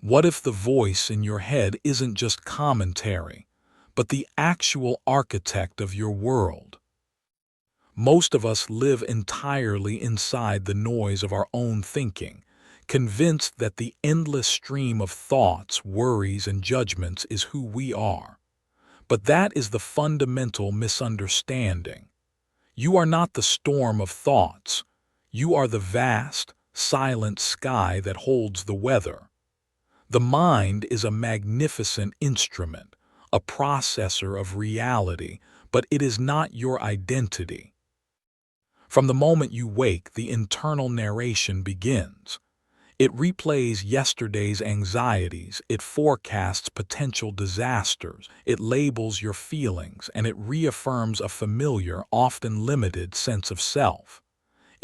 What if the voice in your head isn't just commentary, but the actual architect of your world? Most of us live entirely inside the noise of our own thinking, convinced that the endless stream of thoughts, worries, and judgments is who we are. But that is the fundamental misunderstanding. You are not the storm of thoughts. You are the vast, silent sky that holds the weather. The mind is a magnificent instrument, a processor of reality, but it is not your identity. From the moment you wake, the internal narration begins. It replays yesterday's anxieties, it forecasts potential disasters, it labels your feelings, and it reaffirms a familiar, often limited sense of self.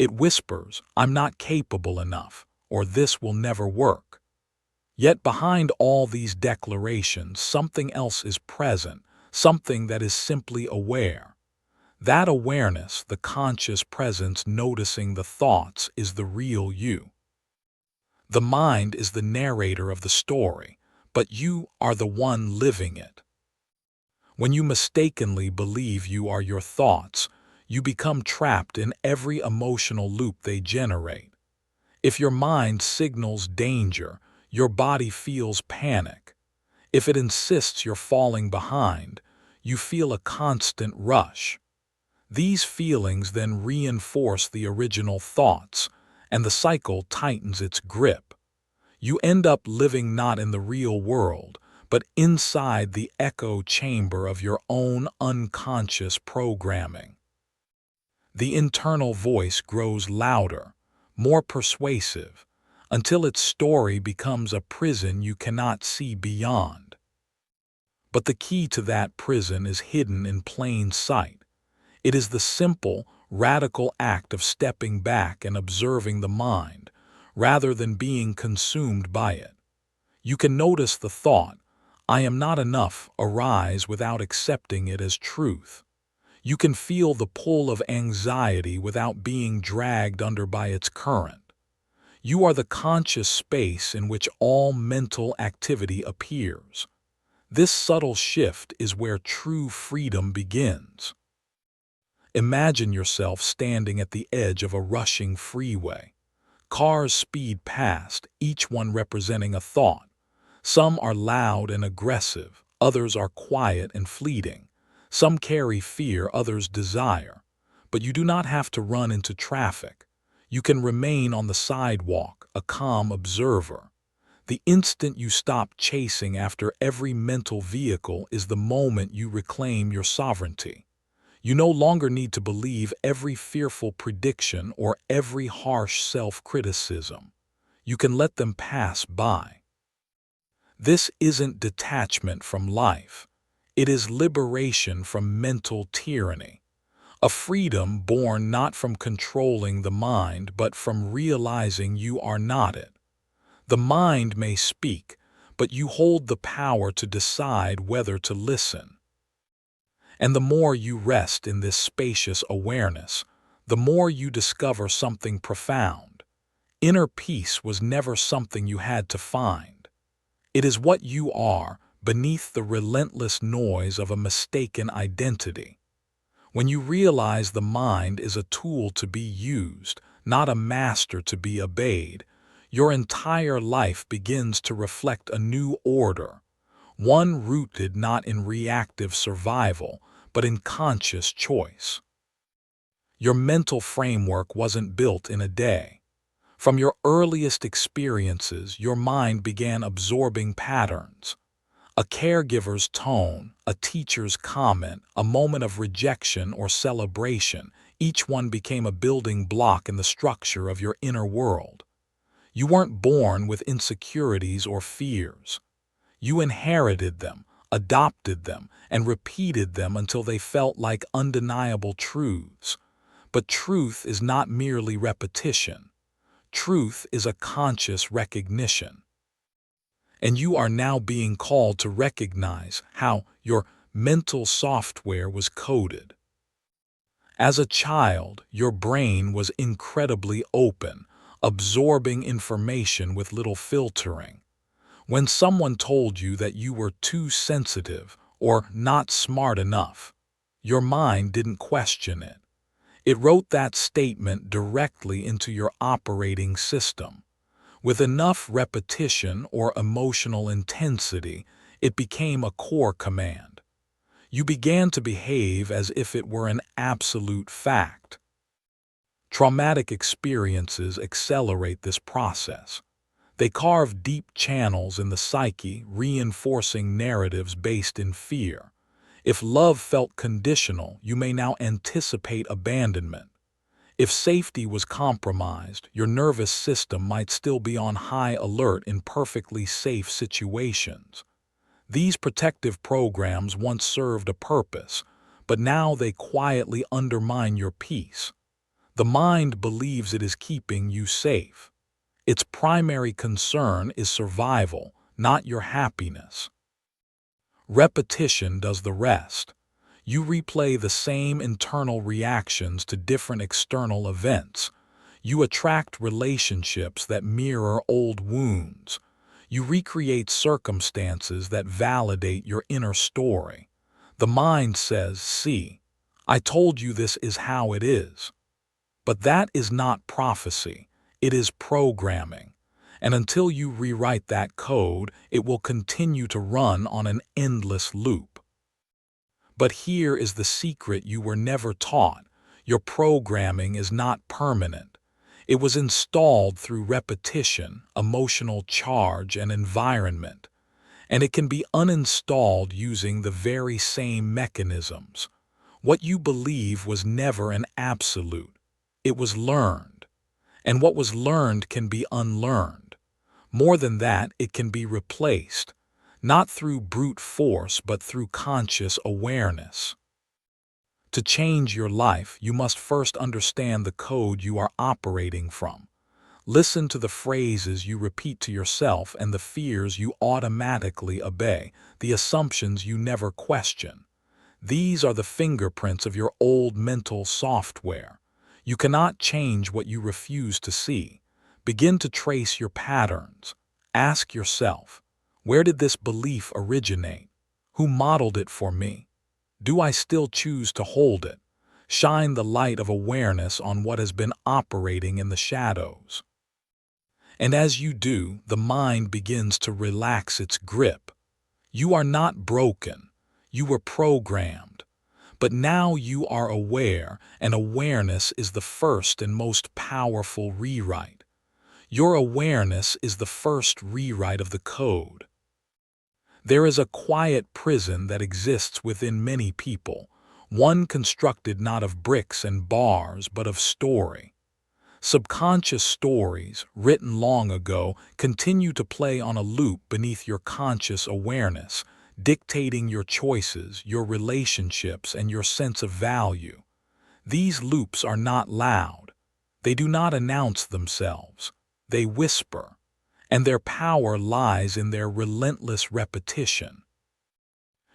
It whispers, "I'm not capable enough," or "this will never work." Yet behind all these declarations, something else is present, something that is simply aware. That awareness, the conscious presence noticing the thoughts, is the real you. The mind is the narrator of the story, but you are the one living it. When you mistakenly believe you are your thoughts, you become trapped in every emotional loop they generate. If your mind signals danger, your body feels panic. If it insists you're falling behind, you feel a constant rush. These feelings then reinforce the original thoughts, and the cycle tightens its grip. You end up living not in the real world, but inside the echo chamber of your own unconscious programming. The internal voice grows louder, more persuasive, until its story becomes a prison you cannot see beyond. But the key to that prison is hidden in plain sight. It is the simple, radical act of stepping back and observing the mind, rather than being consumed by it. You can notice the thought, "I am not enough," arise without accepting it as truth. You can feel the pull of anxiety without being dragged under by its current. You are the conscious space in which all mental activity appears. This subtle shift is where true freedom begins. Imagine yourself standing at the edge of a rushing freeway. Cars speed past, each one representing a thought. Some are loud and aggressive, others are quiet and fleeting. Some carry fear, others desire. But you do not have to run into traffic. You can remain on the sidewalk, a calm observer. The instant you stop chasing after every mental vehicle is the moment you reclaim your sovereignty. You no longer need to believe every fearful prediction or every harsh self-criticism. You can let them pass by. This isn't detachment from life. It is liberation from mental tyranny. A freedom born not from controlling the mind, but from realizing you are not it. The mind may speak, but you hold the power to decide whether to listen. And the more you rest in this spacious awareness, the more you discover something profound. Inner peace was never something you had to find. It is what you are beneath the relentless noise of a mistaken identity. When you realize the mind is a tool to be used, not a master to be obeyed, your entire life begins to reflect a new order, one rooted not in reactive survival, but in conscious choice. Your mental framework wasn't built in a day. From your earliest experiences, your mind began absorbing patterns. A caregiver's tone, a teacher's comment, a moment of rejection or celebration, each one became a building block in the structure of your inner world. You weren't born with insecurities or fears. You inherited them, adopted them, and repeated them until they felt like undeniable truths. But truth is not merely repetition. Truth is a conscious recognition. And you are now being called to recognize how your mental software was coded. As a child, your brain was incredibly open, absorbing information with little filtering. When someone told you that you were too sensitive or not smart enough, your mind didn't question it. It wrote that statement directly into your operating system. With enough repetition or emotional intensity, it became a core command. You began to behave as if it were an absolute fact. Traumatic experiences accelerate this process. They carve deep channels in the psyche, reinforcing narratives based in fear. If love felt conditional, you may now anticipate abandonment. If safety was compromised, your nervous system might still be on high alert in perfectly safe situations. These protective programs once served a purpose, but now they quietly undermine your peace. The mind believes it is keeping you safe. Its primary concern is survival, not your happiness. Repetition does the rest. You replay the same internal reactions to different external events. You attract relationships that mirror old wounds. You recreate circumstances that validate your inner story. The mind says, "See, I told you this is how it is." But that is not prophecy. It is programming. And until you rewrite that code, it will continue to run on an endless loop. But here is the secret you were never taught. Your programming is not permanent. It was installed through repetition, emotional charge, and environment. And it can be uninstalled using the very same mechanisms. What you believe was never an absolute. It was learned. And what was learned can be unlearned. More than that, it can be replaced, not through brute force, but through conscious awareness. To change your life, you must first understand the code you are operating from. Listen to the phrases you repeat to yourself and the fears you automatically obey, the assumptions you never question. These are the fingerprints of your old mental software. You cannot change what you refuse to see. Begin to trace your patterns. Ask yourself, where did this belief originate? Who modeled it for me? Do I still choose to hold it? Shine the light of awareness on what has been operating in the shadows. And as you do, the mind begins to relax its grip. You are not broken. You were programmed. But now you are aware, and awareness is the first and most powerful rewrite. Your awareness is the first rewrite of the code. There is a quiet prison that exists within many people, one constructed not of bricks and bars, but of story. Subconscious stories, written long ago, continue to play on a loop beneath your conscious awareness, dictating your choices, your relationships, and your sense of value. These loops are not loud. They do not announce themselves. They whisper, and their power lies in their relentless repetition.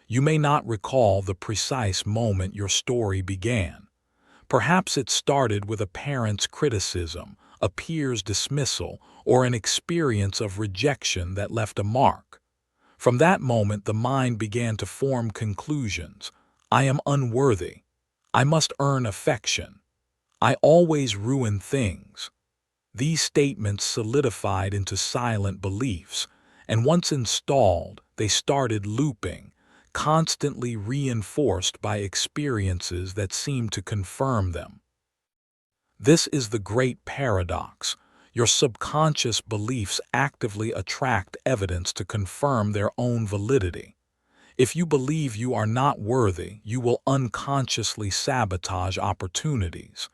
You may not recall the precise moment your story began. Perhaps it started with a parent's criticism, a peer's dismissal, or an experience of rejection that left a mark. From that moment, the mind began to form conclusions. I am unworthy. I must earn affection. I always ruin things. These statements solidified into silent beliefs, and once installed, they started looping, constantly reinforced by experiences that seemed to confirm them. This is the great paradox. Your subconscious beliefs actively attract evidence to confirm their own validity. If you believe you are not worthy, you will unconsciously sabotage opportunities.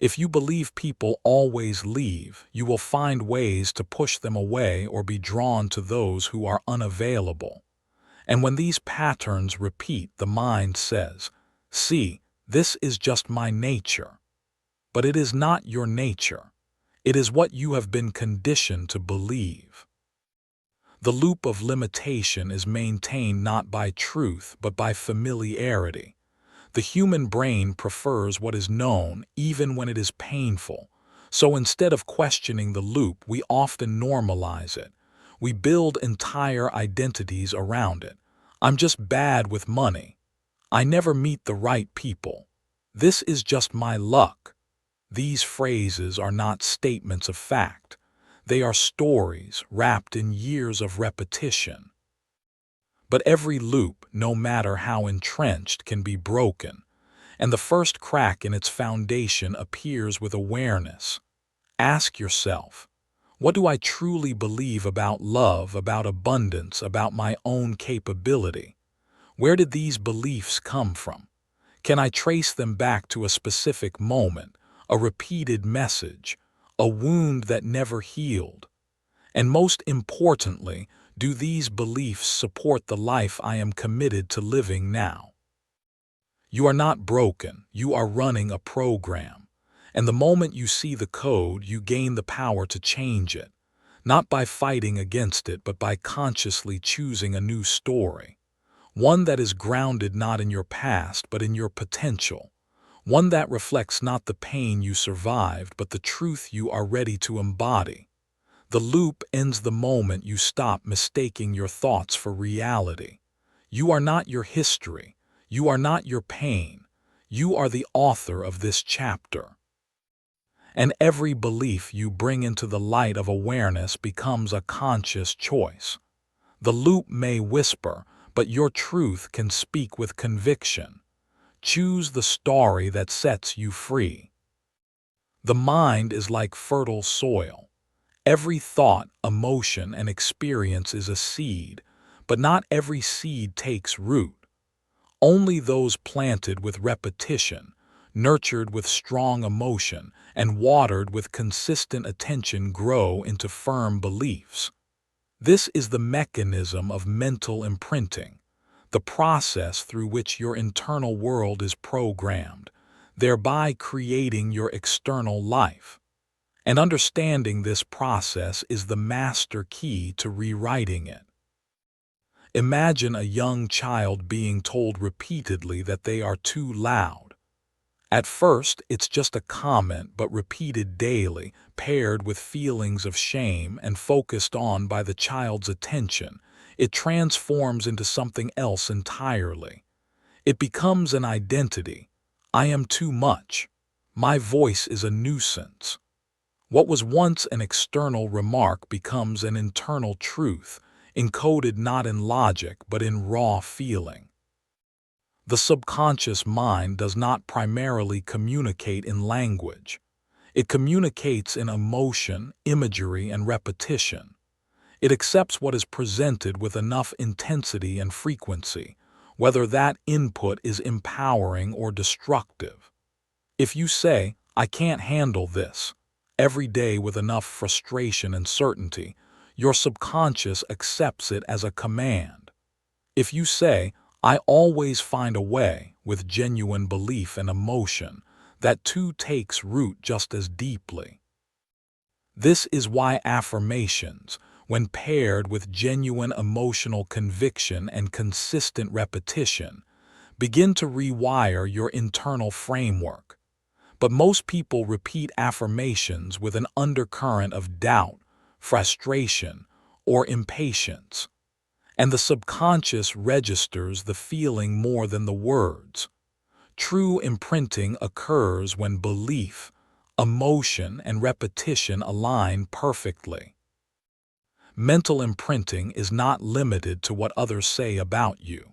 If you believe people always leave, you will find ways to push them away or be drawn to those who are unavailable. And when these patterns repeat, the mind says, "See, this is just my nature." But it is not your nature. It is what you have been conditioned to believe. The loop of limitation is maintained not by truth, but by familiarity. The human brain prefers what is known, even when it is painful. So instead of questioning the loop, we often normalize it. We build entire identities around it. I'm just bad with money. I never meet the right people. This is just my luck. These phrases are not statements of fact. They are stories wrapped in years of repetition. But every loop, no matter how entrenched, can be broken, and the first crack in its foundation appears with awareness. Ask yourself, what do I truly believe about love, about abundance, about my own capability? Where did these beliefs come from? Can I trace them back to a specific moment, a repeated message, a wound that never healed? And most importantly, do these beliefs support the life I am committed to living now? You are not broken, you are running a program. And the moment you see the code, you gain the power to change it, not by fighting against it, but by consciously choosing a new story. One that is grounded not in your past, but in your potential. One that reflects not the pain you survived, but the truth you are ready to embody. The loop ends the moment you stop mistaking your thoughts for reality. You are not your history. You are not your pain. You are the author of this chapter. And every belief you bring into the light of awareness becomes a conscious choice. The loop may whisper, but your truth can speak with conviction. Choose the story that sets you free. The mind is like fertile soil. Every thought, emotion, and experience is a seed, but not every seed takes root. Only those planted with repetition, nurtured with strong emotion, and watered with consistent attention grow into firm beliefs. This is the mechanism of mental imprinting, the process through which your internal world is programmed, thereby creating your external life. And understanding this process is the master key to rewriting it. Imagine a young child being told repeatedly that they are too loud. At first, it's just a comment, but repeated daily, paired with feelings of shame and focused on by the child's attention, it transforms into something else entirely. It becomes an identity. I am too much. My voice is a nuisance. What was once an external remark becomes an internal truth, encoded not in logic but in raw feeling. The subconscious mind does not primarily communicate in language. It communicates in emotion, imagery, and repetition. It accepts what is presented with enough intensity and frequency, whether that input is empowering or destructive. If you say, "I can't handle this," every day with enough frustration and certainty, your subconscious accepts it as a command. If you say, "I always find a way," with genuine belief and emotion, that too takes root just as deeply. This is why affirmations, when paired with genuine emotional conviction and consistent repetition, begin to rewire your internal framework. But most people repeat affirmations with an undercurrent of doubt, frustration, or impatience. And the subconscious registers the feeling more than the words. True imprinting occurs when belief, emotion, and repetition align perfectly. Mental imprinting is not limited to what others say about you.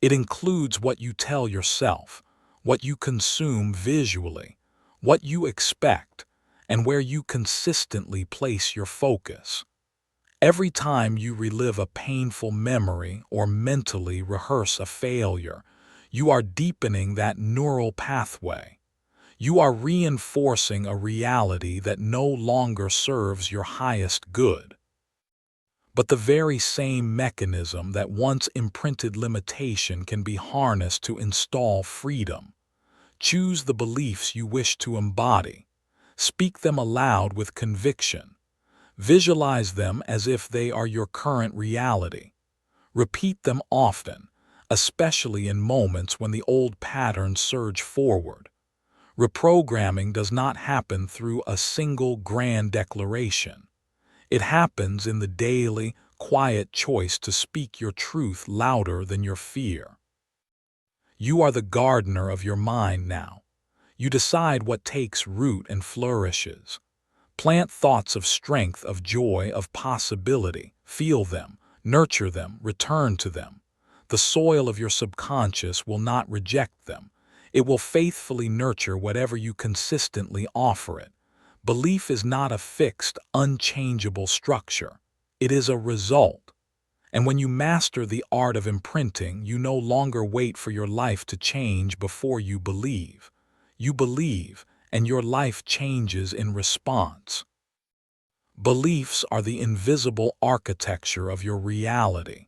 It includes what you tell yourself, what you consume visually, what you expect, and where you consistently place your focus. Every time you relive a painful memory or mentally rehearse a failure, you are deepening that neural pathway. You are reinforcing a reality that no longer serves your highest good. But the very same mechanism that once imprinted limitation can be harnessed to install freedom. Choose the beliefs you wish to embody. Speak them aloud with conviction. Visualize them as if they are your current reality. Repeat them often, especially in moments when the old patterns surge forward. Reprogramming does not happen through a single grand declaration. It happens in the daily, quiet choice to speak your truth louder than your fear. You are the gardener of your mind now. You decide what takes root and flourishes. Plant thoughts of strength, of joy, of possibility. Feel them, nurture them, return to them. The soil of your subconscious will not reject them. It will faithfully nurture whatever you consistently offer it. Belief is not a fixed, unchangeable structure. It is a result. And when you master the art of imprinting, you no longer wait for your life to change before you believe. You believe, and your life changes in response. Beliefs are the invisible architecture of your reality.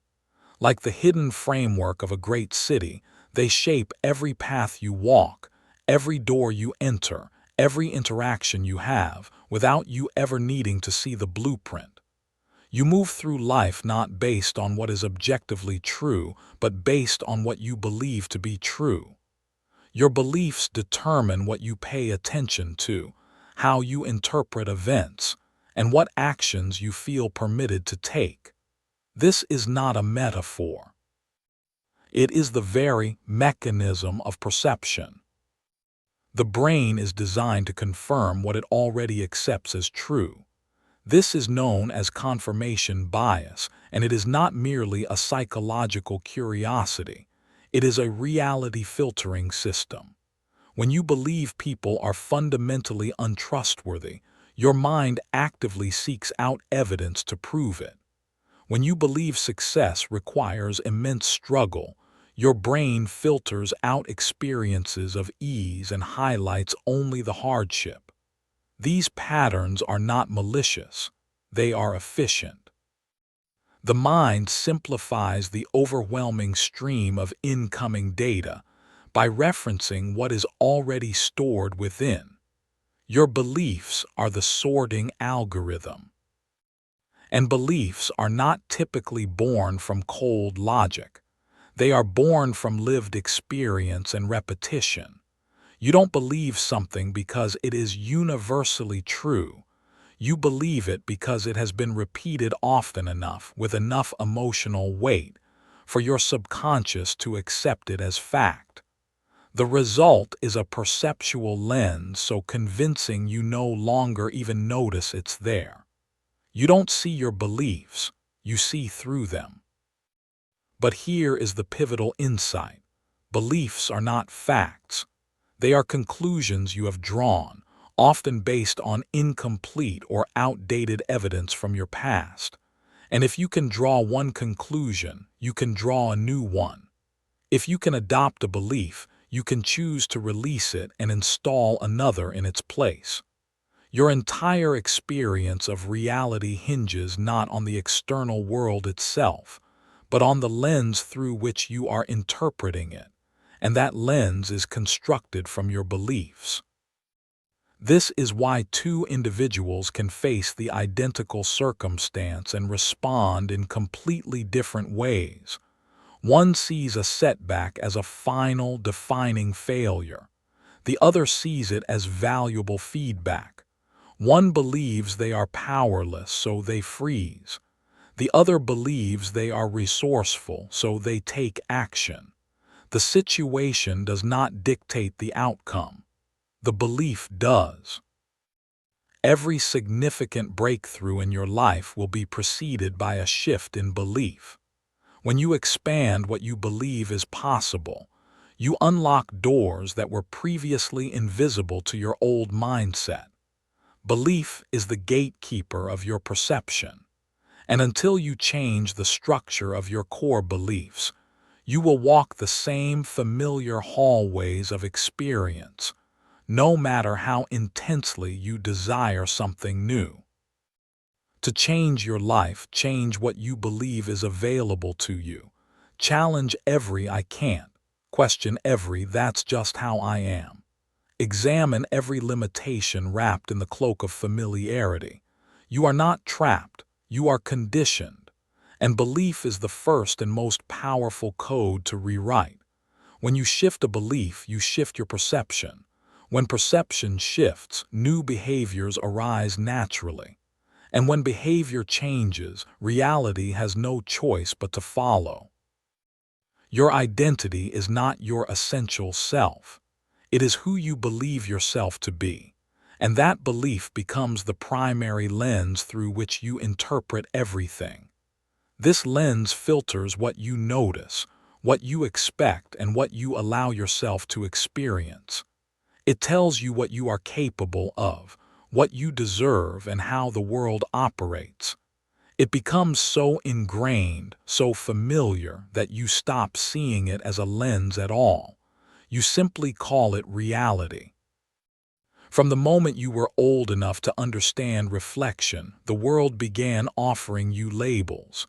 Like the hidden framework of a great city, they shape every path you walk, every door you enter, every interaction you have, without you ever needing to see the blueprint. You move through life not based on what is objectively true, but based on what you believe to be true. Your beliefs determine what you pay attention to, how you interpret events, and what actions you feel permitted to take. This is not a metaphor. It is the very mechanism of perception. The brain is designed to confirm what it already accepts as true. This is known as confirmation bias, and it is not merely a psychological curiosity. It is a reality filtering system. When you believe people are fundamentally untrustworthy, your mind actively seeks out evidence to prove it. When you believe success requires immense struggle, your brain filters out experiences of ease and highlights only the hardship. These patterns are not malicious, they are efficient. The mind simplifies the overwhelming stream of incoming data by referencing what is already stored within. Your beliefs are the sorting algorithm. And beliefs are not typically born from cold logic. They are born from lived experience and repetition. You don't believe something because it is universally true. You believe it because it has been repeated often enough, with enough emotional weight, for your subconscious to accept it as fact. The result is a perceptual lens so convincing you no longer even notice it's there. You don't see your beliefs, you see through them. But here is the pivotal insight. Beliefs are not facts. They are conclusions you have drawn, often based on incomplete or outdated evidence from your past. And if you can draw one conclusion, you can draw a new one. If you can adopt a belief, you can choose to release it and install another in its place. Your entire experience of reality hinges not on the external world itself, but on the lens through which you are interpreting it, and that lens is constructed from your beliefs. This is why two individuals can face the identical circumstance and respond in completely different ways. One sees a setback as a final, defining failure. The other sees it as valuable feedback. One believes they are powerless, so they freeze. The other believes they are resourceful, so they take action. The situation does not dictate the outcome. The belief does. Every significant breakthrough in your life will be preceded by a shift in belief. When you expand what you believe is possible, you unlock doors that were previously invisible to your old mindset. Belief is the gatekeeper of your perception. And until you change the structure of your core beliefs, you will walk the same familiar hallways of experience, no matter how intensely you desire something new. To change your life, change what you believe is available to you. Challenge every "I can't." Question every "that's just how I am." Examine every limitation wrapped in the cloak of familiarity. You are not trapped, you are conditioned. And belief is the first and most powerful code to rewrite. When you shift a belief, you shift your perception. When perception shifts, new behaviors arise naturally. And when behavior changes, reality has no choice but to follow. Your identity is not your essential self. It is who you believe yourself to be. And that belief becomes the primary lens through which you interpret everything. This lens filters what you notice, what you expect, and what you allow yourself to experience. It tells you what you are capable of, what you deserve, and how the world operates. It becomes so ingrained, so familiar, that you stop seeing it as a lens at all. You simply call it reality. From the moment you were old enough to understand reflection, the world began offering you labels.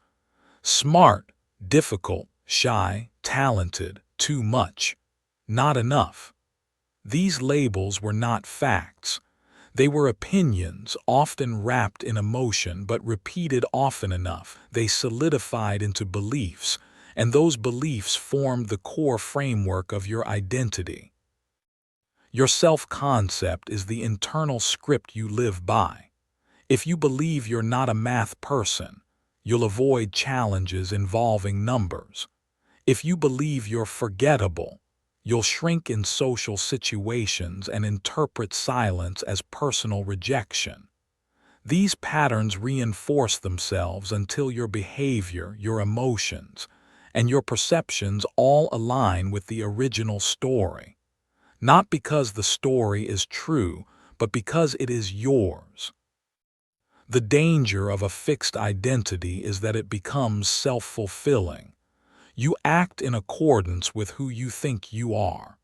Smart, difficult, shy, talented, too much, not enough. These labels were not facts. They were opinions, often wrapped in emotion, but repeated often enough. They solidified into beliefs, and those beliefs formed the core framework of your identity. Your self-concept is the internal script you live by. If you believe you're not a math person, you'll avoid challenges involving numbers. If you believe you're forgettable, you'll shrink in social situations and interpret silence as personal rejection. These patterns reinforce themselves until your behavior, your emotions, and your perceptions all align with the original story. Not because the story is true, but because it is yours. The danger of a fixed identity is that it becomes self-fulfilling. You act in accordance with who you think you are.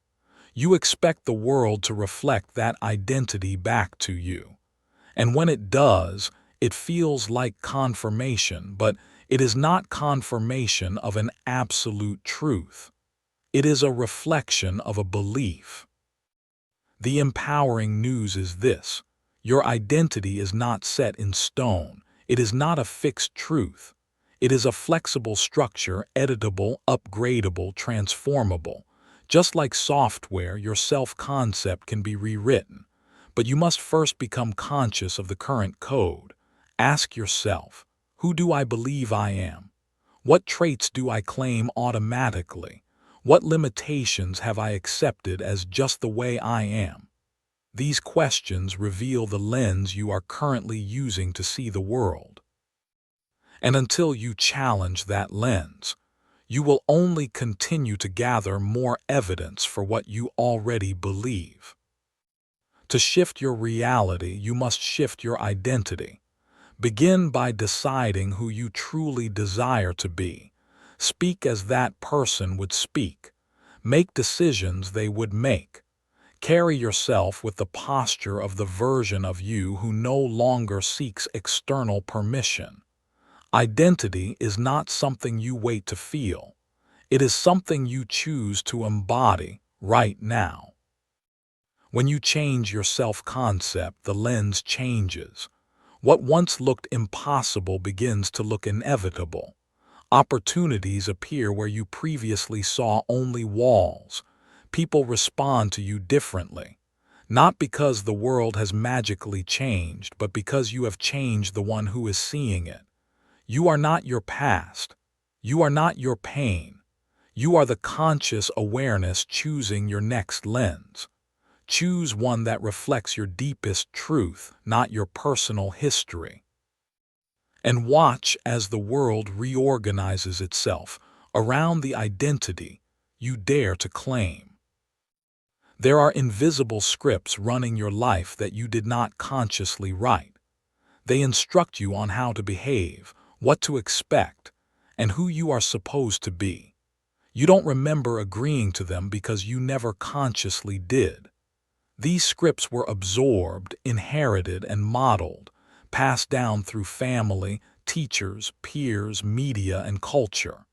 You expect the world to reflect that identity back to you. And when it does, it feels like confirmation, but it is not confirmation of an absolute truth. It is a reflection of a belief. The empowering news is this: your identity is not set in stone. It is not a fixed truth. It is a flexible structure, editable, upgradable, transformable. Just like software, your self-concept can be rewritten. But you must first become conscious of the current code. Ask yourself, who do I believe I am? What traits do I claim automatically? What limitations have I accepted as just the way I am? These questions reveal the lens you are currently using to see the world. And until you challenge that lens, you will only continue to gather more evidence for what you already believe. To shift your reality, you must shift your identity. Begin by deciding who you truly desire to be. Speak as that person would speak. Make decisions they would make. Carry yourself with the posture of the version of you who no longer seeks external permission. Identity is not something you wait to feel. It is something you choose to embody right now. When you change your self-concept, the lens changes. What once looked impossible begins to look inevitable. Opportunities appear where you previously saw only walls. People respond to you differently. Not because the world has magically changed, but because you have changed the one who is seeing it. You are not your past. You are not your pain. You are the conscious awareness choosing your next lens. Choose one that reflects your deepest truth, not your personal history. And watch as the world reorganizes itself around the identity you dare to claim. There are invisible scripts running your life that you did not consciously write. They instruct you on how to behave, what to expect, and who you are supposed to be. You don't remember agreeing to them because you never consciously did. These scripts were absorbed, inherited, and modeled, passed down through family, teachers, peers, media, and culture.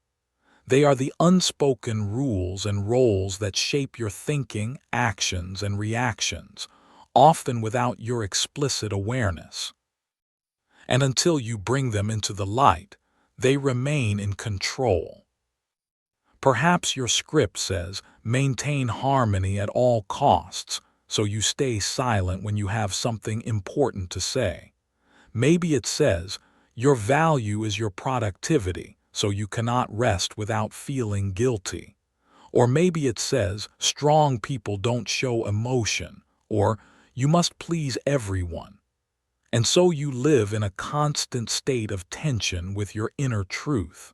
They are the unspoken rules and roles that shape your thinking, actions, and reactions, often without your explicit awareness. And until you bring them into the light, they remain in control. Perhaps your script says, maintain harmony at all costs, so you stay silent when you have something important to say. Maybe it says, your value is your productivity, so you cannot rest without feeling guilty. Or maybe it says, strong people don't show emotion, or you must please everyone. And so you live in a constant state of tension with your inner truth.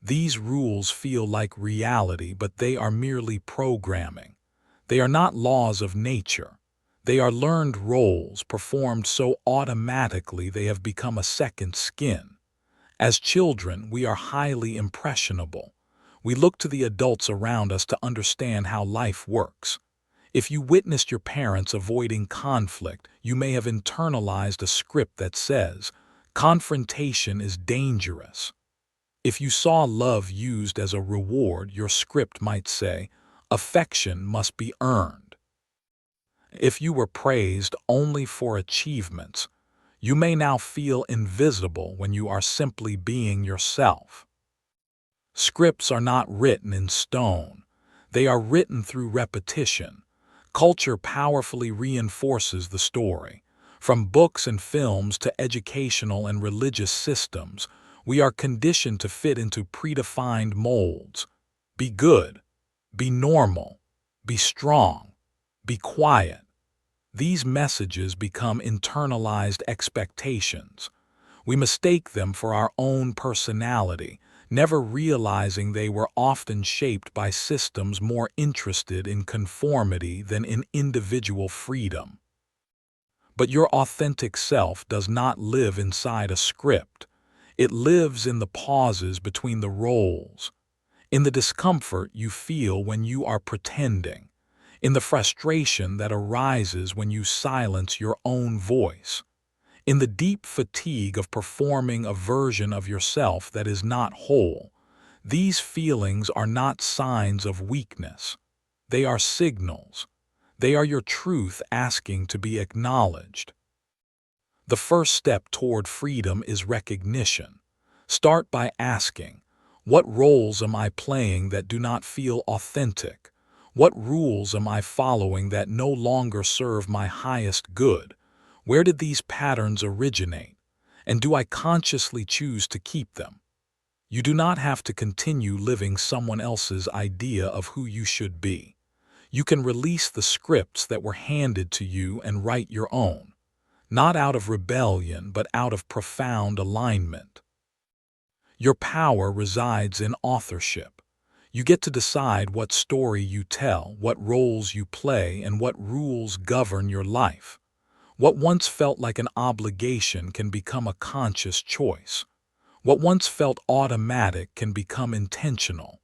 These rules feel like reality, but they are merely programming. They are not laws of nature. They are learned roles performed so automatically they have become a second skin. As children, we are highly impressionable. We look to the adults around us to understand how life works. If you witnessed your parents avoiding conflict, you may have internalized a script that says, confrontation is dangerous. If you saw love used as a reward, your script might say, affection must be earned. If you were praised only for achievements, you may now feel invisible when you are simply being yourself. Scripts are not written in stone. They are written through repetition. Culture powerfully reinforces the story. From books and films to educational and religious systems, we are conditioned to fit into predefined molds. Be good, be normal, be strong, be quiet. These messages become internalized expectations. We mistake them for our own personality, never realizing they were often shaped by systems more interested in conformity than in individual freedom. But your authentic self does not live inside a script. It lives in the pauses between the roles, in the discomfort you feel when you are pretending, in the frustration that arises when you silence your own voice, in the deep fatigue of performing a version of yourself that is not whole. These feelings are not signs of weakness. They are signals. They are your truth asking to be acknowledged. The first step toward freedom is recognition. Start by asking, what roles am I playing that do not feel authentic? What rules am I following that no longer serve my highest good? Where did these patterns originate? And do I consciously choose to keep them? You do not have to continue living someone else's idea of who you should be. You can release the scripts that were handed to you and write your own, not out of rebellion, but out of profound alignment. Your power resides in authorship. You get to decide what story you tell, what roles you play, and what rules govern your life. What once felt like an obligation can become a conscious choice. What once felt automatic can become intentional.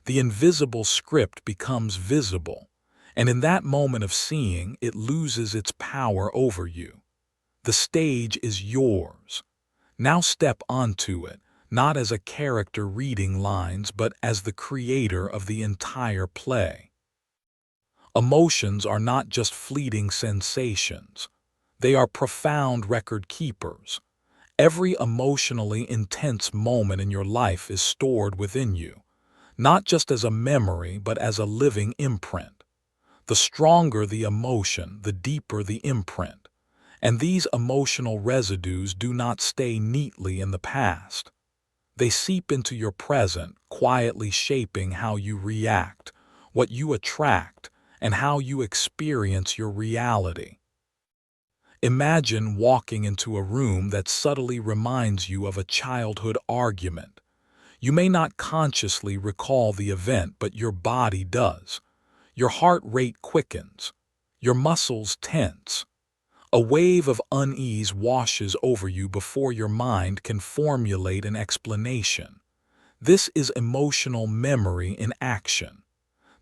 The invisible script becomes visible, and in that moment of seeing, it loses its power over you. The stage is yours. Now step onto it, not as a character reading lines, but as the creator of the entire play. Emotions are not just fleeting sensations. They are profound record keepers. Every emotionally intense moment in your life is stored within you, not just as a memory, but as a living imprint. The stronger the emotion, the deeper the imprint. And these emotional residues do not stay neatly in the past. They seep into your present, quietly shaping how you react, what you attract, and how you experience your reality. Imagine walking into a room that subtly reminds you of a childhood argument. You may not consciously recall the event, but your body does. Your heart rate quickens. Your muscles tense. A wave of unease washes over you before your mind can formulate an explanation. This is emotional memory in action.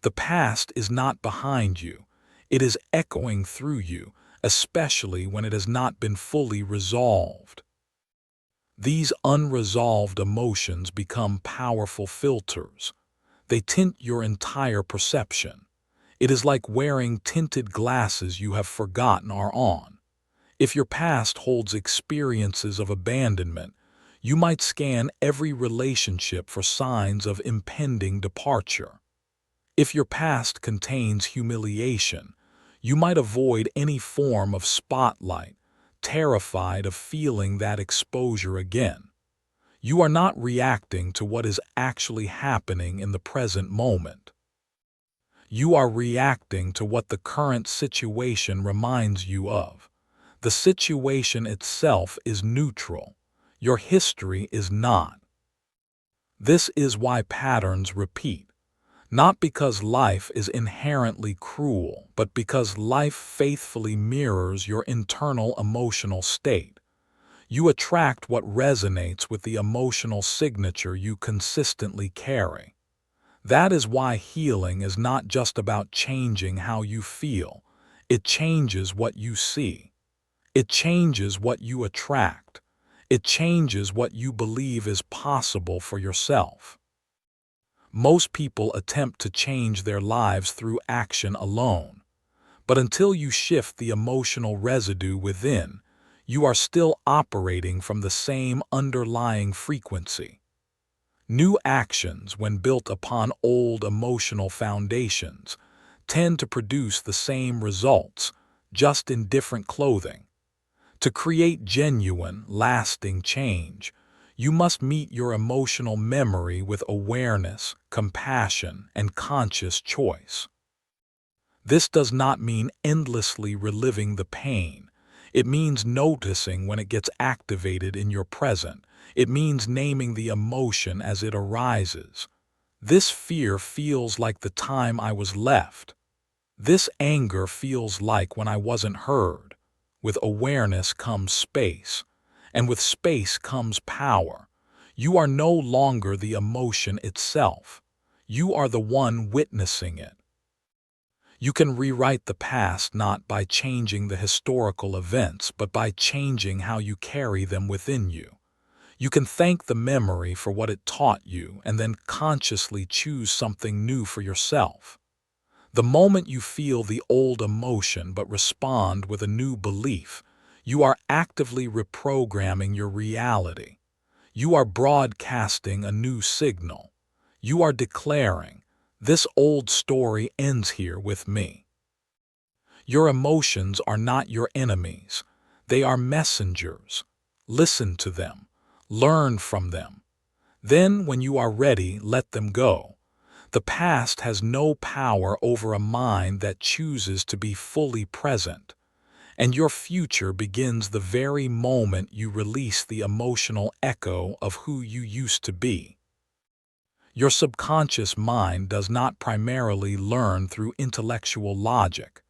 The past is not behind you. It is echoing through you, especially when it has not been fully resolved. These unresolved emotions become powerful filters. They tint your entire perception. It is like wearing tinted glasses you have forgotten are on. If your past holds experiences of abandonment, you might scan every relationship for signs of impending departure. If your past contains humiliation, you might avoid any form of spotlight, terrified of feeling that exposure again. You are not reacting to what is actually happening in the present moment. You are reacting to what the current situation reminds you of. The situation itself is neutral. Your history is not. This is why patterns repeat. Not because life is inherently cruel, but because life faithfully mirrors your internal emotional state. You attract what resonates with the emotional signature you consistently carry. That is why healing is not just about changing how you feel. It changes what you see. It changes what you attract. It changes what you believe is possible for yourself. Most people attempt to change their lives through action alone. But until you shift the emotional residue within, you are still operating from the same underlying frequency. New actions, when built upon old emotional foundations, tend to produce the same results, just in different clothing. To create genuine, lasting change, you must meet your emotional memory with awareness, compassion, and conscious choice. This does not mean endlessly reliving the pain. It means noticing when it gets activated in your present. It means naming the emotion as it arises. This fear feels like the time I was left. This anger feels like when I wasn't heard. With awareness comes space, and with space comes power. You are no longer the emotion itself. You are the one witnessing it. You can rewrite the past not by changing the historical events, but by changing how you carry them within you. You can thank the memory for what it taught you and then consciously choose something new for yourself. The moment you feel the old emotion but respond with a new belief, you are actively reprogramming your reality. You are broadcasting a new signal. You are declaring, "This old story ends here with me." Your emotions are not your enemies. They are messengers. Listen to them. Learn from them. Then, when you are ready, let them go. The past has no power over a mind that chooses to be fully present, and your future begins the very moment you release the emotional echo of who you used to be. Your subconscious mind does not primarily learn through intellectual logic.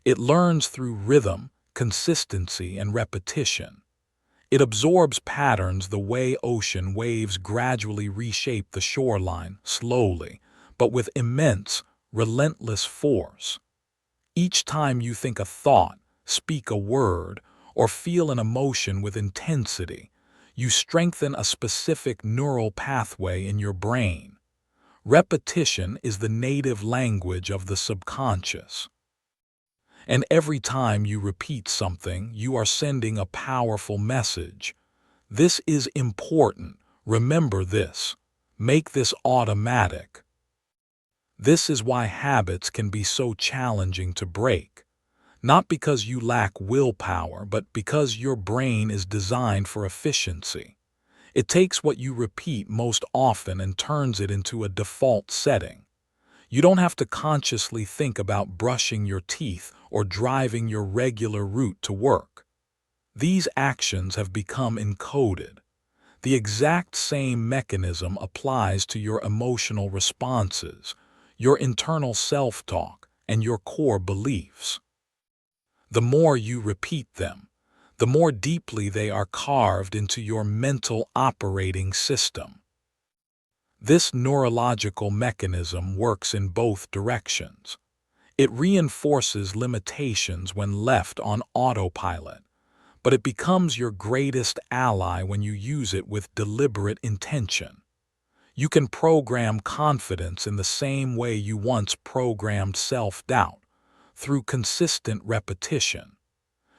It learns through rhythm, consistency, and repetition. It absorbs patterns the way ocean waves gradually reshape the shoreline, slowly, but with immense, relentless force. Each time you think a thought, speak a word, or feel an emotion with intensity, you strengthen a specific neural pathway in your brain. Repetition is the native language of the subconscious. And every time you repeat something, you are sending a powerful message. This is important. Remember this. Make this automatic. This is why habits can be so challenging to break. Not because you lack willpower, but because your brain is designed for efficiency. It takes what you repeat most often and turns it into a default setting. You don't have to consciously think about brushing your teeth or driving your regular route to work. These actions have become encoded. The exact same mechanism applies to your emotional responses, your internal self-talk, and your core beliefs. The more you repeat them, the more deeply they are carved into your mental operating system. This neurological mechanism works in both directions. It reinforces limitations when left on autopilot, but it becomes your greatest ally when you use it with deliberate intention. You can program confidence in the same way you once programmed self-doubt, through consistent repetition.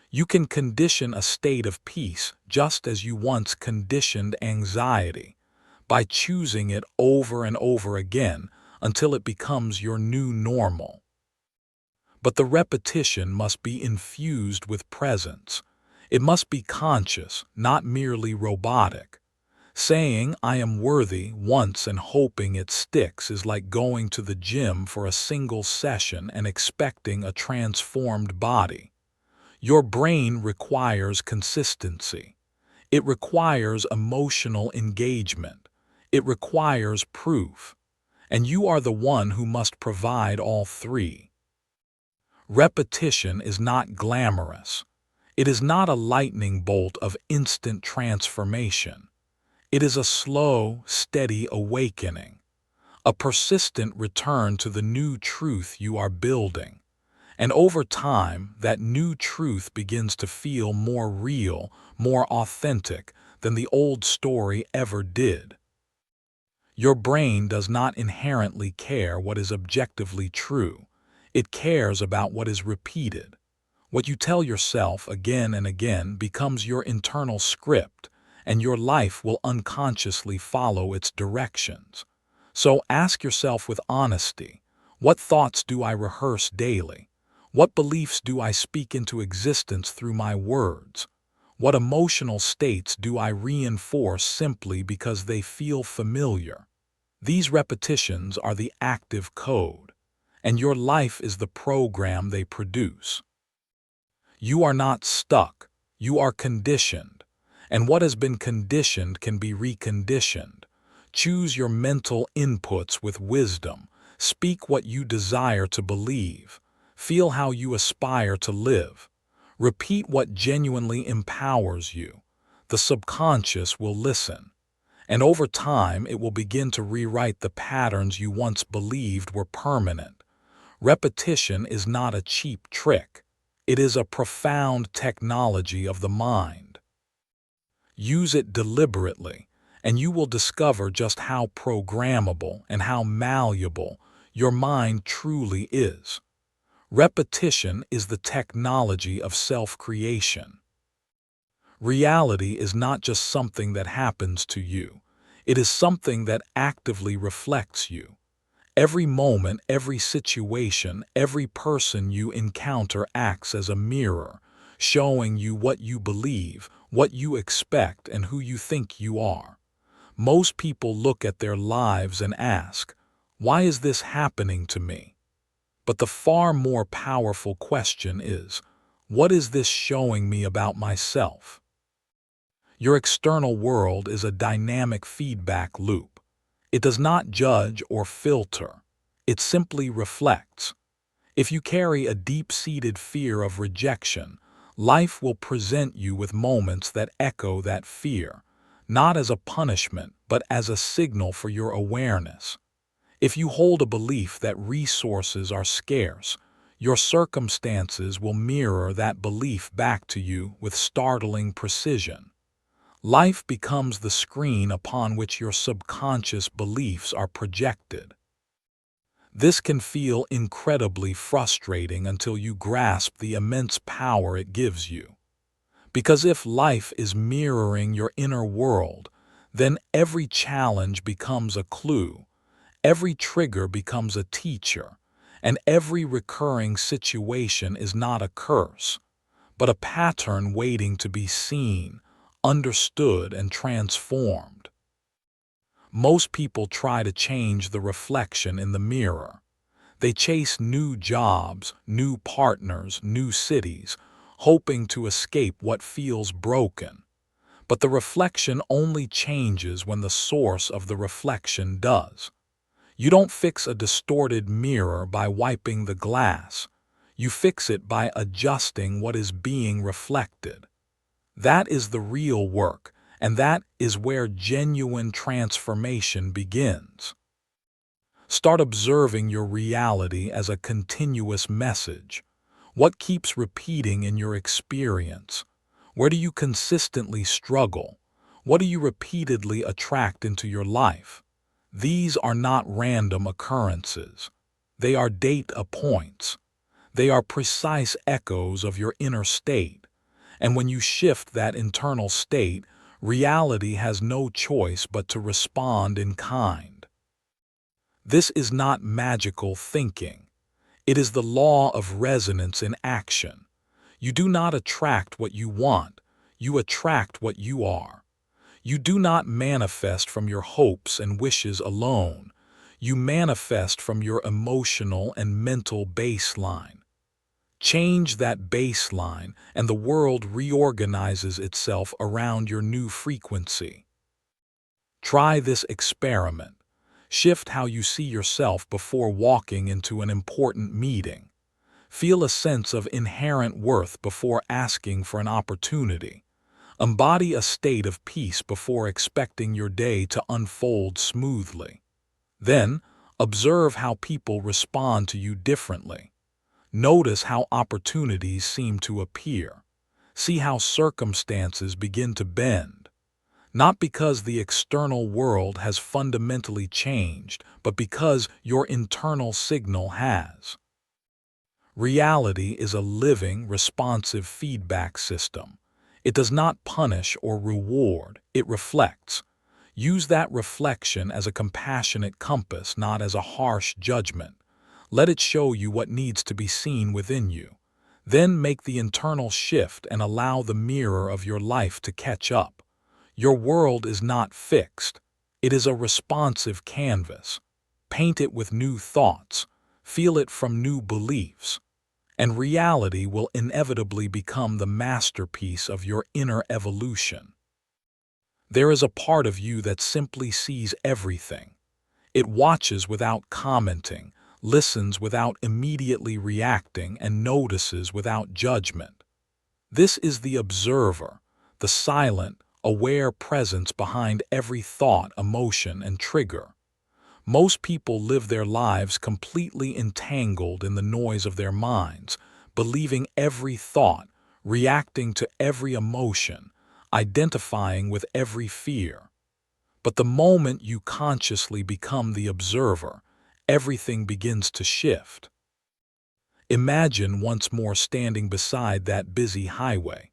You can condition a state of peace just as you once conditioned anxiety, by choosing it over and over again until it becomes your new normal. But the repetition must be infused with presence. It must be conscious, not merely robotic. Saying I am worthy once and hoping it sticks is like going to the gym for a single session and expecting a transformed body. Your brain requires consistency. It requires emotional engagement. It requires proof. And you are the one who must provide all three. Repetition is not glamorous. It is not a lightning bolt of instant transformation. It is a slow, steady awakening, a persistent return to the new truth you are building. And over time, that new truth begins to feel more real, more authentic than the old story ever did. Your brain does not inherently care what is objectively true. It cares about what is repeated. What you tell yourself again and again becomes your internal script, and your life will unconsciously follow its directions. So ask yourself with honesty, what thoughts do I rehearse daily? What beliefs do I speak into existence through my words? What emotional states do I reinforce simply because they feel familiar? These repetitions are the active code, and your life is the program they produce. You are not stuck, you are conditioned, and what has been conditioned can be reconditioned. Choose your mental inputs with wisdom, speak what you desire to believe, feel how you aspire to live, repeat what genuinely empowers you. The subconscious will listen, and over time it will begin to rewrite the patterns you once believed were permanent. Repetition is not a cheap trick. It is a profound technology of the mind. Use it deliberately, and you will discover just how programmable and how malleable your mind truly is. Repetition is the technology of self-creation. Reality is not just something that happens to you. It is something that actively reflects you. Every moment, every situation, every person you encounter acts as a mirror, showing you what you believe, what you expect, and who you think you are. Most people look at their lives and ask, why is this happening to me? But the far more powerful question is, what is this showing me about myself? Your external world is a dynamic feedback loop. It does not judge or filter. It simply reflects. If you carry a deep-seated fear of rejection, life will present you with moments that echo that fear, not as a punishment, but as a signal for your awareness. If you hold a belief that resources are scarce, your circumstances will mirror that belief back to you with startling precision. Life becomes the screen upon which your subconscious beliefs are projected. This can feel incredibly frustrating until you grasp the immense power it gives you. Because if life is mirroring your inner world, then every challenge becomes a clue, every trigger becomes a teacher, and every recurring situation is not a curse, but a pattern waiting to be seen, understood, and transformed. Most people try to change the reflection in the mirror. They chase new jobs, new partners, new cities, hoping to escape what feels broken. But the reflection only changes when the source of the reflection does. You don't fix a distorted mirror by wiping the glass. You fix it by adjusting what is being reflected. That is the real work, and that is where genuine transformation begins. Start observing your reality as a continuous message. What keeps repeating in your experience? Where do you consistently struggle? What do you repeatedly attract into your life? These are not random occurrences. They are data points. They are precise echoes of your inner state. And when you shift that internal state, reality has no choice but to respond in kind. This is not magical thinking. It is the law of resonance in action. You do not attract what you want, you attract what you are. You do not manifest from your hopes and wishes alone. You manifest from your emotional and mental baseline. Change that baseline, and the world reorganizes itself around your new frequency. Try this experiment. Shift how you see yourself before walking into an important meeting. Feel a sense of inherent worth before asking for an opportunity. Embody a state of peace before expecting your day to unfold smoothly. Then, observe how people respond to you differently. Notice how opportunities seem to appear. See how circumstances begin to bend. Not because the external world has fundamentally changed, but because your internal signal has. Reality is a living, responsive feedback system. It does not punish or reward, it reflects. Use that reflection as a compassionate compass, not as a harsh judgment. Let it show you what needs to be seen within you. Then make the internal shift and allow the mirror of your life to catch up. Your world is not fixed. It is a responsive canvas. Paint it with new thoughts. Feel it from new beliefs. And reality will inevitably become the masterpiece of your inner evolution. There is a part of you that simply sees everything. It watches without commenting, listens without immediately reacting, and notices without judgment. This is the observer, the silent, aware presence behind every thought, emotion, and trigger. Most people live their lives completely entangled in the noise of their minds, believing every thought, reacting to every emotion, identifying with every fear. But the moment you consciously become the observer, everything begins to shift. Imagine once more standing beside that busy highway.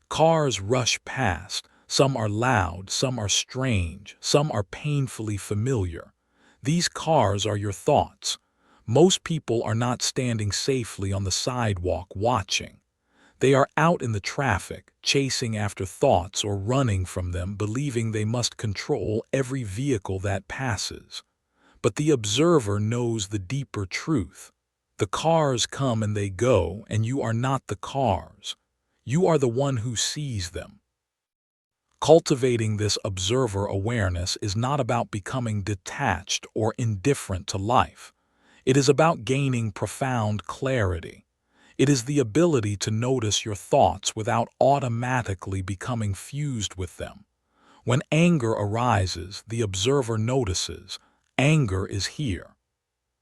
Cars rush past. Some are loud, some are strange, some are painfully familiar. These cars are your thoughts. Most people are not standing safely on the sidewalk watching. They are out in the traffic, chasing after thoughts or running from them, believing they must control every vehicle that passes. But the observer knows the deeper truth. The cars come and they go, and you are not the cars. You are the one who sees them. Cultivating this observer awareness is not about becoming detached or indifferent to life. It is about gaining profound clarity. It is the ability to notice your thoughts without automatically becoming fused with them. When anger arises, the observer notices, anger is here.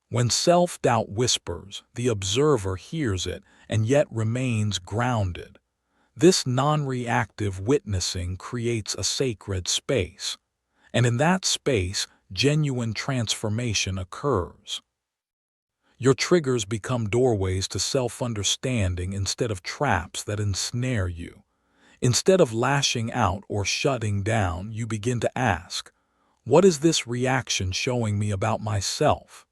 When self-doubt whispers, the observer hears it and yet remains grounded. This non-reactive witnessing creates a sacred space, and in that space, genuine transformation occurs. Your triggers become doorways to self-understanding instead of traps that ensnare you. Instead of lashing out or shutting down, you begin to ask, what is this reaction showing me about myself?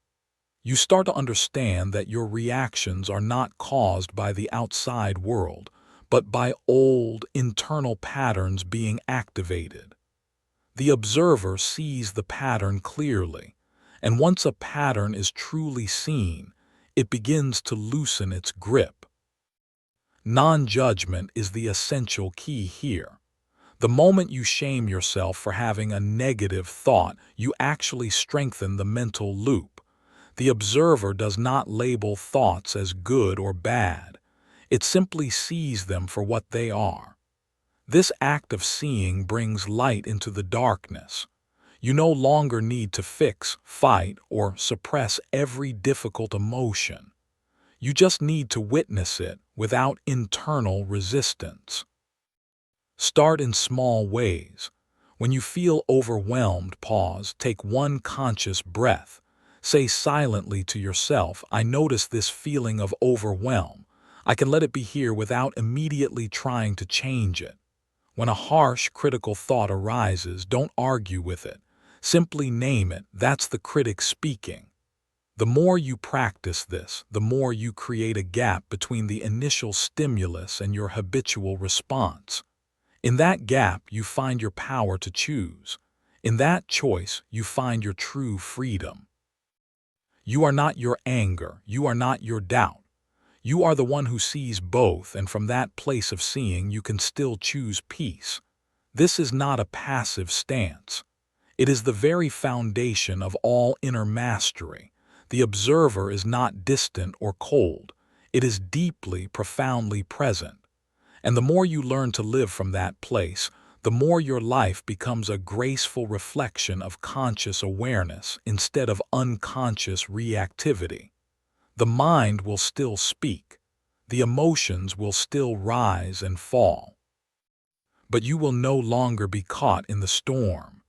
You start to understand that your reactions are not caused by the outside world, but by old, internal patterns being activated. The observer sees the pattern clearly, and once a pattern is truly seen, it begins to loosen its grip. Non-judgment is the essential key here. The moment you shame yourself for having a negative thought, you actually strengthen the mental loop. The observer does not label thoughts as good or bad. It simply sees them for what they are. This act of seeing brings light into the darkness. You no longer need to fix, fight, or suppress every difficult emotion. You just need to witness it without internal resistance. Start in small ways. When you feel overwhelmed, pause, take one conscious breath. Say silently to yourself, I notice this feeling of overwhelm. I can let it be here without immediately trying to change it. When a harsh, critical thought arises, don't argue with it. Simply name it. That's the critic speaking. The more you practice this, the more you create a gap between the initial stimulus and your habitual response. In that gap, you find your power to choose. In that choice, you find your true freedom. You are not your anger. You are not your doubt. You are the one who sees both, and from that place of seeing, you can still choose peace. This is not a passive stance. It is the very foundation of all inner mastery. The observer is not distant or cold. It is deeply, profoundly present. And the more you learn to live from that place, the more your life becomes a graceful reflection of conscious awareness instead of unconscious reactivity. The mind will still speak. The emotions will still rise and fall. But you will no longer be caught in the storm.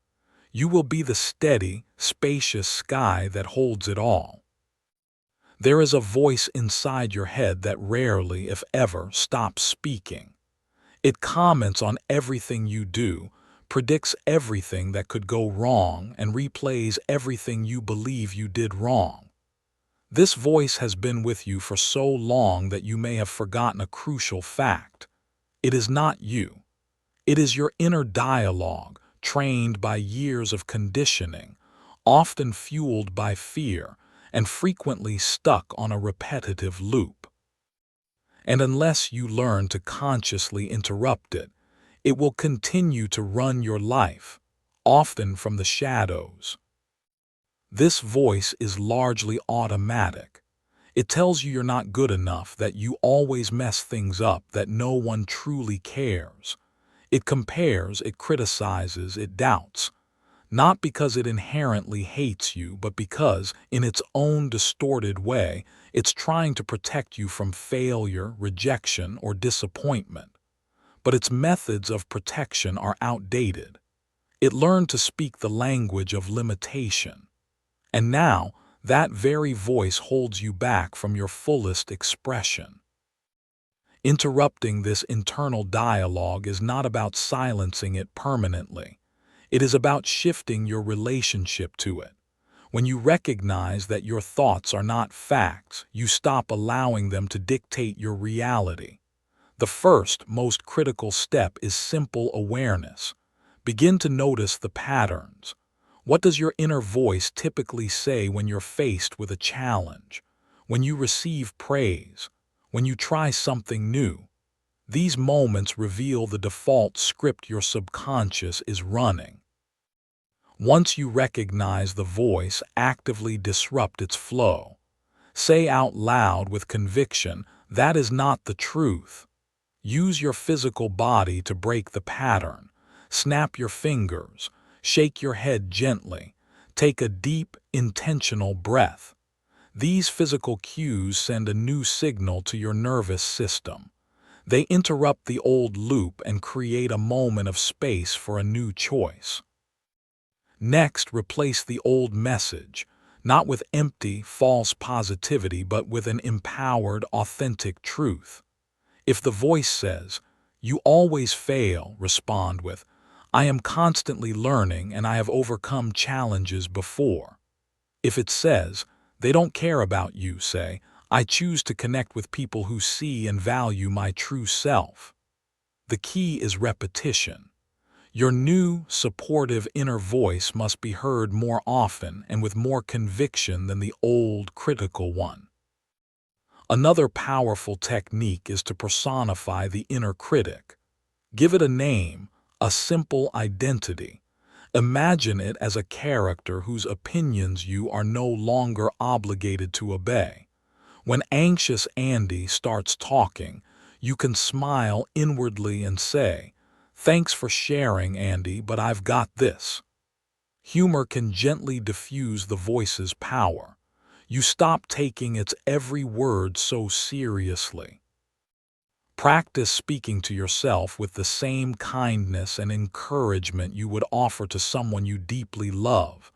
You will be the steady, spacious sky that holds it all. There is a voice inside your head that rarely, if ever, stops speaking. It comments on everything you do, predicts everything that could go wrong, and replays everything you believe you did wrong. This voice has been with you for so long that you may have forgotten a crucial fact. It is not you. It is your inner dialogue, trained by years of conditioning, often fueled by fear, and frequently stuck on a repetitive loop. And unless you learn to consciously interrupt it, it will continue to run your life, often from the shadows. This voice is largely automatic. It tells you you're not good enough, that you always mess things up, that no one truly cares. It compares, it criticizes, it doubts. Not because it inherently hates you, but because, in its own distorted way, it's trying to protect you from failure, rejection, or disappointment. But its methods of protection are outdated. It learned to speak the language of limitation. And now, that very voice holds you back from your fullest expression. Interrupting this internal dialogue is not about silencing it permanently. It is about shifting your relationship to it. When you recognize that your thoughts are not facts, you stop allowing them to dictate your reality. The first, most critical step is simple awareness. Begin to notice the patterns. What does your inner voice typically say when you're faced with a challenge? When you receive praise? When you try something new? These moments reveal the default script your subconscious is running. Once you recognize the voice, actively disrupt its flow. Say out loud with conviction, "That is not the truth." Use your physical body to break the pattern. Snap your fingers. Shake your head gently. Take a deep, intentional breath. These physical cues send a new signal to your nervous system. They interrupt the old loop and create a moment of space for a new choice. Next, replace the old message, not with empty, false positivity, but with an empowered, authentic truth. If the voice says, "You always fail," respond with, "I am constantly learning and I have overcome challenges before." If it says, "They don't care about you," say, "I choose to connect with people who see and value my true self." The key is repetition. Your new, supportive inner voice must be heard more often and with more conviction than the old, critical one. Another powerful technique is to personify the inner critic. Give it a name, a simple identity. Imagine it as a character whose opinions you are no longer obligated to obey. When anxious Andy starts talking, you can smile inwardly and say, "Thanks for sharing, Andy, but I've got this." Humor can gently diffuse the voice's power. You stop taking its every word so seriously. Practice speaking to yourself with the same kindness and encouragement you would offer to someone you deeply love.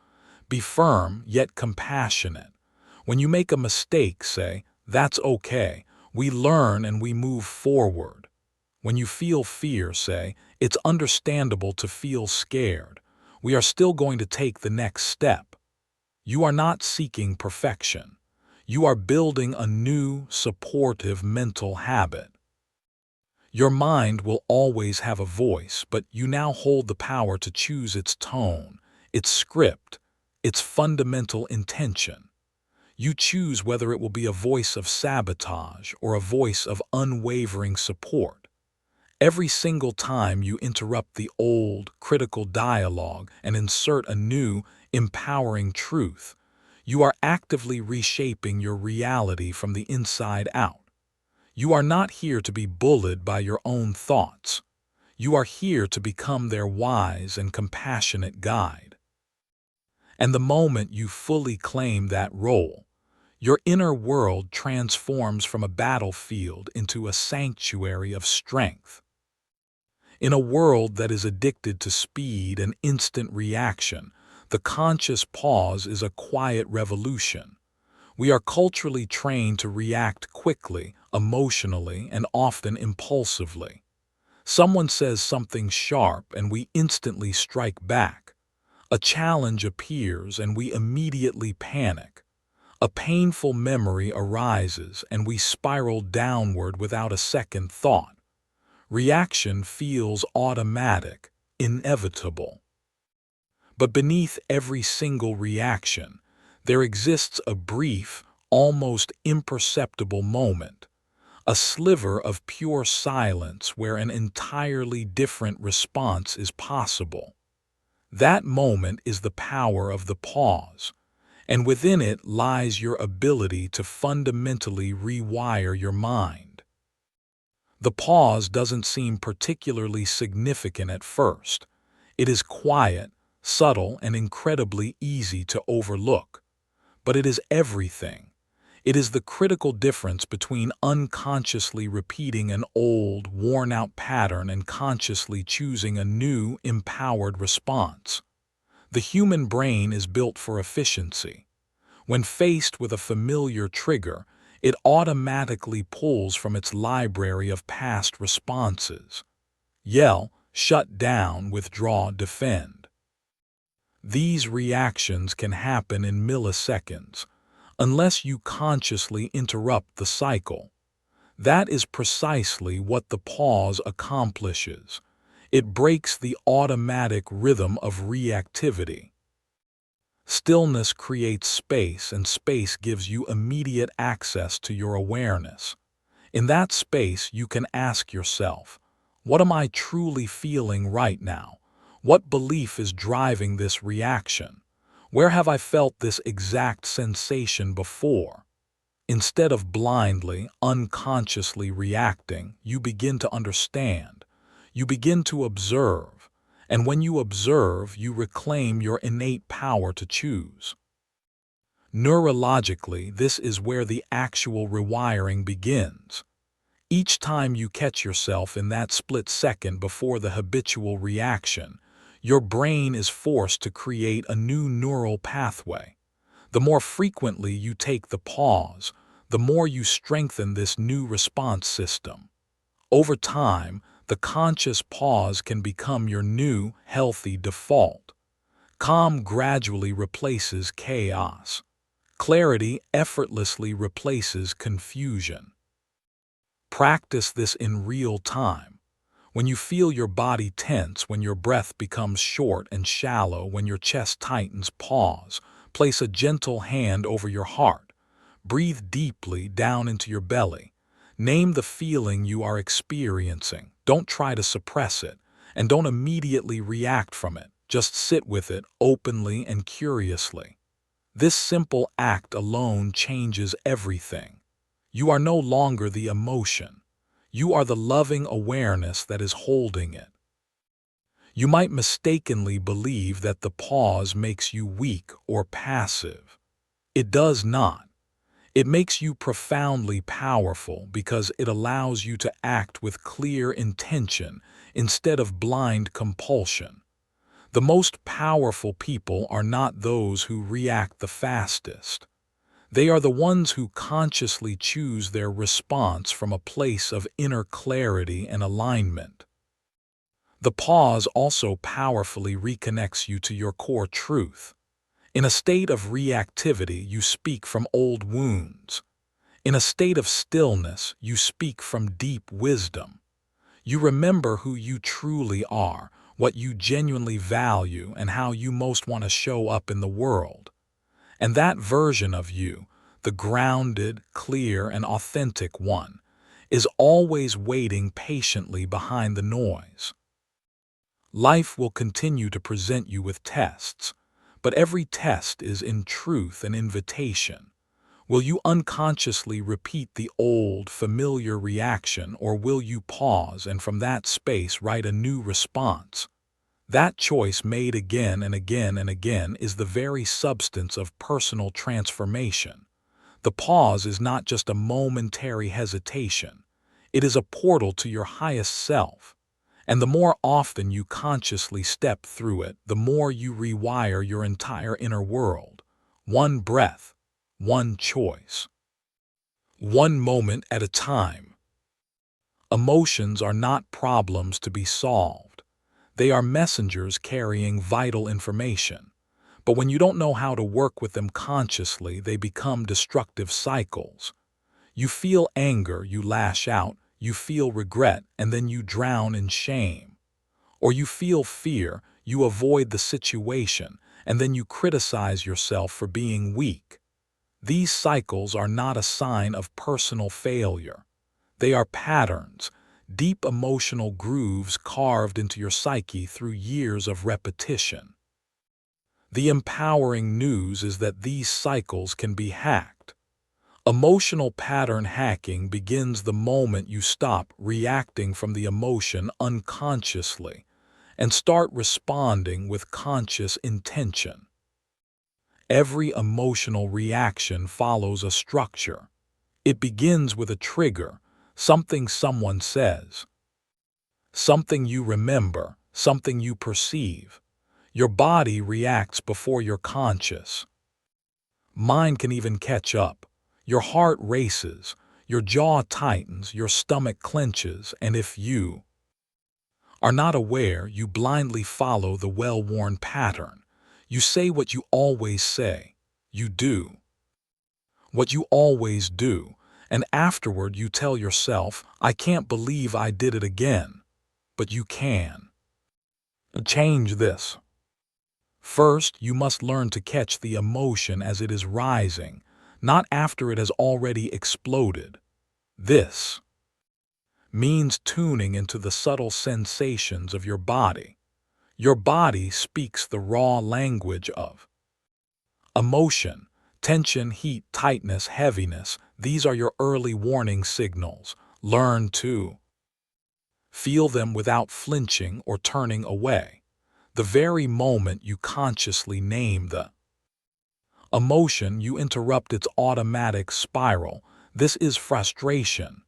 Be firm, yet compassionate. When you make a mistake, say, "That's okay. We learn and we move forward." When you feel fear, say, "It's understandable to feel scared. We are still going to take the next step." You are not seeking perfection. You are building a new, supportive mental habit. Your mind will always have a voice, but you now hold the power to choose its tone, its script, its fundamental intention. You choose whether it will be a voice of sabotage or a voice of unwavering support. Every single time you interrupt the old, critical dialogue and insert a new, empowering truth, you are actively reshaping your reality from the inside out. You are not here to be bullied by your own thoughts. You are here to become their wise and compassionate guide. And the moment you fully claim that role, your inner world transforms from a battlefield into a sanctuary of strength. In a world that is addicted to speed and instant reaction, the conscious pause is a quiet revolution. We are culturally trained to react quickly, emotionally, and often impulsively. Someone says something sharp and we instantly strike back. A challenge appears and we immediately panic. A painful memory arises and we spiral downward without a second thought. Reaction feels automatic, inevitable. But beneath every single reaction, there exists a brief, almost imperceptible moment, a sliver of pure silence where an entirely different response is possible. That moment is the power of the pause, and within it lies your ability to fundamentally rewire your mind. The pause doesn't seem particularly significant at first. It is quiet, subtle, and incredibly easy to overlook. But it is everything. It is the critical difference between unconsciously repeating an old, worn-out pattern and consciously choosing a new, empowered response. The human brain is built for efficiency. When faced with a familiar trigger, it automatically pulls from its library of past responses. Yell, shut down, withdraw, defend. These reactions can happen in milliseconds, unless you consciously interrupt the cycle. That is precisely what the pause accomplishes. It breaks the automatic rhythm of reactivity. Stillness creates space, and space gives you immediate access to your awareness. In that space, you can ask yourself, what am I truly feeling right now? What belief is driving this reaction? Where have I felt this exact sensation before? Instead of blindly, unconsciously reacting, you begin to understand. You begin to observe. And when you observe, you reclaim your innate power to choose. Neurologically, this is where the actual rewiring begins. Each time you catch yourself in that split second before the habitual reaction, your brain is forced to create a new neural pathway. The more frequently you take the pause, the more you strengthen this new response system. Over time, the conscious pause can become your new, healthy default. Calm gradually replaces chaos. Clarity effortlessly replaces confusion. Practice this in real time. When you feel your body tense, when your breath becomes short and shallow, when your chest tightens, pause. Place a gentle hand over your heart. Breathe deeply down into your belly. Name the feeling you are experiencing. Don't try to suppress it, and don't immediately react from it. Just sit with it openly and curiously. This simple act alone changes everything. You are no longer the emotion. You are the loving awareness that is holding it. You might mistakenly believe that the pause makes you weak or passive. It does not. It makes you profoundly powerful because it allows you to act with clear intention instead of blind compulsion. The most powerful people are not those who react the fastest. They are the ones who consciously choose their response from a place of inner clarity and alignment. The pause also powerfully reconnects you to your core truth. In a state of reactivity, you speak from old wounds. In a state of stillness, you speak from deep wisdom. You remember who you truly are, what you genuinely value, and how you most want to show up in the world. And that version of you, the grounded, clear, and authentic one, is always waiting patiently behind the noise. Life will continue to present you with tests, but every test is in truth an invitation. Will you unconsciously repeat the old, familiar reaction, or will you pause and from that space write a new response? That choice made again and again and again is the very substance of personal transformation. The pause is not just a momentary hesitation. It is a portal to your highest self. And the more often you consciously step through it, the more you rewire your entire inner world. One breath, one choice, one moment at a time. Emotions are not problems to be solved. They are messengers carrying vital information. But when you don't know how to work with them consciously, they become destructive cycles. You feel anger, you lash out, you feel regret, and then you drown in shame. Or you feel fear, you avoid the situation, and then you criticize yourself for being weak. These cycles are not a sign of personal failure. They are patterns, deep emotional grooves carved into your psyche through years of repetition. The empowering news is that these cycles can be hacked. Emotional pattern hacking begins the moment you stop reacting from the emotion unconsciously and start responding with conscious intention. Every emotional reaction follows a structure. It begins with a trigger, something someone says, something you remember, something you perceive. Your body reacts before you're conscious. Mind can even catch up. Your heart races, your jaw tightens, your stomach clenches, and if you are not aware, you blindly follow the well-worn pattern. You say what you always say. You do what you always do, and afterward you tell yourself, I can't believe I did it again. But you can. Change this. First, you must learn to catch the emotion as it is rising, not after it has already exploded. This means tuning into the subtle sensations of your body. Your body speaks the raw language of emotion, tension, heat, tightness, heaviness. These are your early warning signals. Learn to feel them without flinching or turning away. The very moment you consciously name the emotion, you interrupt its automatic spiral. This is frustration.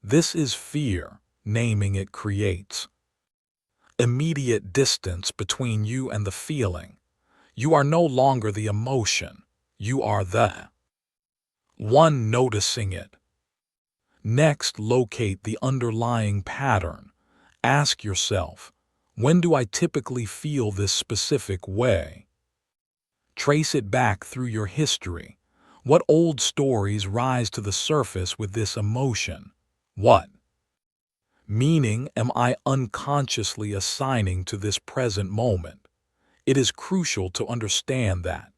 This is fear. Naming it creates immediate distance between you and the feeling. You are no longer the emotion. You are the one noticing it. Next, locate the underlying pattern. Ask yourself, when do I typically feel this specific way? Trace it back through your history. What old stories rise to the surface with this emotion? What meaning am I unconsciously assigning to this present moment? It is crucial to understand that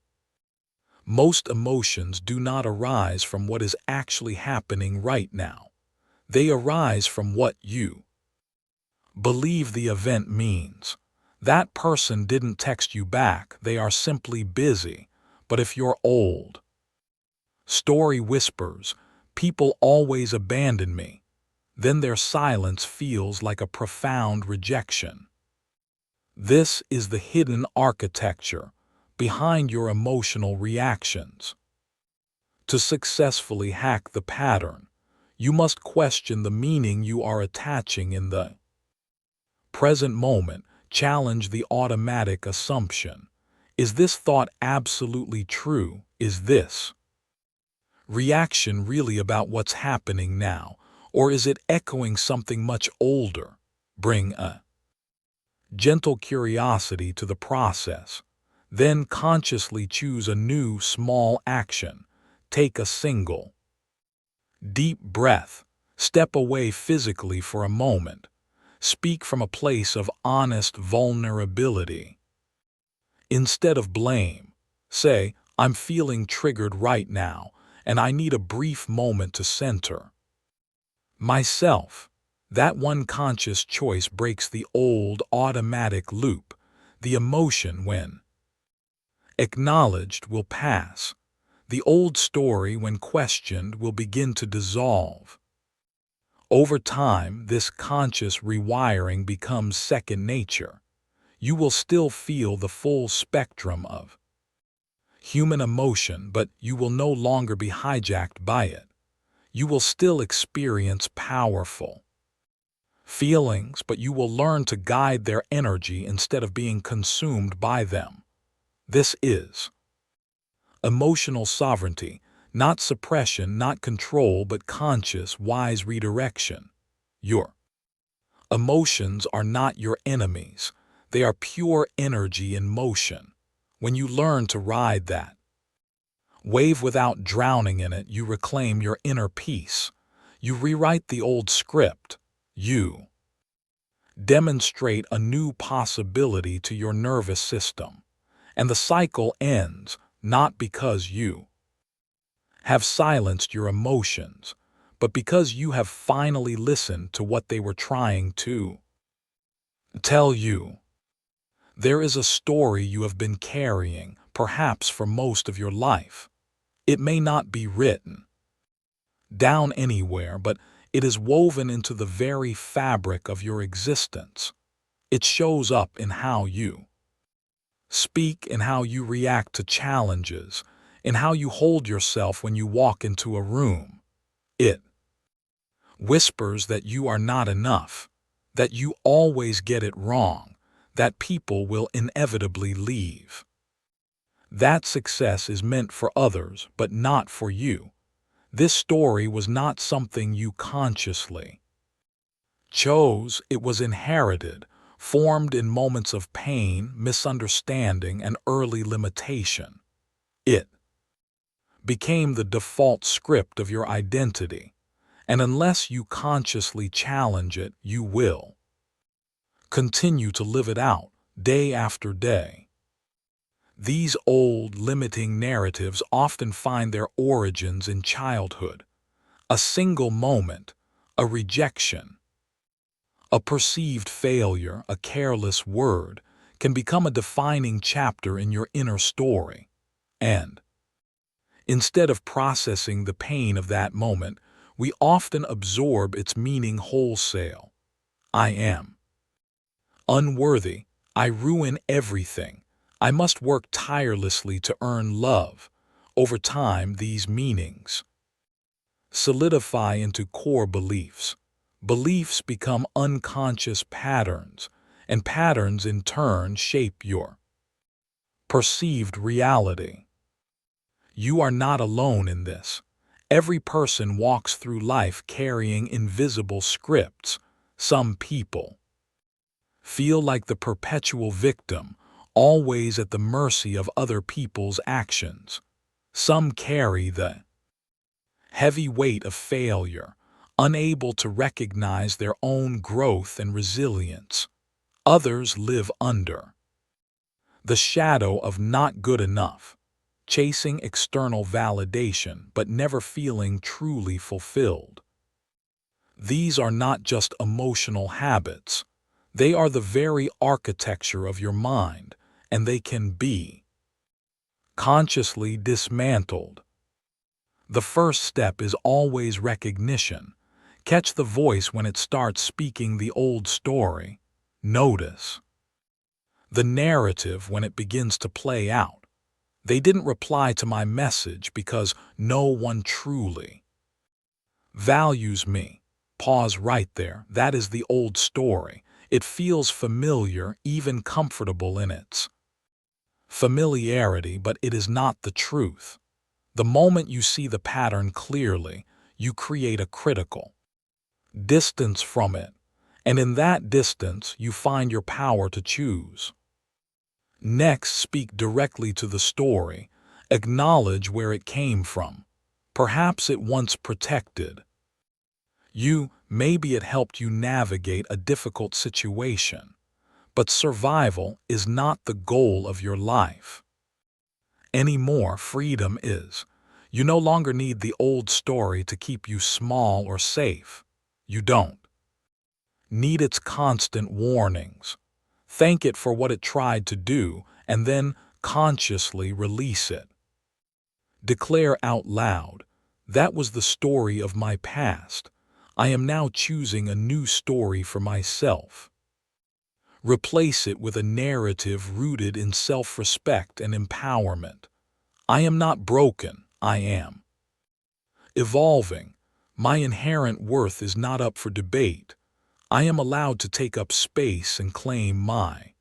most emotions do not arise from what is actually happening right now. They arise from what you believe the event means. That person didn't text you back, they are simply busy. But if your old story whispers, people always abandon me, then their silence feels like a profound rejection. This is the hidden architecture behind your emotional reactions. To successfully hack the pattern, you must question the meaning you are attaching in the present moment. Challenge the automatic assumption. Is this thought absolutely true? Is this reaction really about what's happening now, or is it echoing something much older? Bring a gentle curiosity to the process. Then consciously choose a new small action. Take a single deep breath. Step away physically for a moment. Speak from a place of honest vulnerability. Instead of blame, say, I'm feeling triggered right now, and I need a brief moment to center myself. That one conscious choice breaks the old automatic loop. The emotion, when acknowledged, will pass. The old story, when questioned, will begin to dissolve. Over time, this conscious rewiring becomes second nature. You will still feel the full spectrum of human emotion, but you will no longer be hijacked by it. You will still experience powerful feelings, but you will learn to guide their energy instead of being consumed by them. This is emotional sovereignty, not suppression, not control, but conscious, wise redirection. Your emotions are not your enemies. They are pure energy in motion. When you learn to ride that wave without drowning in it, you reclaim your inner peace. You rewrite the old script. You demonstrate a new possibility to your nervous system. And the cycle ends, not because you have silenced your emotions, but because you have finally listened to what they were trying to tell you. There is a story you have been carrying, perhaps for most of your life. It may not be written down anywhere, but it is woven into the very fabric of your existence. It shows up in how you speak, in how you react to challenges, in how you hold yourself when you walk into a room. It whispers that you are not enough, that you always get it wrong, that people will inevitably leave, that success is meant for others but not for you. This story was not something you consciously chose. It was inherited, formed in moments of pain, misunderstanding, and early limitation. It became the default script of your identity, and unless you consciously challenge it, you will continue to live it out, day after day. These old, limiting narratives often find their origins in childhood. A single moment, a rejection, a perceived failure, a careless word, can become a defining chapter in your inner story. And instead of processing the pain of that moment, we often absorb its meaning wholesale. I am unworthy. I ruin everything. I must work tirelessly to earn love. Over time, these meanings solidify into core beliefs. Beliefs become unconscious patterns, and patterns in turn shape your perceived reality. You are not alone in this. Every person walks through life carrying invisible scripts. Some people feel like the perpetual victim, always at the mercy of other people's actions. Some carry the heavy weight of failure, unable to recognize their own growth and resilience. Others live under the shadow of not good enough, chasing external validation but never feeling truly fulfilled. These are not just emotional habits. They are the very architecture of your mind, and they can be consciously dismantled. The first step is always recognition. Catch the voice when it starts speaking the old story. Notice the narrative when it begins to play out. They didn't reply to my message because no one truly values me. Pause right there. That is the old story. It feels familiar, even comfortable in its familiarity, but it is not the truth. The moment you see the pattern clearly, you create a critical distance from it, and in that distance you find your power to choose. Next, speak directly to the story. Acknowledge where it came from. Perhaps it once protected you. Maybe it helped you navigate a difficult situation. But survival is not the goal of your life. Anymore, freedom is. You no longer need the old story to keep you small or safe. You don't need its constant warnings. Thank it for what it tried to do, and then consciously release it. Declare out loud, "That was the story of my past. I am now choosing a new story for myself." Replace it with a narrative rooted in self-respect and empowerment. I am not broken, I am evolving. My inherent worth is not up for debate. I am allowed to take up space and claim my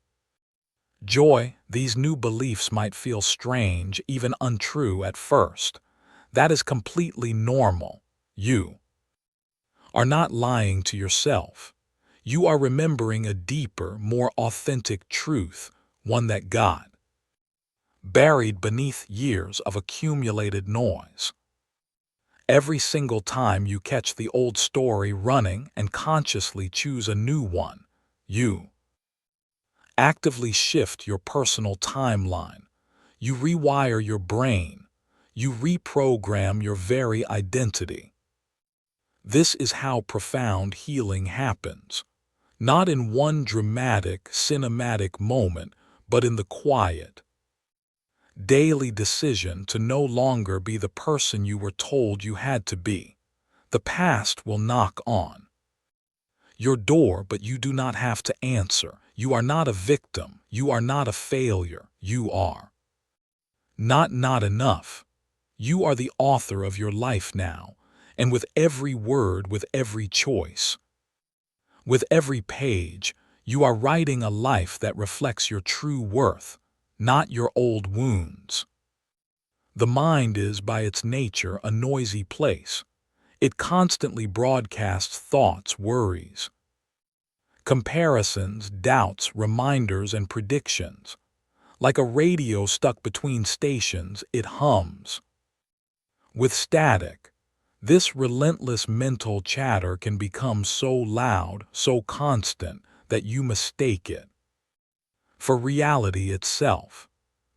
joy. These new beliefs might feel strange, even untrue at first. That is completely normal. You are not lying to yourself. You are remembering a deeper, more authentic truth, one that got buried beneath years of accumulated noise. Every single time you catch the old story running and consciously choose a new one, you actively shift your personal timeline. You rewire your brain. You reprogram your very identity. This is how profound healing happens. Not in one dramatic, cinematic moment, but in the quiet, daily decision to no longer be the person you were told you had to be. The past will knock on your door, but you do not have to answer. You are not a victim. You are not a failure. You are not enough. You are the author of your life now, and with every word, with every choice, with every page, you are writing a life that reflects your true worth, not your old wounds. The mind is, by its nature, a noisy place. It constantly broadcasts thoughts, worries, comparisons, doubts, reminders, and predictions. Like a radio stuck between stations, it hums with static. This relentless mental chatter can become so loud, so constant, that you mistake it for reality itself.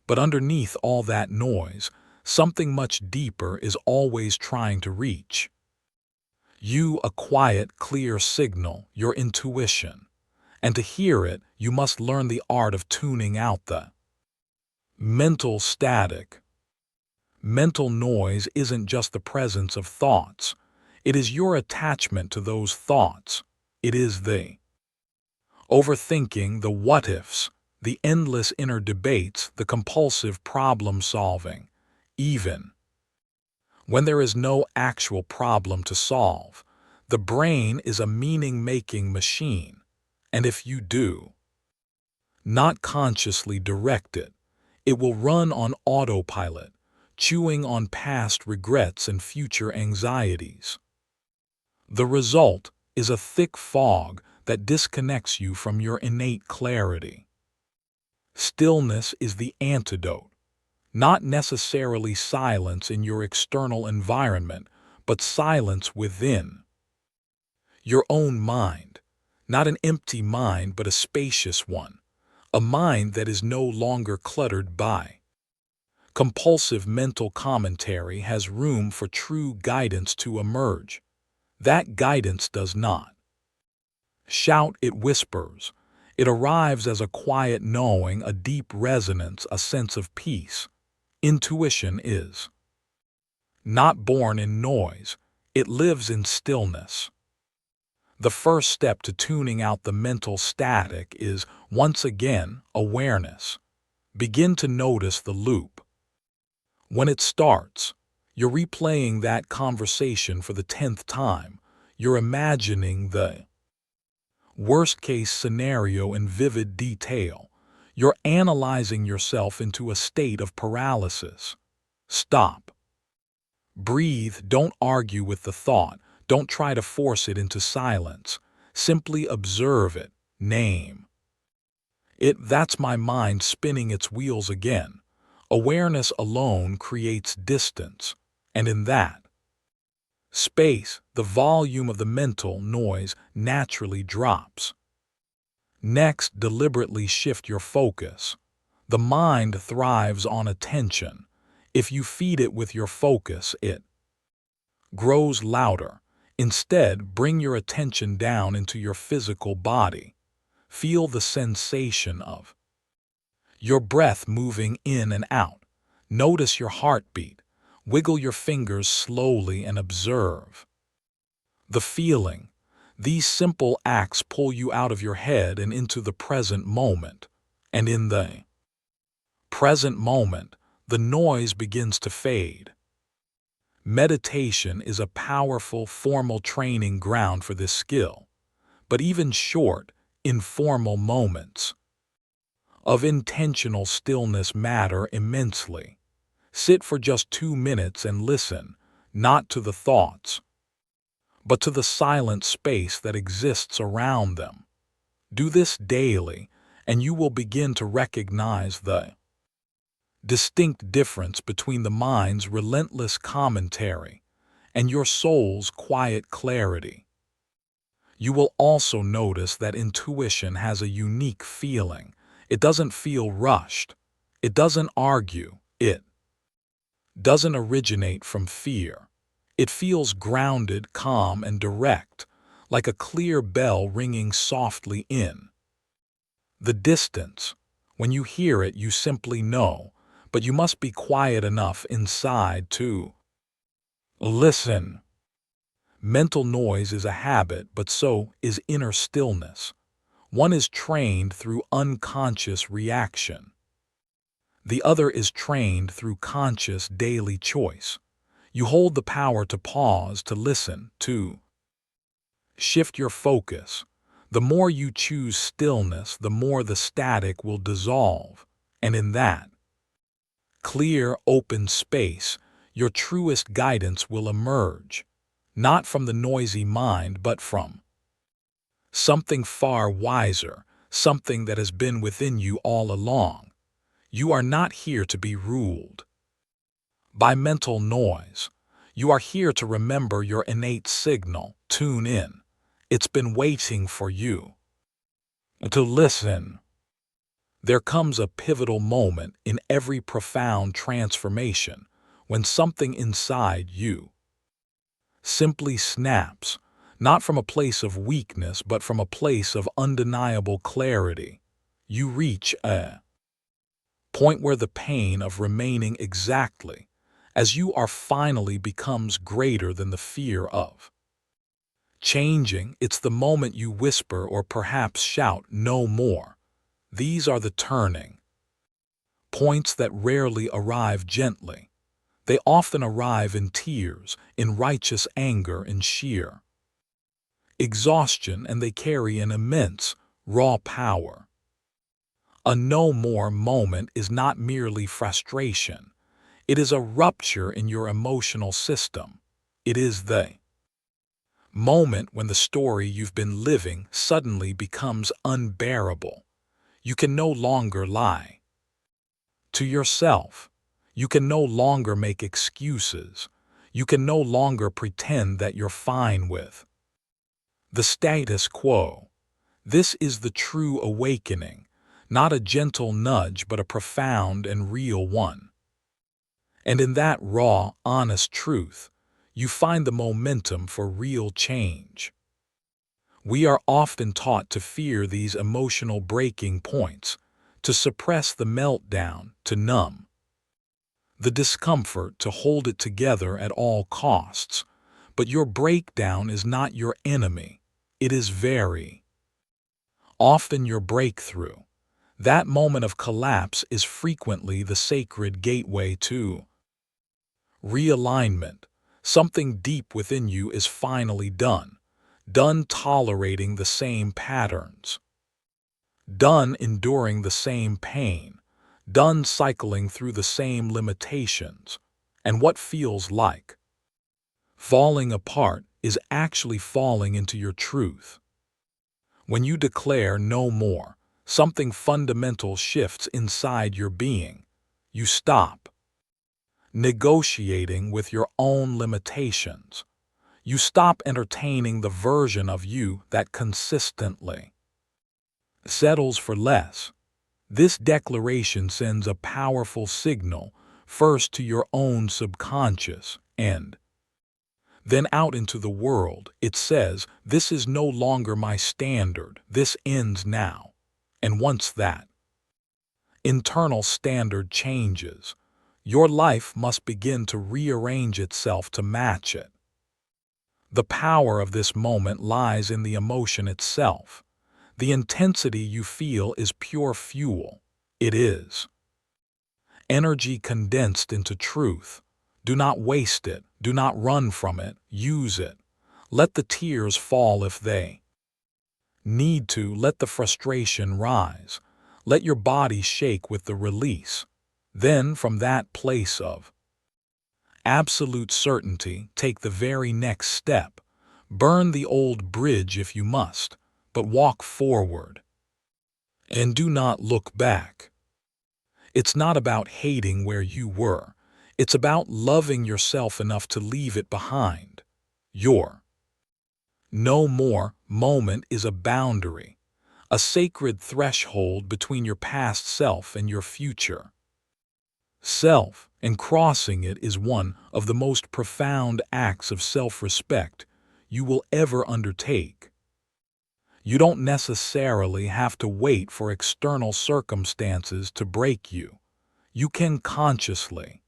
But underneath all that noise, something much deeper is always trying to reach you, a quiet, clear signal, your intuition. And to hear it, you must learn the art of tuning out the mental static. Mental noise isn't just the presence of thoughts. It is your attachment to those thoughts. It is the overthinking, the what-ifs, the endless inner debates, the compulsive problem-solving. Even when there is no actual problem to solve, the brain is a meaning-making machine. And if you do not consciously direct it, it will run on autopilot, chewing on past regrets and future anxieties. The result is a thick fog that disconnects you from your innate clarity. Stillness is the antidote, not necessarily silence in your external environment, but silence within your own mind. Not an empty mind, but a spacious one, a mind that is no longer cluttered by compulsive mental commentary, has room for true guidance to emerge. That guidance does not shout, it whispers. It arrives as a quiet knowing, a deep resonance, a sense of peace. Intuition is not born in noise, it lives in stillness. The first step to tuning out the mental static is, once again, awareness. Begin to notice the loop. When it starts, you're replaying that conversation for the 10th time. You're imagining the worst-case scenario in vivid detail. You're analyzing yourself into a state of paralysis. Stop. Breathe. Don't argue with the thought. Don't try to force it into silence. Simply observe it. Name That's my mind spinning its wheels again. Awareness alone creates distance, and in that space, the volume of the mental noise naturally drops. Next, deliberately shift your focus. The mind thrives on attention. If you feed it with your focus, it grows louder. Instead, bring your attention down into your physical body. Feel the sensation of your breath moving in and out. Notice your heartbeat. Wiggle your fingers slowly and observe the feeling. These simple acts pull you out of your head and into the present moment. And in the present moment, the noise begins to fade. Meditation is a powerful, formal training ground for this skill. But even short, informal moments of intentional stillness matter immensely. Sit for just 2 minutes and listen, not to the thoughts, but to the silent space that exists around them. Do this daily, and you will begin to recognize the distinct difference between the mind's relentless commentary and your soul's quiet clarity. You will also notice that intuition has a unique feeling. It doesn't feel rushed. It doesn't argue. It doesn't originate from fear. It feels grounded, calm, and direct, like a clear bell ringing softly in the distance. When you hear it, you simply know, but you must be quiet enough inside to listen. Mental noise is a habit, but so is inner stillness. One is trained through unconscious reaction. The other is trained through conscious daily choice. You hold the power to pause, to listen, to shift your focus. The more you choose stillness, the more the static will dissolve. And in that clear, open space, your truest guidance will emerge. Not from the noisy mind, but from something far wiser, something that has been within you all along. You are not here to be ruled by mental noise. You are here to remember your innate signal. Tune in. It's been waiting for you to listen. There comes a pivotal moment in every profound transformation when something inside you simply snaps, not from a place of weakness, but from a place of undeniable clarity. You reach a point where the pain of remaining exactly as you are finally becomes greater than the fear of changing. It's the moment you whisper or perhaps shout, "No more." These are the turning points that rarely arrive gently. They often arrive in tears, in righteous anger, in sheer exhaustion, and they carry an immense, raw power. A no more moment is not merely frustration. It is a rupture in your emotional system. It is the moment when the story you've been living suddenly becomes unbearable. You can no longer lie to yourself. You can no longer make excuses. You can no longer pretend that you're fine with the status quo. This is the true awakening, not a gentle nudge, but a profound and real one. And in that raw, honest truth, you find the momentum for real change. We are often taught to fear these emotional breaking points, to suppress the meltdown, to numb the discomfort, to hold it together at all costs. But your breakdown is not your enemy. It is very often your breakthrough. That moment of collapse is frequently the sacred gateway to realignment. Something deep within you is finally done tolerating the same patterns, done enduring the same pain, done cycling through the same limitations. And what feels like falling apart is actually falling into your truth. When you declare no more, something fundamental shifts inside your being. You stop negotiating with your own limitations. You stop entertaining the version of you that consistently settles for less. This declaration sends a powerful signal, first to your own subconscious and then out into the world. It says, "This is no longer my standard, this ends now." And once that internal standard changes, your life must begin to rearrange itself to match it. The power of this moment lies in the emotion itself. The intensity you feel is pure fuel. It is energy condensed into truth. Do not waste it. Do not run from it. Use it. Let the tears fall if they need to. Let the frustration rise. Let your body shake with the release. Then, from that place of absolute certainty, take the very next step. Burn the old bridge if you must, but walk forward. And do not look back. It's not about hating where you were. It's about loving yourself enough to leave it behind. Your no more moment is a boundary, a sacred threshold between your past self and your future self, and crossing it is one of the most profound acts of self-respect you will ever undertake. You don't necessarily have to wait for external circumstances to break you. You can consciously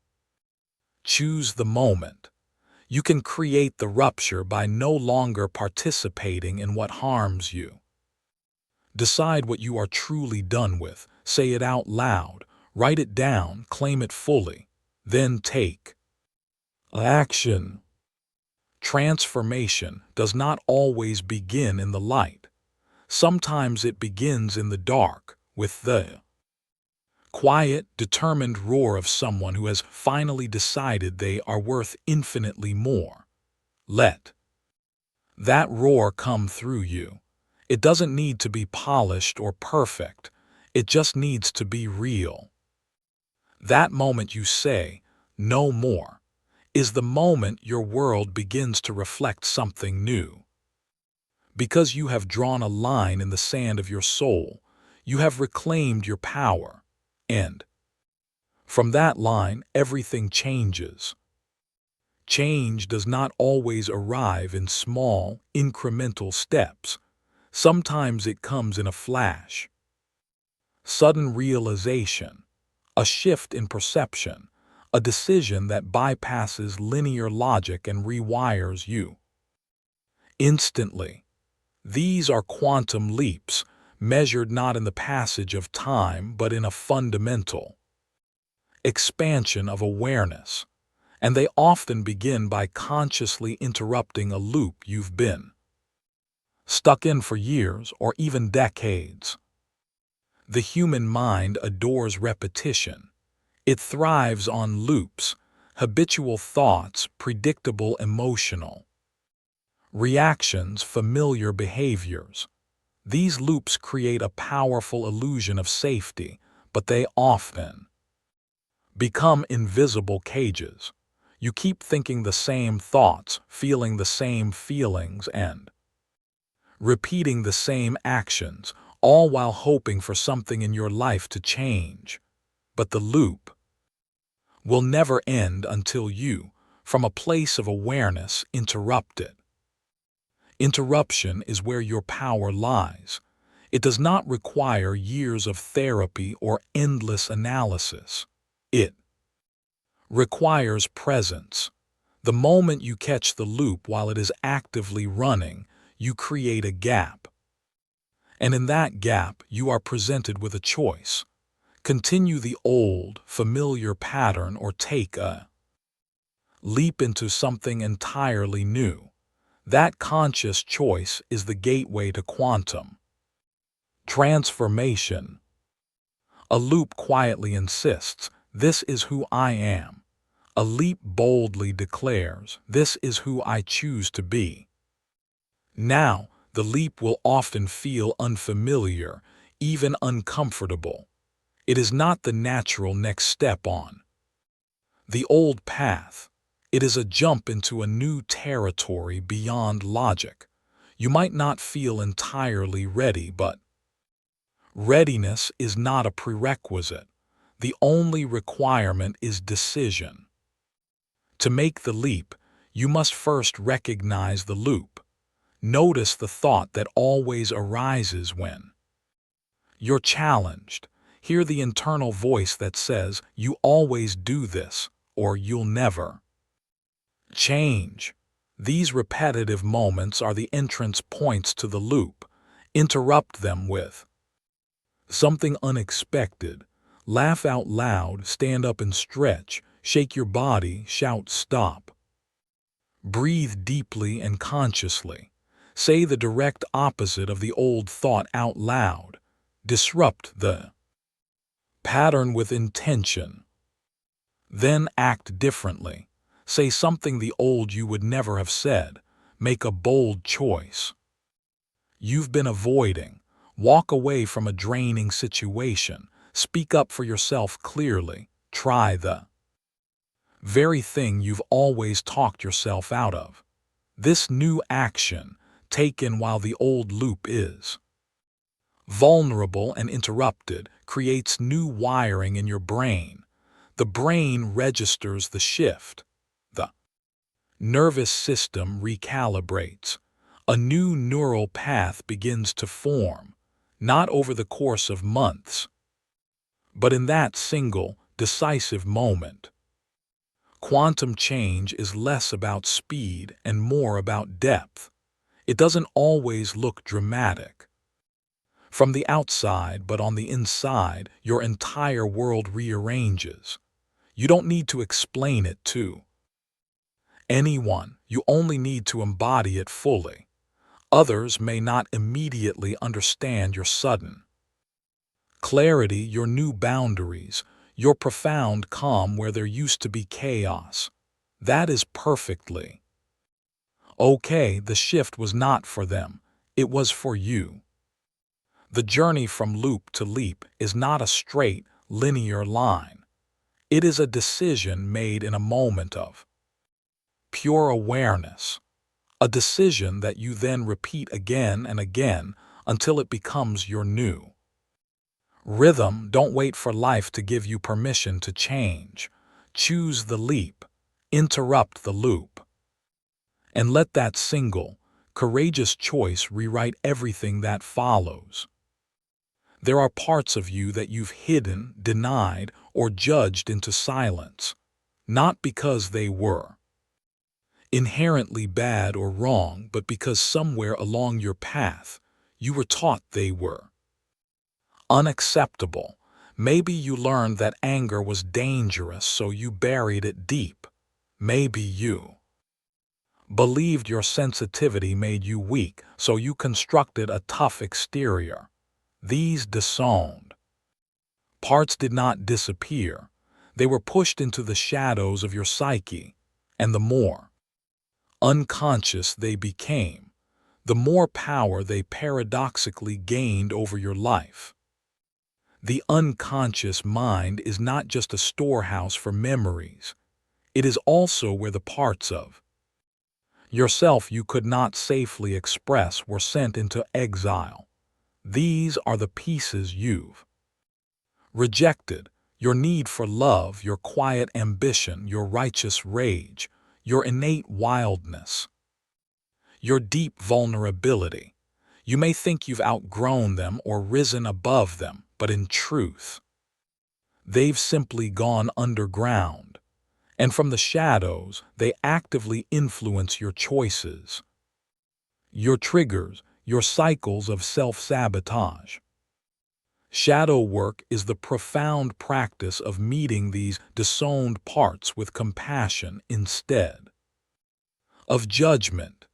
choose the moment. You can create the rupture by no longer participating in what harms you. Decide what you are truly done with. Say it out loud. Write it down. Claim it fully. Then take action. Transformation does not always begin in the light. Sometimes it begins in the dark, with the quiet, determined roar of someone who has finally decided they are worth infinitely more. Let that roar come through you. It doesn't need to be polished or perfect. It just needs to be real. That moment you say, "No more," is the moment your world begins to reflect something new. Because you have drawn a line in the sand of your soul, you have reclaimed your power. And from that line, everything changes. Change does not always arrive in small, incremental steps. Sometimes it comes in a flash. Sudden realization, a shift in perception, a decision that bypasses linear logic and rewires you instantly. These are quantum leaps, measured not in the passage of time but in a fundamental expansion of awareness, and they often begin by consciously interrupting a loop you've been stuck in for years or even decades. The human mind adores repetition. It thrives on loops, habitual thoughts, predictable emotional reactions, familiar behaviors. These loops create a powerful illusion of safety, but they often become invisible cages. You keep thinking the same thoughts, feeling the same feelings, and repeating the same actions, all while hoping for something in your life to change. But the loop will never end until you, from a place of awareness, interrupt it. Interruption is where your power lies. It does not require years of therapy or endless analysis. It requires presence. The moment you catch the loop while it is actively running, you create a gap. And in that gap, you are presented with a choice. Continue the old, familiar pattern or take a leap into something entirely new. That conscious choice is the gateway to quantum transformation. A loop quietly insists, "This is who I am." A leap boldly declares, "This is who I choose to be." Now, the leap will often feel unfamiliar, even uncomfortable. It is not the natural next step on the old path. It is a jump into a new territory beyond logic. You might not feel entirely ready, but readiness is not a prerequisite. The only requirement is decision. To make the leap, you must first recognize the loop. Notice the thought that always arises when you're challenged. Hear the internal voice that says, "You always do this," or "You'll never change." These repetitive moments are the entrance points to the loop. Interrupt them with something unexpected. Laugh out loud, stand up and stretch, shake your body, shout stop. Breathe deeply and consciously. Say the direct opposite of the old thought out loud. Disrupt the pattern with intention. Then act differently. Say something the old you would never have said. Make a bold choice you've been avoiding. Walk away from a draining situation. Speak up for yourself clearly. Try the very thing you've always talked yourself out of. This new action, taken while the old loop is vulnerable and interrupted, creates new wiring in your brain. The brain registers the shift. The nervous system recalibrates. A new neural path begins to form, not over the course of months, but in that single, decisive moment. Quantum change is less about speed and more about depth. It doesn't always look dramatic from the outside, but on the inside, your entire world rearranges. You don't need to explain it to anyone. You only need to embody it fully. Others may not immediately understand your sudden clarity, your new boundaries, your profound calm where there used to be chaos. That is perfectly okay. The shift was not for them. It was for you. The journey from loop to leap is not a straight, linear line. It is a decision made in a moment of pure awareness. A decision that you then repeat again and again until it becomes your new rhythm. Don't wait for life to give you permission to change. Choose the leap. Interrupt the loop. And let that single, courageous choice rewrite everything that follows. There are parts of you that you've hidden, denied, or judged into silence, not because they were inherently bad or wrong, but because somewhere along your path, you were taught they were unacceptable. Maybe you learned that anger was dangerous, so you buried it deep. Maybe you believed your sensitivity made you weak, so you constructed a tough exterior. These disowned parts did not disappear. They were pushed into the shadows of your psyche, and the more unconscious they became, the more power they paradoxically gained over your life. The unconscious mind is not just a storehouse for memories. It is also where the parts of yourself you could not safely express were sent into exile. These are the pieces you've rejected: your need for love, your quiet ambition, your righteous rage, your innate wildness, your deep vulnerability. You may think you've outgrown them or risen above them, but in truth, they've simply gone underground. And from the shadows, they actively influence your choices, your triggers, your cycles of self-sabotage. Shadow work is the profound practice of meeting these disowned parts with compassion instead of judgment.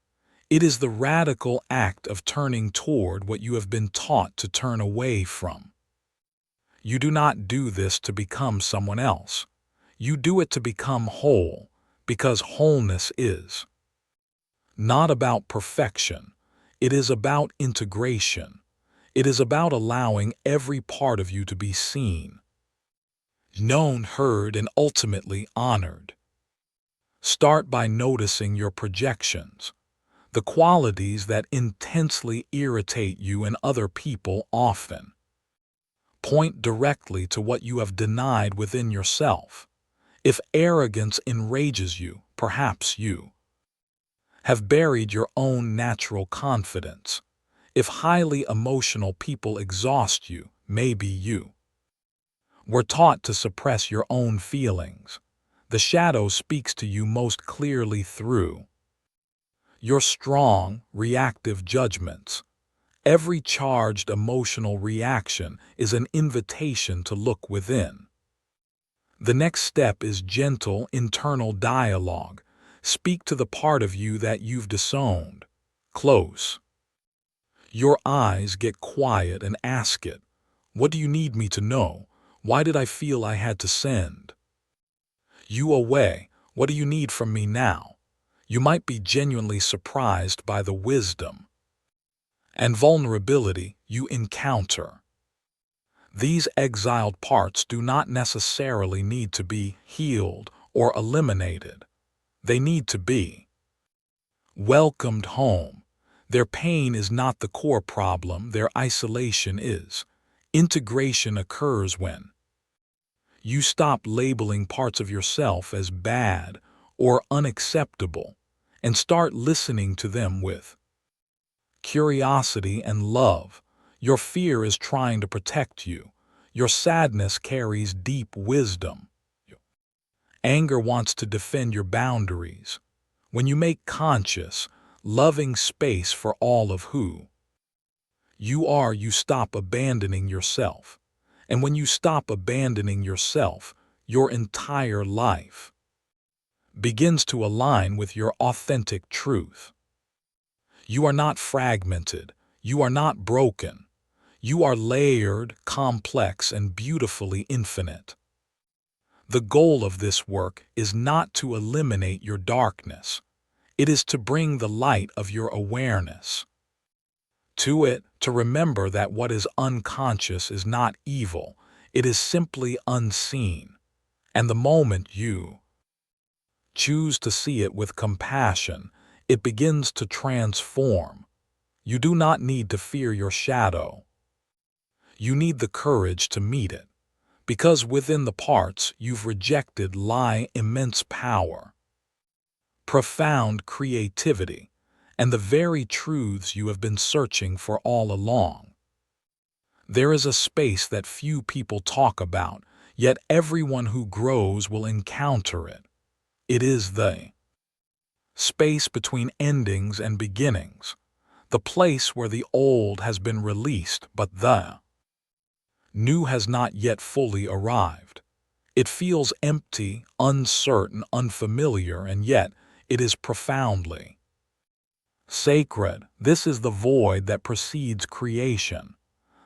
It is the radical act of turning toward what you have been taught to turn away from. You do not do this to become someone else. You do it to become whole, because wholeness is not about perfection. It is about integration. It is about allowing every part of you to be seen, known, heard, and ultimately honored. Start by noticing your projections, the qualities that intensely irritate you and other people often. Point directly to what you have denied within yourself. If arrogance enrages you, perhaps you have buried your own natural confidence. If highly emotional people exhaust you, maybe you were taught to suppress your own feelings. The shadow speaks to you most clearly through your strong, reactive judgments. Every charged emotional reaction is an invitation to look within. The next step is gentle internal dialogue. Speak to the part of you that you've disowned. Close your eyes, get quiet, and ask it, "What do you need me to know? Why did I feel I had to send you away? What do you need from me now?" You might be genuinely surprised by the wisdom and vulnerability you encounter. These exiled parts do not necessarily need to be healed or eliminated. They need to be welcomed home. Their pain is not the core problem, their isolation is. Integration occurs when you stop labeling parts of yourself as bad or unacceptable and start listening to them with curiosity and love. Your fear is trying to protect you. Your sadness carries deep wisdom. Anger wants to defend your boundaries. When you make conscious, loving space for all of who you are, you stop abandoning yourself. And when you stop abandoning yourself, your entire life begins to align with your authentic truth. You are not fragmented. You are not broken. You are layered, complex, and beautifully infinite. The goal of this work is not to eliminate your darkness. It is to bring the light of your awareness to it, to remember that what is unconscious is not evil. It is simply unseen. And the moment you choose to see it with compassion, it begins to transform. You do not need to fear your shadow. You need the courage to meet it, because within the parts you've rejected lie immense power, profound creativity, and the very truths you have been searching for all along. There is a space that few people talk about, yet everyone who grows will encounter it. It is the space between endings and beginnings, the place where the old has been released but the new has not yet fully arrived. It feels empty, uncertain, unfamiliar, and yet it is profoundly sacred. This is the void that precedes creation,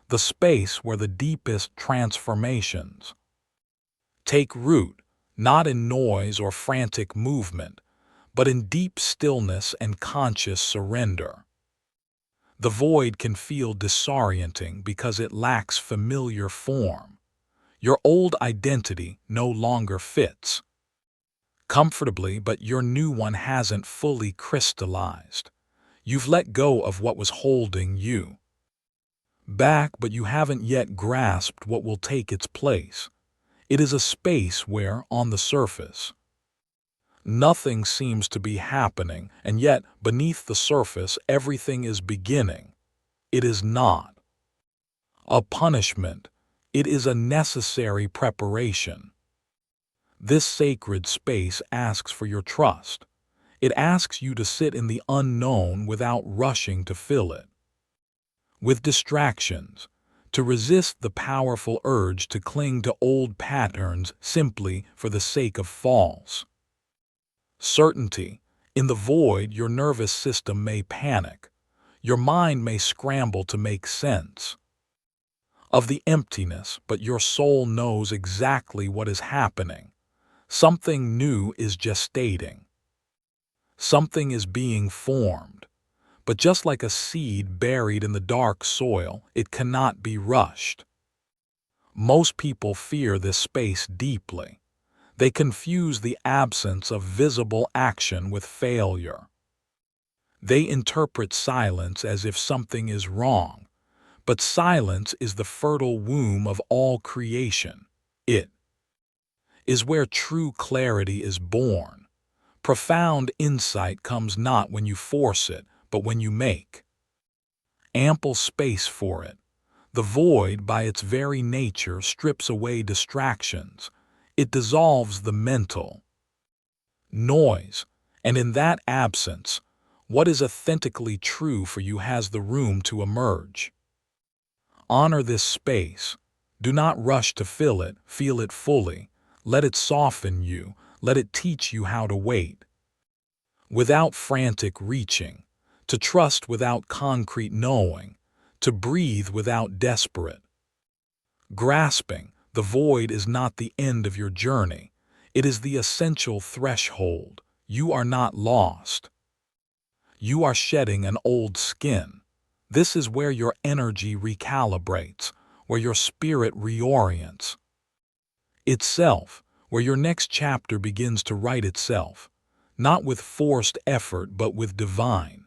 the space where the deepest transformations take root, not in noise or frantic movement, but in deep stillness and conscious surrender. The void can feel disorienting because it lacks familiar form. Your old identity no longer fits comfortably, but your new one hasn't fully crystallized. You've let go of what was holding you back, but you haven't yet grasped what will take its place. It is a space where, on the surface, nothing seems to be happening, and yet, beneath the surface, everything is beginning. It is not a punishment. It is a necessary preparation. This sacred space asks for your trust. It asks you to sit in the unknown without rushing to fill it with distractions, to resist the powerful urge to cling to old patterns simply for the sake of false certainty. In the void, your nervous system may panic. Your mind may scramble to make sense of the emptiness, but your soul knows exactly what is happening. Something new is gestating. Something is being formed. But just like a seed buried in the dark soil, it cannot be rushed. Most people fear this space deeply. They confuse the absence of visible action with failure. They interpret silence as if something is wrong, but silence is the fertile womb of all creation. It is where true clarity is born. Profound insight comes not when you force it, but when you make ample space for it. The void, by its very nature, strips away distractions. It dissolves the mental noise, and in that absence, what is authentically true for you has the room to emerge. Honor this space. Do not rush to fill it, feel it fully. Let it soften you, let it teach you how to wait. Without frantic reaching, to trust without concrete knowing, to breathe without desperate grasping. The void is not the end of your journey. It is the essential threshold. You are not lost. You are shedding an old skin. This is where your energy recalibrates, where your spirit reorients itself, where your next chapter begins to write itself, not with forced effort but with divine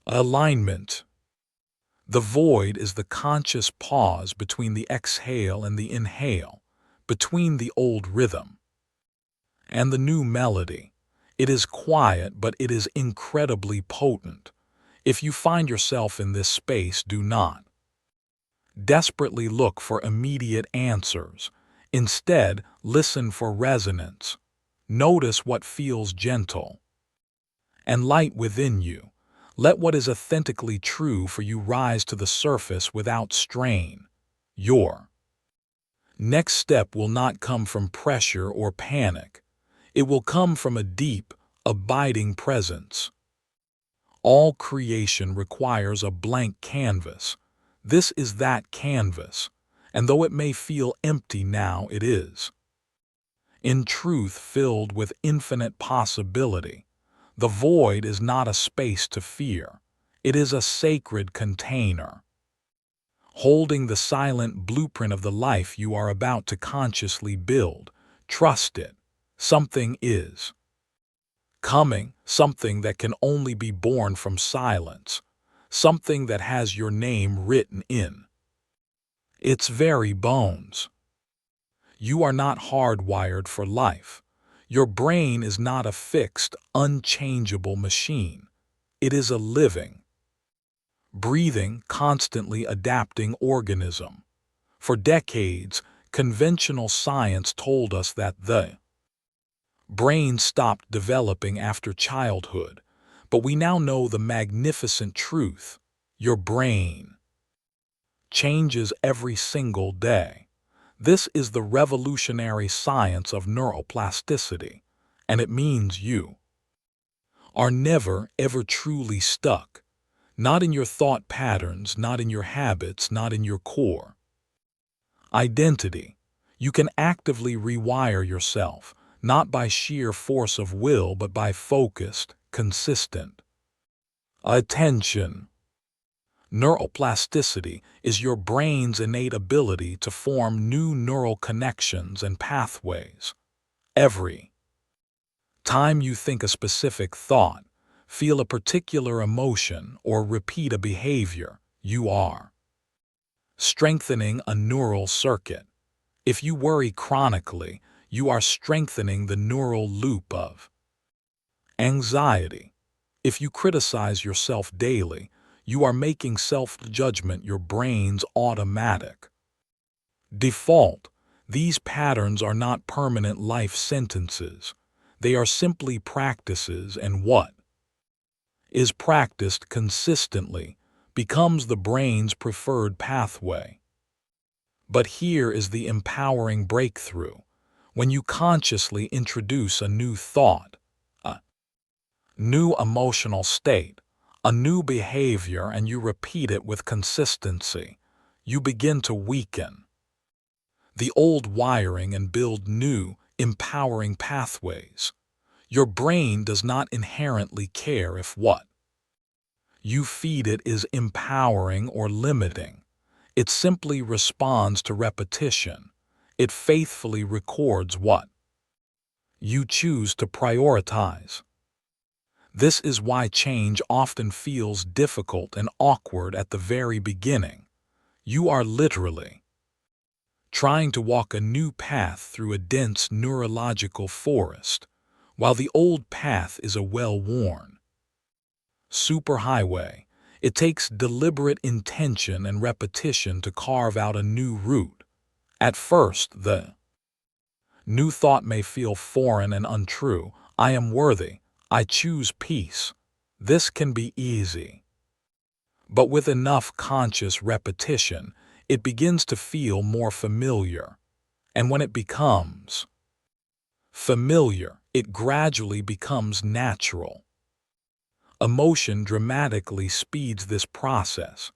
alignment. The void is the conscious pause between the exhale and the inhale, between the old rhythm and the new melody. It is quiet, but it is incredibly potent. If you find yourself in this space, do not desperately look for immediate answers. Instead, listen for resonance. Notice what feels gentle and light within you. Let what is authentically true for you rise to the surface without strain. Your next step will not come from pressure or panic. It will come from a deep, abiding presence. All creation requires a blank canvas. This is that canvas, and though it may feel empty now, it is, in truth, filled with infinite possibility. The void is not a space to fear. It is a sacred container, holding the silent blueprint of the life you are about to consciously build. Trust it. Something is coming, something that can only be born from silence, something that has your name written in its very bones. You are not hardwired for life. Your brain is not a fixed, unchangeable machine. It is a living, breathing, constantly adapting organism. For decades, conventional science told us that the brain stopped developing after childhood, but we now know the magnificent truth. Your brain changes every single day. This is the revolutionary science of neuroplasticity, and it means you are never, ever truly stuck. Not in your thought patterns, not in your habits, not in your core identity. You can actively rewire yourself, not by sheer force of will, but by focused, consistent attention. Neuroplasticity is your brain's innate ability to form new neural connections and pathways. Every time you think a specific thought, feel a particular emotion, or repeat a behavior, you are strengthening a neural circuit. If you worry chronically, you are strengthening the neural loop of anxiety. If you criticize yourself daily, you are making self-judgment your brain's automatic default. These patterns are not permanent life sentences. They are simply practices, and what is practiced consistently becomes the brain's preferred pathway. But here is the empowering breakthrough. When you consciously introduce a new thought, a new emotional state, a new behavior, and you repeat it with consistency, you begin to weaken the old wiring and build new, empowering pathways. Your brain does not inherently care if what you feed it is empowering or limiting. It simply responds to repetition. It faithfully records what you choose to prioritize. This is why change often feels difficult and awkward at the very beginning. You are literally trying to walk a new path through a dense neurological forest, while the old path is a well-worn superhighway. It takes deliberate intention and repetition to carve out a new route. At first, the new thought may feel foreign and untrue. I am worthy. I choose peace. This can be easy. But with enough conscious repetition, it begins to feel more familiar. And when it becomes familiar, it gradually becomes natural. Emotion dramatically speeds this process.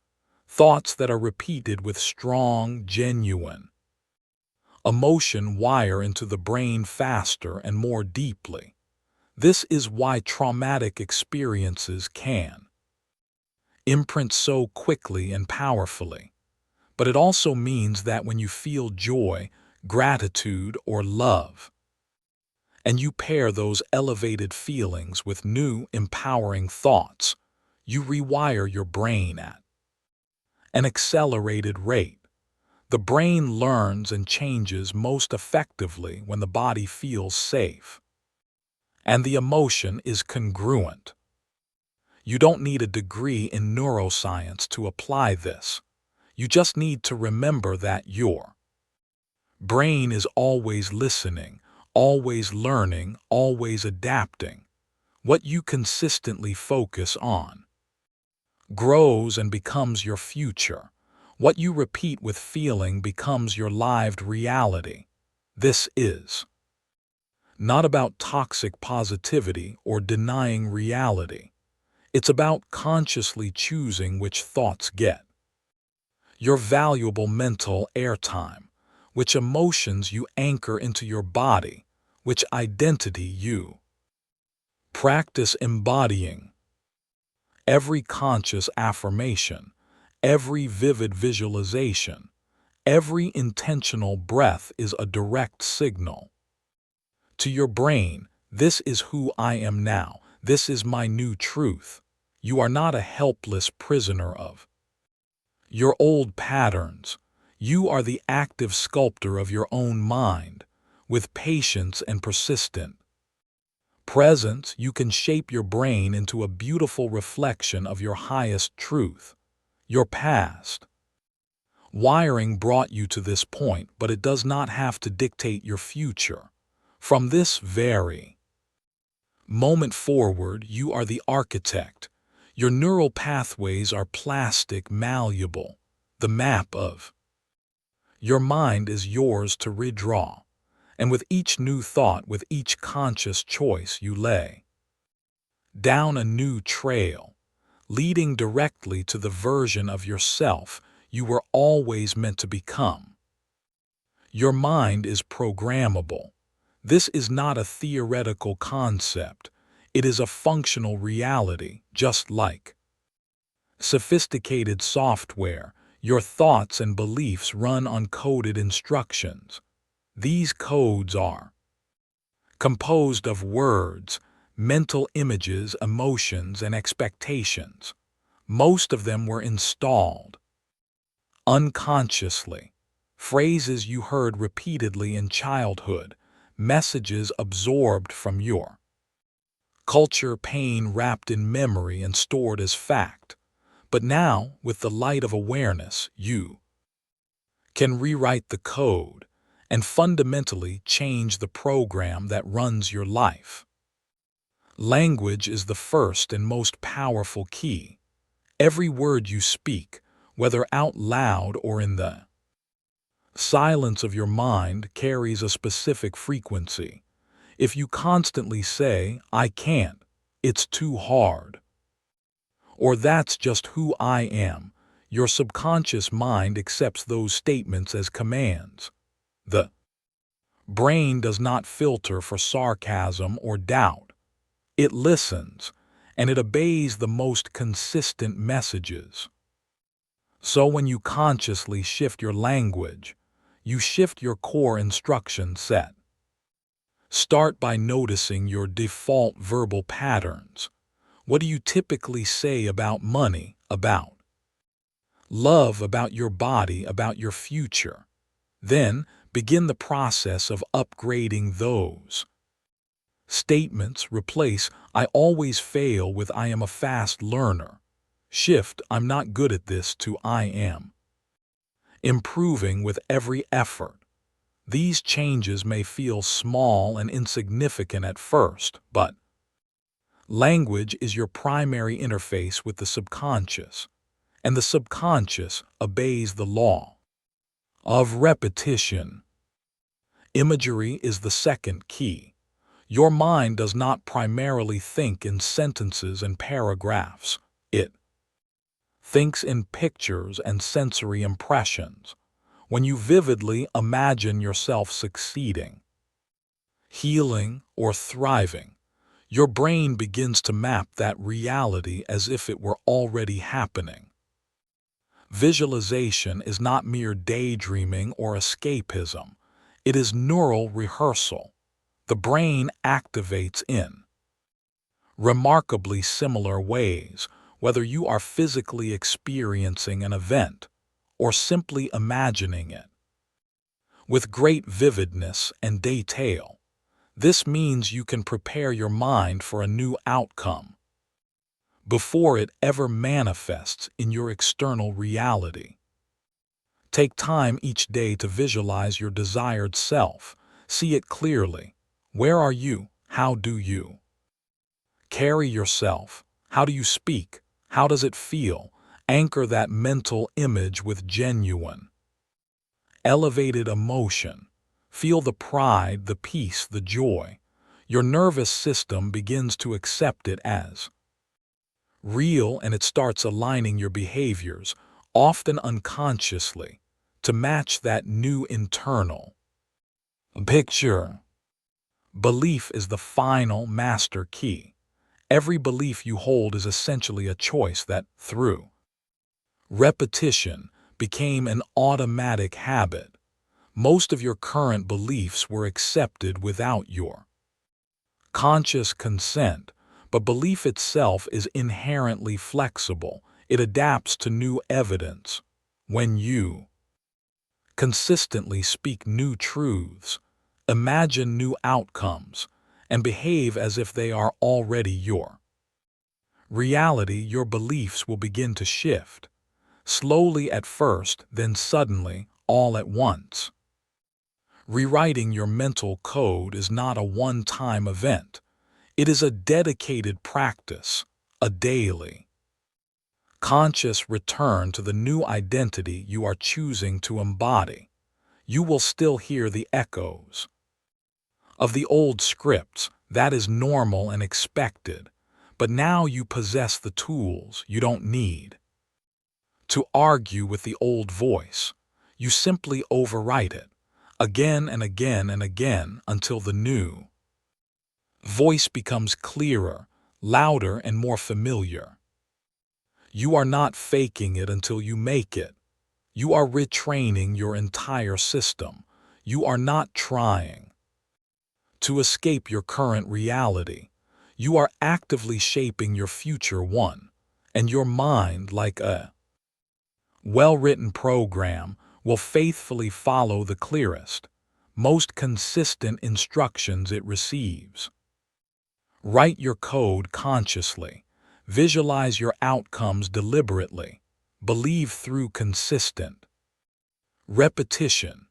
Thoughts that are repeated with strong, genuine emotion wire into the brain faster and more deeply. This is why traumatic experiences can imprint so quickly and powerfully. But it also means that when you feel joy, gratitude, or love, and you pair those elevated feelings with new, empowering thoughts, you rewire your brain at an accelerated rate. The brain learns and changes most effectively when the body feels safe, and the emotion is congruent. You don't need a degree in neuroscience to apply this. You just need to remember that your brain is always listening, always learning, always adapting. What you consistently focus on grows and becomes your future. What you repeat with feeling becomes your lived reality. This is not about toxic positivity or denying reality. It's about consciously choosing which thoughts get your valuable mental airtime, which emotions you anchor into your body, which identity you practice embodying. Every conscious affirmation, every vivid visualization, every intentional breath is a direct signal to your brain. This is who I am now. This is my new truth. You are not a helpless prisoner of your old patterns. You are the active sculptor of your own mind. With patience and persistent presence, you can shape your brain into a beautiful reflection of your highest truth. Your past wiring brought you to this point, but it does not have to dictate your future. From this very moment forward, you are the architect. Your neural pathways are plastic, malleable. The map of your mind is yours to redraw. And with each new thought, with each conscious choice, you lay down a new trail, leading directly to the version of yourself you were always meant to become. Your mind is programmable. This is not a theoretical concept. It is a functional reality, just like sophisticated software. Your thoughts and beliefs run on coded instructions. These codes are composed of words, mental images, emotions, and expectations. Most of them were installed unconsciously. Phrases you heard repeatedly in childhood, messages absorbed from your culture, pain wrapped in memory and stored as fact. But now, with the light of awareness, you can rewrite the code and fundamentally change the program that runs your life. Language is the first and most powerful key. Every word you speak, whether out loud or in the silence of your mind, carries a specific frequency. If you constantly say, "I can't," "It's too hard," or "That's just who I am," your subconscious mind accepts those statements as commands. The brain does not filter for sarcasm or doubt. It listens, and it obeys the most consistent messages. So when you consciously shift your language, you shift your core instruction set. Start by noticing your default verbal patterns. What do you typically say about money, about love, about your body, about your future? Then begin the process of upgrading those statements. Replace "I always fail" with "I am a fast learner." Shift "I'm not good at this" to "I am improving with every effort." These changes may feel small and insignificant at first, but language is your primary interface with the subconscious, and the subconscious obeys the law of repetition. Imagery is the second key. Your mind does not primarily think in sentences and paragraphs. It thinks in pictures and sensory impressions. When you vividly imagine yourself succeeding, healing, or thriving, your brain begins to map that reality as if it were already happening. Visualization is not mere daydreaming or escapism. It is neural rehearsal. The brain activates in remarkably similar ways, whether you are physically experiencing an event or simply imagining it with great vividness and detail. This means you can prepare your mind for a new outcome before it ever manifests in your external reality. Take time each day to visualize your desired self. See it clearly. Where are you? How do you carry yourself? How do you speak? How does it feel? Anchor that mental image with genuine, elevated emotion. Feel the pride, the peace, the joy. Your nervous system begins to accept it as real, and it starts aligning your behaviors, often unconsciously, to match that new internal picture. Belief is the final master key. Every belief you hold is essentially a choice that, through repetition, became an automatic habit. Most of your current beliefs were accepted without your conscious consent, but belief itself is inherently flexible. It adapts to new evidence. When you consistently speak new truths, imagine new outcomes, and behave as if they are already your reality, your beliefs will begin to shift, slowly at first, then suddenly, all at once. Rewriting your mental code is not a one-time event. It is a dedicated practice, a daily, conscious return to the new identity you are choosing to embody. You will still hear the echoes of the old scripts. That is normal and expected. But now you possess the tools. You don't need to argue with the old voice. You simply overwrite it, again and again and again, until the new voice becomes clearer, louder, and more familiar. You are not faking it until you make it. You are retraining your entire system. You are not trying to escape your current reality. You are actively shaping your future one, and your mind, like a well-written program, will faithfully follow the clearest, most consistent instructions it receives. Write your code consciously. Visualize your outcomes deliberately. Believe through consistent repetition,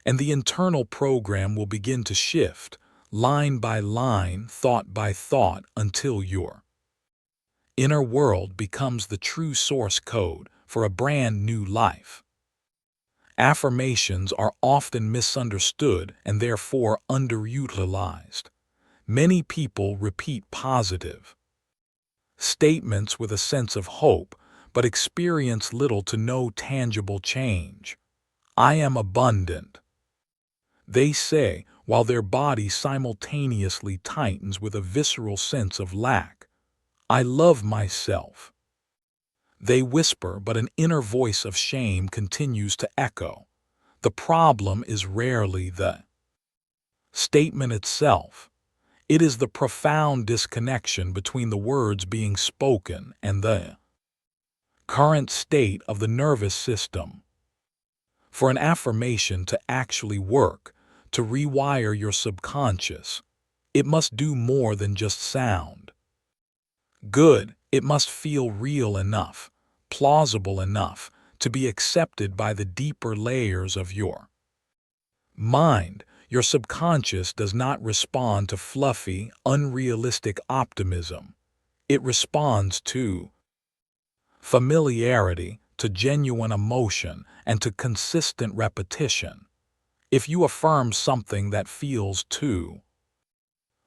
and the internal program will begin to shift, line by line, thought by thought, until your inner world becomes the true source code for a brand new life. Affirmations are often misunderstood and therefore underutilized. Many people repeat positive statements with a sense of hope, but experience little to no tangible change. I am abundant, they say, while their body simultaneously tightens with a visceral sense of lack. I love myself. They whisper, but an inner voice of shame continues to echo. The problem is rarely the statement itself. It is the profound disconnection between the words being spoken and the current state of the nervous system. For an affirmation to actually work, to rewire your subconscious, it must do more than just sound good. It must feel real enough, plausible enough, to be accepted by the deeper layers of your mind. Your subconscious does not respond to fluffy, unrealistic optimism. It responds to familiarity, to genuine emotion, and to consistent repetition. If you affirm something that feels too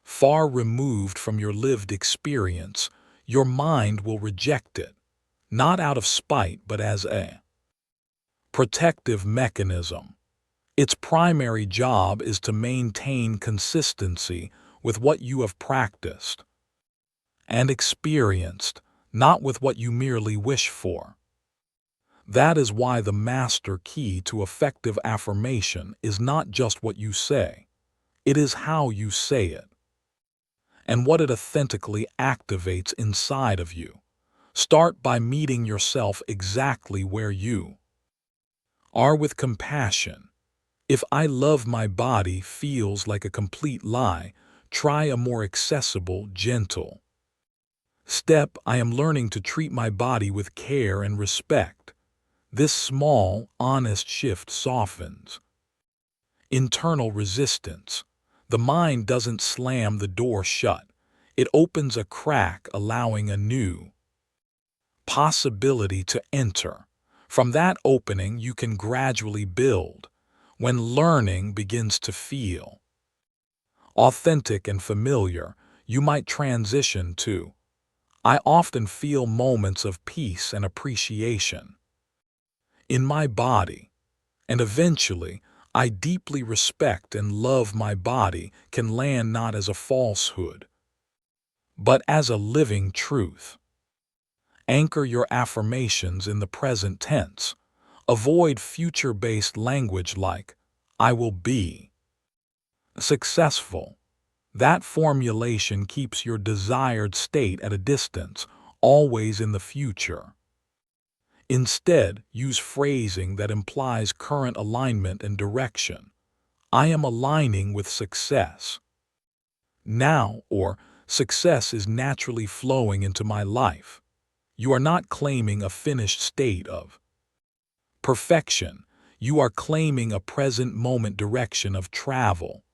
far removed from your lived experience, your mind will reject it, not out of spite but as a protective mechanism. Its primary job is to maintain consistency with what you have practiced and experienced, not with what you merely wish for. That is why the master key to effective affirmation is not just what you say, it is how you say it and what it authentically activates inside of you. Start by meeting yourself exactly where you are with compassion. If I love my body feels like a complete lie, try a more accessible, gentle step. I am learning to treat my body with care and respect. This small, honest shift softens internal resistance. The mind doesn't slam the door shut. It opens a crack, allowing a new possibility to enter. From that opening, you can gradually build. When learning begins to feel authentic and familiar, you might transition to, I often feel moments of peace and appreciation in my body, and eventually, I deeply respect and love my body can land not as a falsehood, but as a living truth. Anchor your affirmations in the present tense. Avoid future-based language like, I will be successful. That formulation keeps your desired state at a distance, always in the future. Instead, use phrasing that implies current alignment and direction. I am aligning with success now, or success is naturally flowing into my life. You are not claiming a finished state of perfection. You are claiming a present moment direction of travel.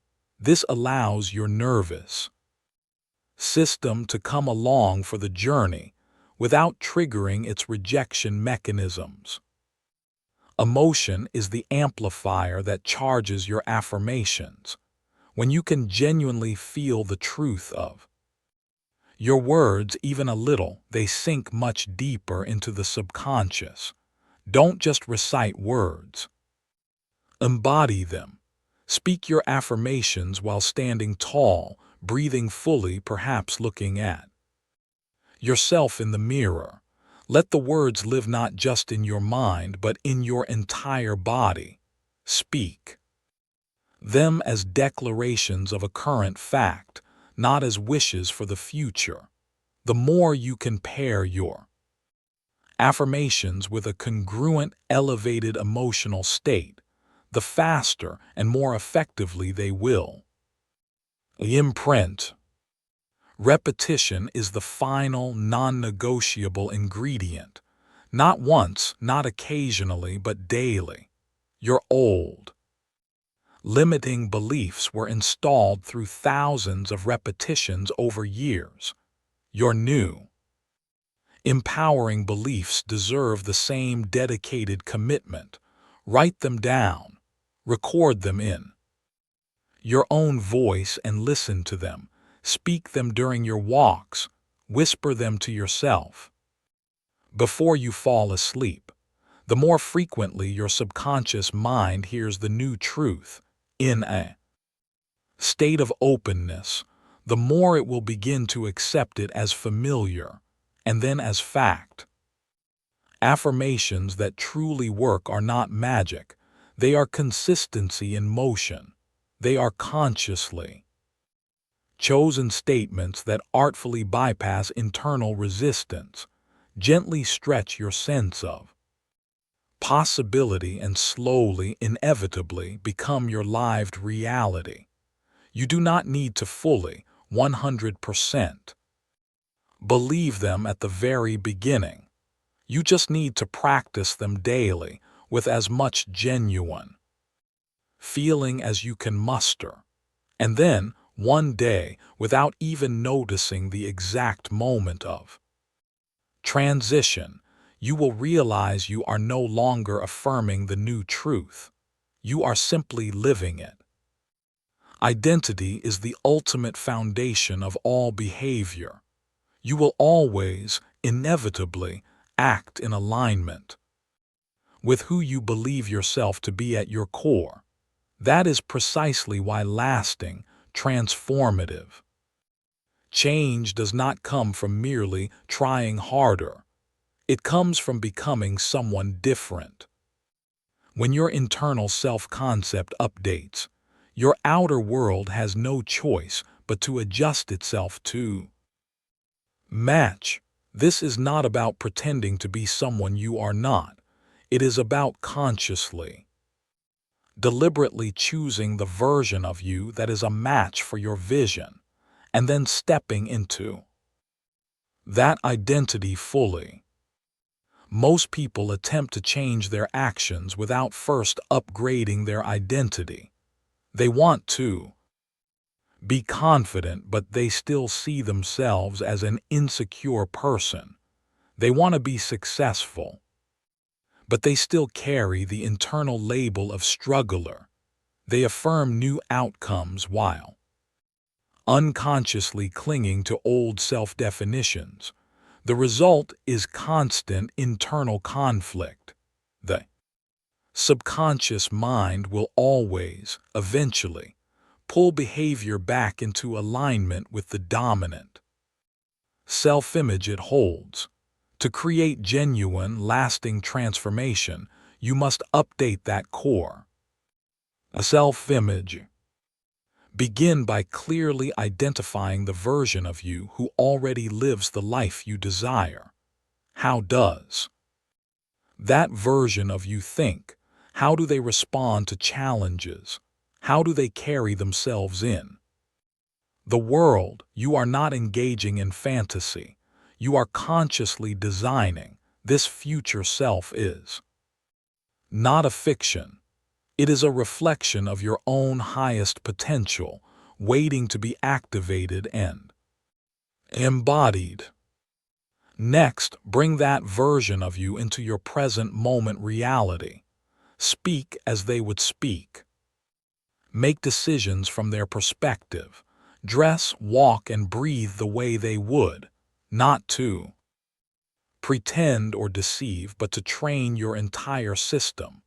This allows your nervous system to come along for the journey without triggering its rejection mechanisms. Emotion is the amplifier that charges your affirmations. When you can genuinely feel the truth of your words even a little, they sink much deeper into the subconscious. Don't just recite words. Embody them. Speak your affirmations while standing tall, breathing fully, perhaps looking at yourself in the mirror. Let the words live not just in your mind, but in your entire body. Speak them as declarations of a current fact, not as wishes for the future. The more you can pair your affirmations with a congruent, elevated emotional state, the faster and more effectively they will imprint. Repetition is the final, non-negotiable ingredient. Not once, not occasionally, but daily. Your old, limiting beliefs were installed through thousands of repetitions over years. Your new, empowering beliefs deserve the same dedicated commitment. Write them down. Record them in your own voice and listen to them. Speak them during your walks. Whisper them to yourself before you fall asleep. The more frequently your subconscious mind hears the new truth, in a state of openness, the more it will begin to accept it as familiar, and then as fact. Affirmations that truly work are not magic. They are consistency in motion. They are consciously chosen statements that artfully bypass internal resistance, gently stretch your sense of possibility, and slowly, inevitably become your lived reality. You do not need to fully, 100%, believe them at the very beginning. You just need to practice them daily with as much genuine feeling as you can muster. And then, one day, without even noticing the exact moment of transition, you will realize you are no longer affirming the new truth. You are simply living it. Identity is the ultimate foundation of all behavior. You will always, inevitably, act in alignment with who you believe yourself to be at your core. That is precisely why lasting, transformative change does not come from merely trying harder. It comes from becoming someone different. When your internal self-concept updates, your outer world has no choice but to adjust itself to match. This is not about pretending to be someone you are not. It is about consciously, deliberately choosing the version of you that is a match for your vision, and then stepping into that identity fully. Most people attempt to change their actions without first upgrading their identity. They want to be confident, but they still see themselves as an insecure person. They want to be successful, but they still carry the internal label of struggler. They affirm new outcomes while unconsciously clinging to old self-definitions. The result is constant internal conflict. The subconscious mind will always, eventually, pull behavior back into alignment with the dominant self-image it holds. To create genuine, lasting transformation, you must update that core self-image. Begin by clearly identifying the version of you who already lives the life you desire. How does that version of you think? How do they respond to challenges? How do they carry themselves in the world? You are not engaging in fantasy. You are consciously designing. This future self is not a fiction. It is a reflection of your own highest potential, waiting to be activated and embodied. Next, bring that version of you into your present moment reality. Speak as they would speak. Make decisions from their perspective. Dress, walk, and breathe the way they would, not to pretend or deceive, but to train your entire system,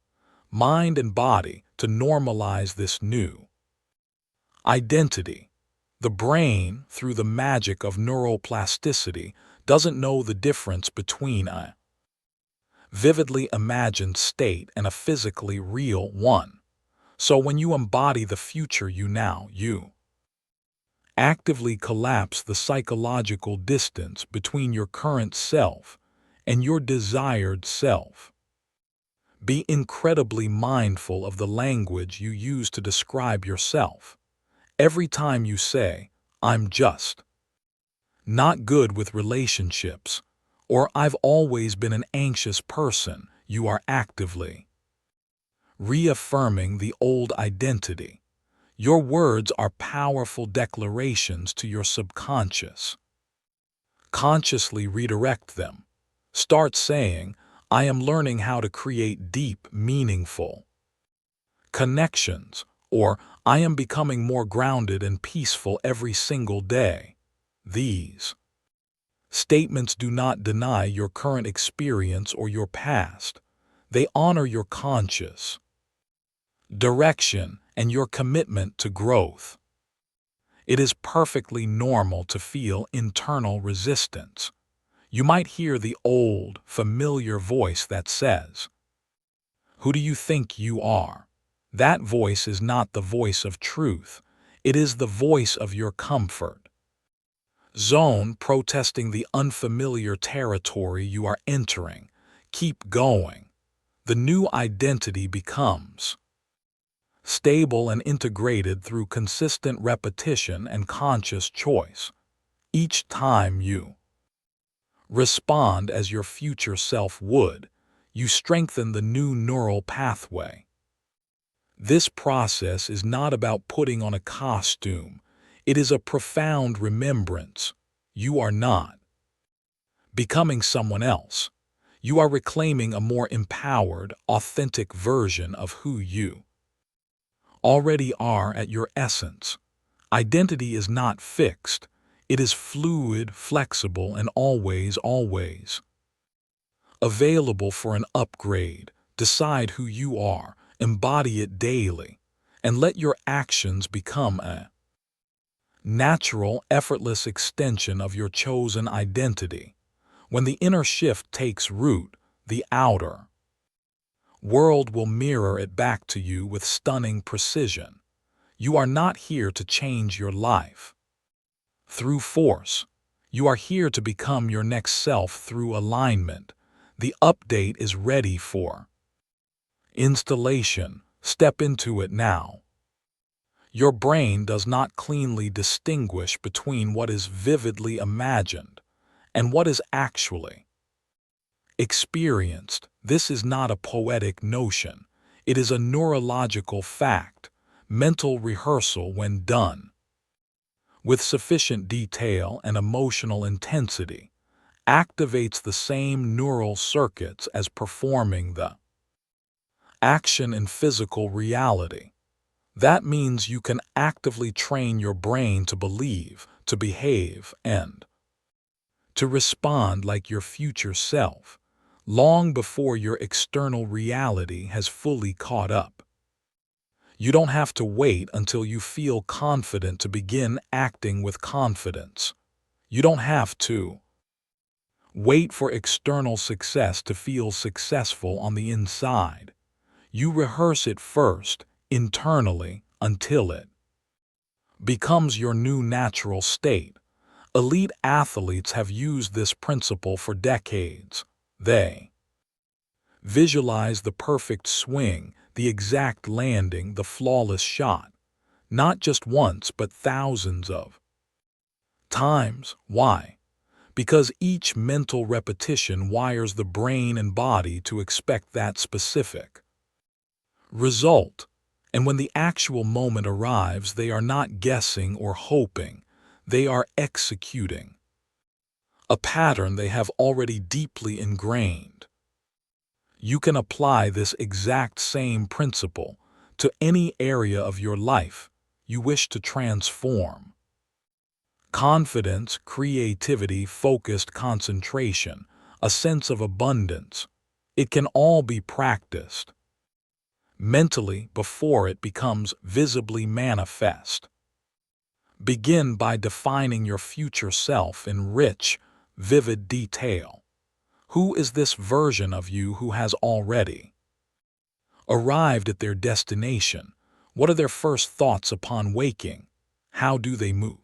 mind and body, to normalize this new identity. The brain, through the magic of neuroplasticity, doesn't know the difference between a vividly imagined state and a physically real one. So when you embody the future you actively collapse the psychological distance between your current self and your desired self. Be incredibly mindful of the language you use to describe yourself. Every time you say, "I'm just not good with relationships," or "I've always been an anxious person," you are actively reaffirming the old identity. Your words are powerful declarations to your subconscious. Consciously redirect them. Start saying, "I am learning how to create deep, meaningful connections," or "I am becoming more grounded and peaceful every single day." These statements do not deny your current experience or your past. They honor your conscious direction and your commitment to growth. It is perfectly normal to feel internal resistance. You might hear the old, familiar voice that says, "Who do you think you are?" That voice is not the voice of truth. It is the voice of your comfort zone protesting the unfamiliar territory you are entering. Keep going. The new identity becomes stable and integrated through consistent repetition and conscious choice. Each time you respond as your future self would, you strengthen the new neural pathway. This process is not about putting on a costume. It is a profound remembrance. You are not becoming someone else. You are reclaiming a more empowered, authentic version of who you already are at your essence. Identity is not fixed. It is fluid, flexible, and always available for an upgrade. Decide who you are, embody it daily, and let your actions become a natural, effortless extension of your chosen identity. When the inner shift takes root, the outer world will mirror it back to you with stunning precision. You are not here to change your life through force. You are here to become your next self through alignment. The update is ready for installation. Step into it now. Your brain does not cleanly distinguish between what is vividly imagined and what is actually experienced. This is not a poetic notion. It is a neurological fact. Mental rehearsal, when done with sufficient detail and emotional intensity, activates the same neural circuits as performing the action in physical reality. That means you can actively train your brain to believe, to behave, and to respond like your future self, long before your external reality has fully caught up. You don't have to wait until you feel confident to begin acting with confidence. You don't have to wait for external success to feel successful on the inside. You rehearse it first, internally, until it becomes your new natural state. Elite athletes have used this principle for decades. They visualize the perfect swing, the exact landing, the flawless shot, not just once but thousands of times. Why? Because each mental repetition wires the brain and body to expect that specific result. And when the actual moment arrives, they are not guessing or hoping. They are executing a pattern they have already deeply ingrained. You can apply this exact same principle to any area of your life you wish to transform. Confidence, creativity, focused concentration, a sense of abundance. It can all be practiced mentally before it becomes visibly manifest. Begin by defining your future self in rich, vivid detail. Who is this version of you who has already arrived at their destination? What are their first thoughts upon waking? How do they move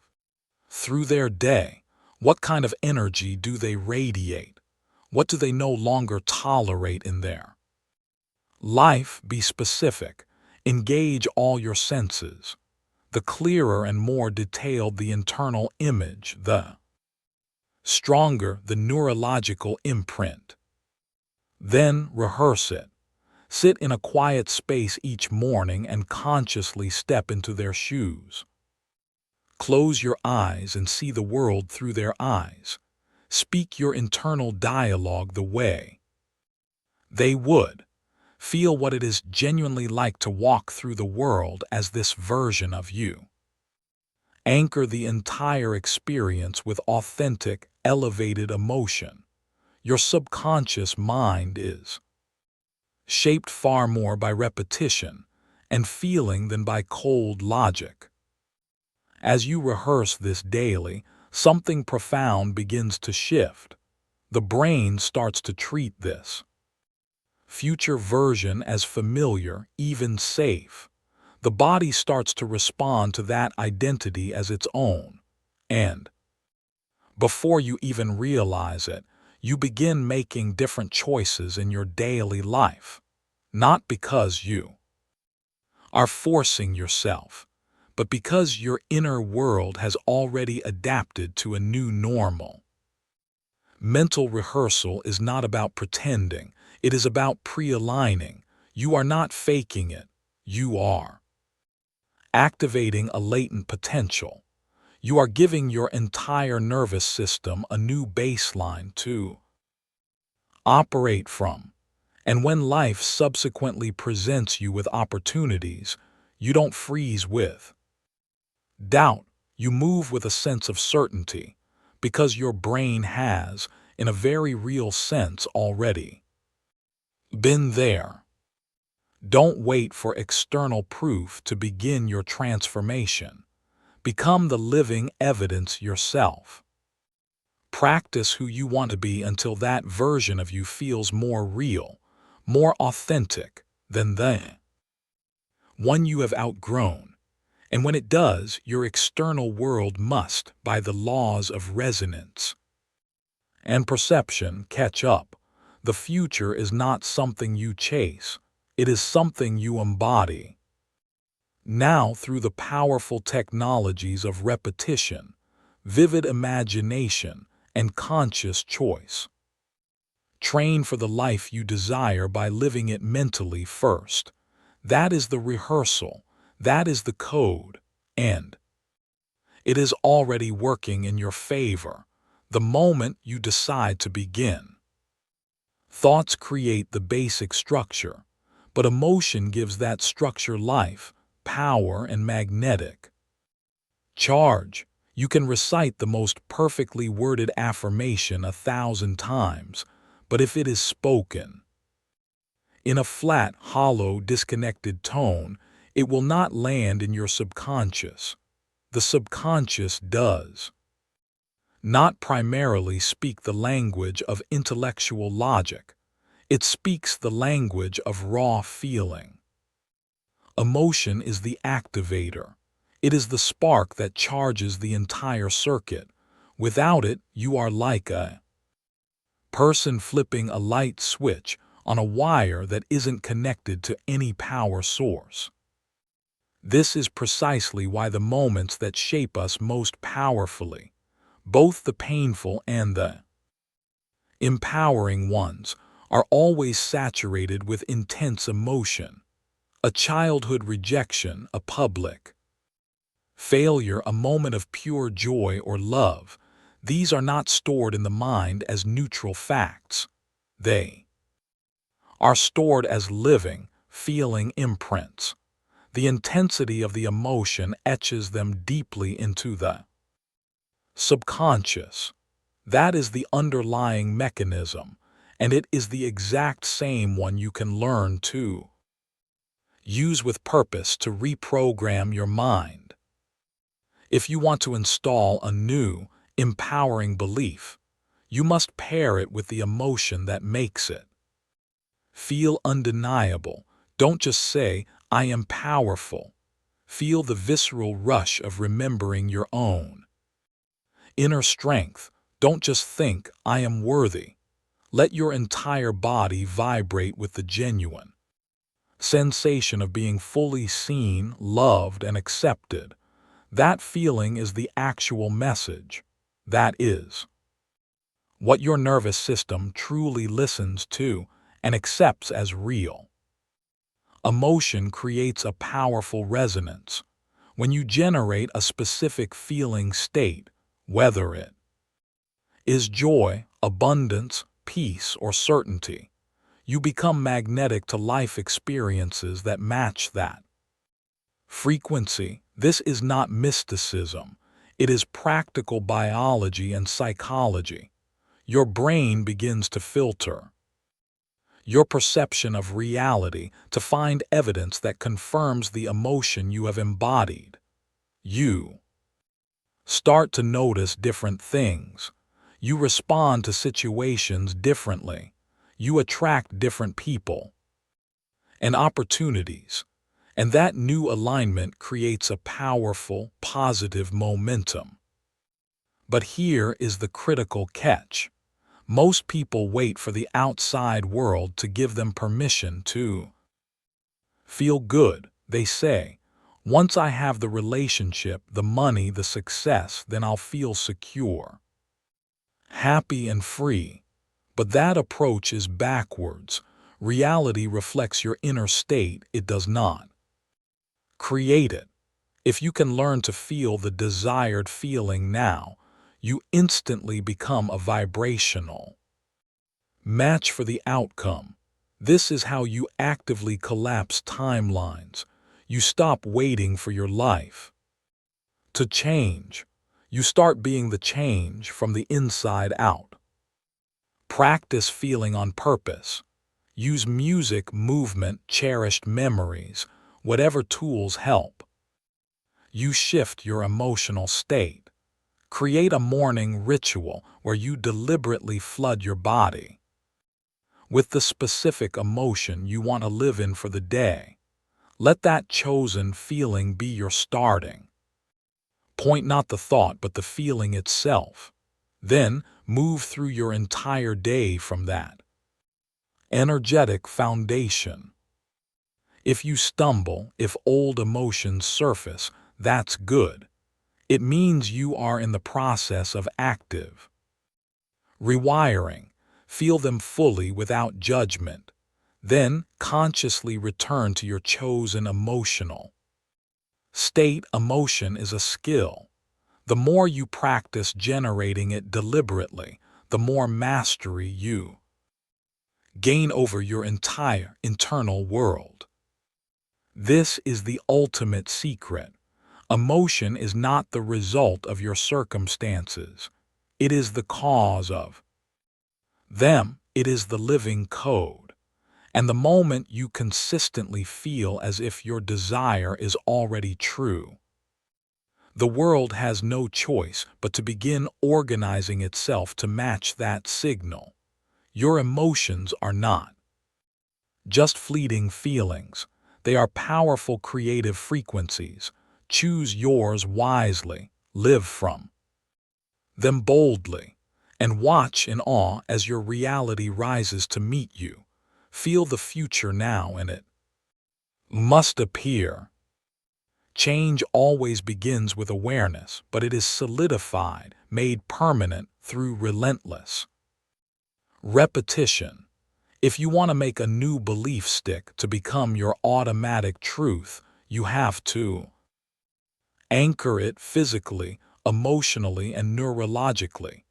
through their day? What kind of energy do they radiate? What do they no longer tolerate in their life? Be specific. Engage all your senses. The clearer and more detailed the internal image, the stronger the neurological imprint. Then rehearse it. Sit in a quiet space each morning and consciously step into their shoes. Close your eyes and see the world through their eyes. Speak your internal dialogue the way they would. Feel what it is genuinely like to walk through the world as this version of you. Anchor the entire experience with authentic, elevated emotion. Your subconscious mind is shaped far more by repetition and feeling than by cold logic. As you rehearse this daily, something profound begins to shift. The brain starts to treat this future version as familiar, even safe. The body starts to respond to that identity as its own. And before you even realize it, you begin making different choices in your daily life. Not because you are forcing yourself, but because your inner world has already adapted to a new normal. Mental rehearsal is not about pretending, it is about pre-aligning. You are not faking it, you are activating a latent potential. You are giving your entire nervous system a new baseline to operate from. And when life subsequently presents you with opportunities, you don't freeze with doubt, you move with a sense of certainty, because your brain has, in a very real sense, already been there. Don't wait for external proof to begin your transformation. Become the living evidence yourself. Practice who you want to be until that version of you feels more real, more authentic than the one you have outgrown. And when it does, your external world must, by the laws of resonance and perception, catch up. The future is not something you chase, it is something you embody. Now, through the powerful technologies of repetition, vivid imagination, and conscious choice, train for the life you desire by living it mentally first. That is the rehearsal, that is the code, and it is already working in your favor the moment you decide to begin. Thoughts create the basic structure, but emotion gives that structure life, power, and magnetic charge. You can recite the most perfectly worded affirmation 1,000 times, but if it is spoken in a flat, hollow, disconnected tone, it will not land in your subconscious. The subconscious does not primarily speak the language of intellectual logic. It speaks the language of raw feeling. Emotion is the activator. It is the spark that charges the entire circuit. Without it, you are like a person flipping a light switch on a wire that isn't connected to any power source. This is precisely why the moments that shape us most powerfully, both the painful and the empowering ones, are always saturated with intense emotion. A childhood rejection, a public failure, a moment of pure joy or love, these are not stored in the mind as neutral facts. They are stored as living, feeling imprints. The intensity of the emotion etches them deeply into the subconscious. That is the underlying mechanism, and it is the exact same one you can learn to use with purpose to reprogram your mind. If you want to install a new, empowering belief, you must pair it with the emotion that makes it feel undeniable. Don't just say, "I am powerful." Feel the visceral rush of remembering your own inner strength. Don't just think, "I am worthy." Let your entire body vibrate with the genuine sensation of being fully seen, loved, and accepted. That feeling is the actual message. That is what your nervous system truly listens to and accepts as real. Emotion creates a powerful resonance. When you generate a specific feeling state, whether it is joy, abundance, peace, or certainty, you become magnetic to life experiences that match that frequency. This is not mysticism. It is practical biology and psychology. Your brain begins to filter your perception of reality to find evidence that confirms the emotion you have embodied. You Start to notice different things. You respond to situations differently. You attract different people and opportunities. And that new alignment creates a powerful, positive momentum. But here is the critical catch. Most people wait for the outside world to give them permission to feel good, they say. Once I have the relationship, the money, the success, then I'll feel secure, happy and free. But that approach is backwards. Reality reflects your inner state, it does not create it. If you can learn to feel the desired feeling now, you instantly become a vibrational match for the outcome. This is how you actively collapse timelines. You stop waiting for your life to change. You start being the change from the inside out. Practice feeling on purpose. Use music, movement, cherished memories, whatever tools help. You shift your emotional state. Create a morning ritual where you deliberately flood your body with the specific emotion you want to live in for the day. Let that chosen feeling be your starting point, not the thought, but the feeling itself. Then move through your entire day from that energetic foundation. If you stumble, if old emotions surface, that's good. It means you are in the process of active rewiring. Feel them fully without judgment. Then consciously return to your chosen emotional state. Emotion is a skill. The more you practice generating it deliberately, the more mastery you gain over your entire internal world. This is the ultimate secret. Emotion is not the result of your circumstances. It is the cause of them. It is the living code. And the moment you consistently feel as if your desire is already true, the world has no choice but to begin organizing itself to match that signal. Your emotions are not just fleeting feelings. They are powerful creative frequencies. Choose yours wisely. Live from them boldly. And watch in awe as your reality rises to meet you. Feel the future now, and it must appear. Change always begins with awareness, but it is solidified, made permanent through relentless repetition. If you want to make a new belief stick to become your automatic truth, you have to anchor it physically, emotionally, and neurologically.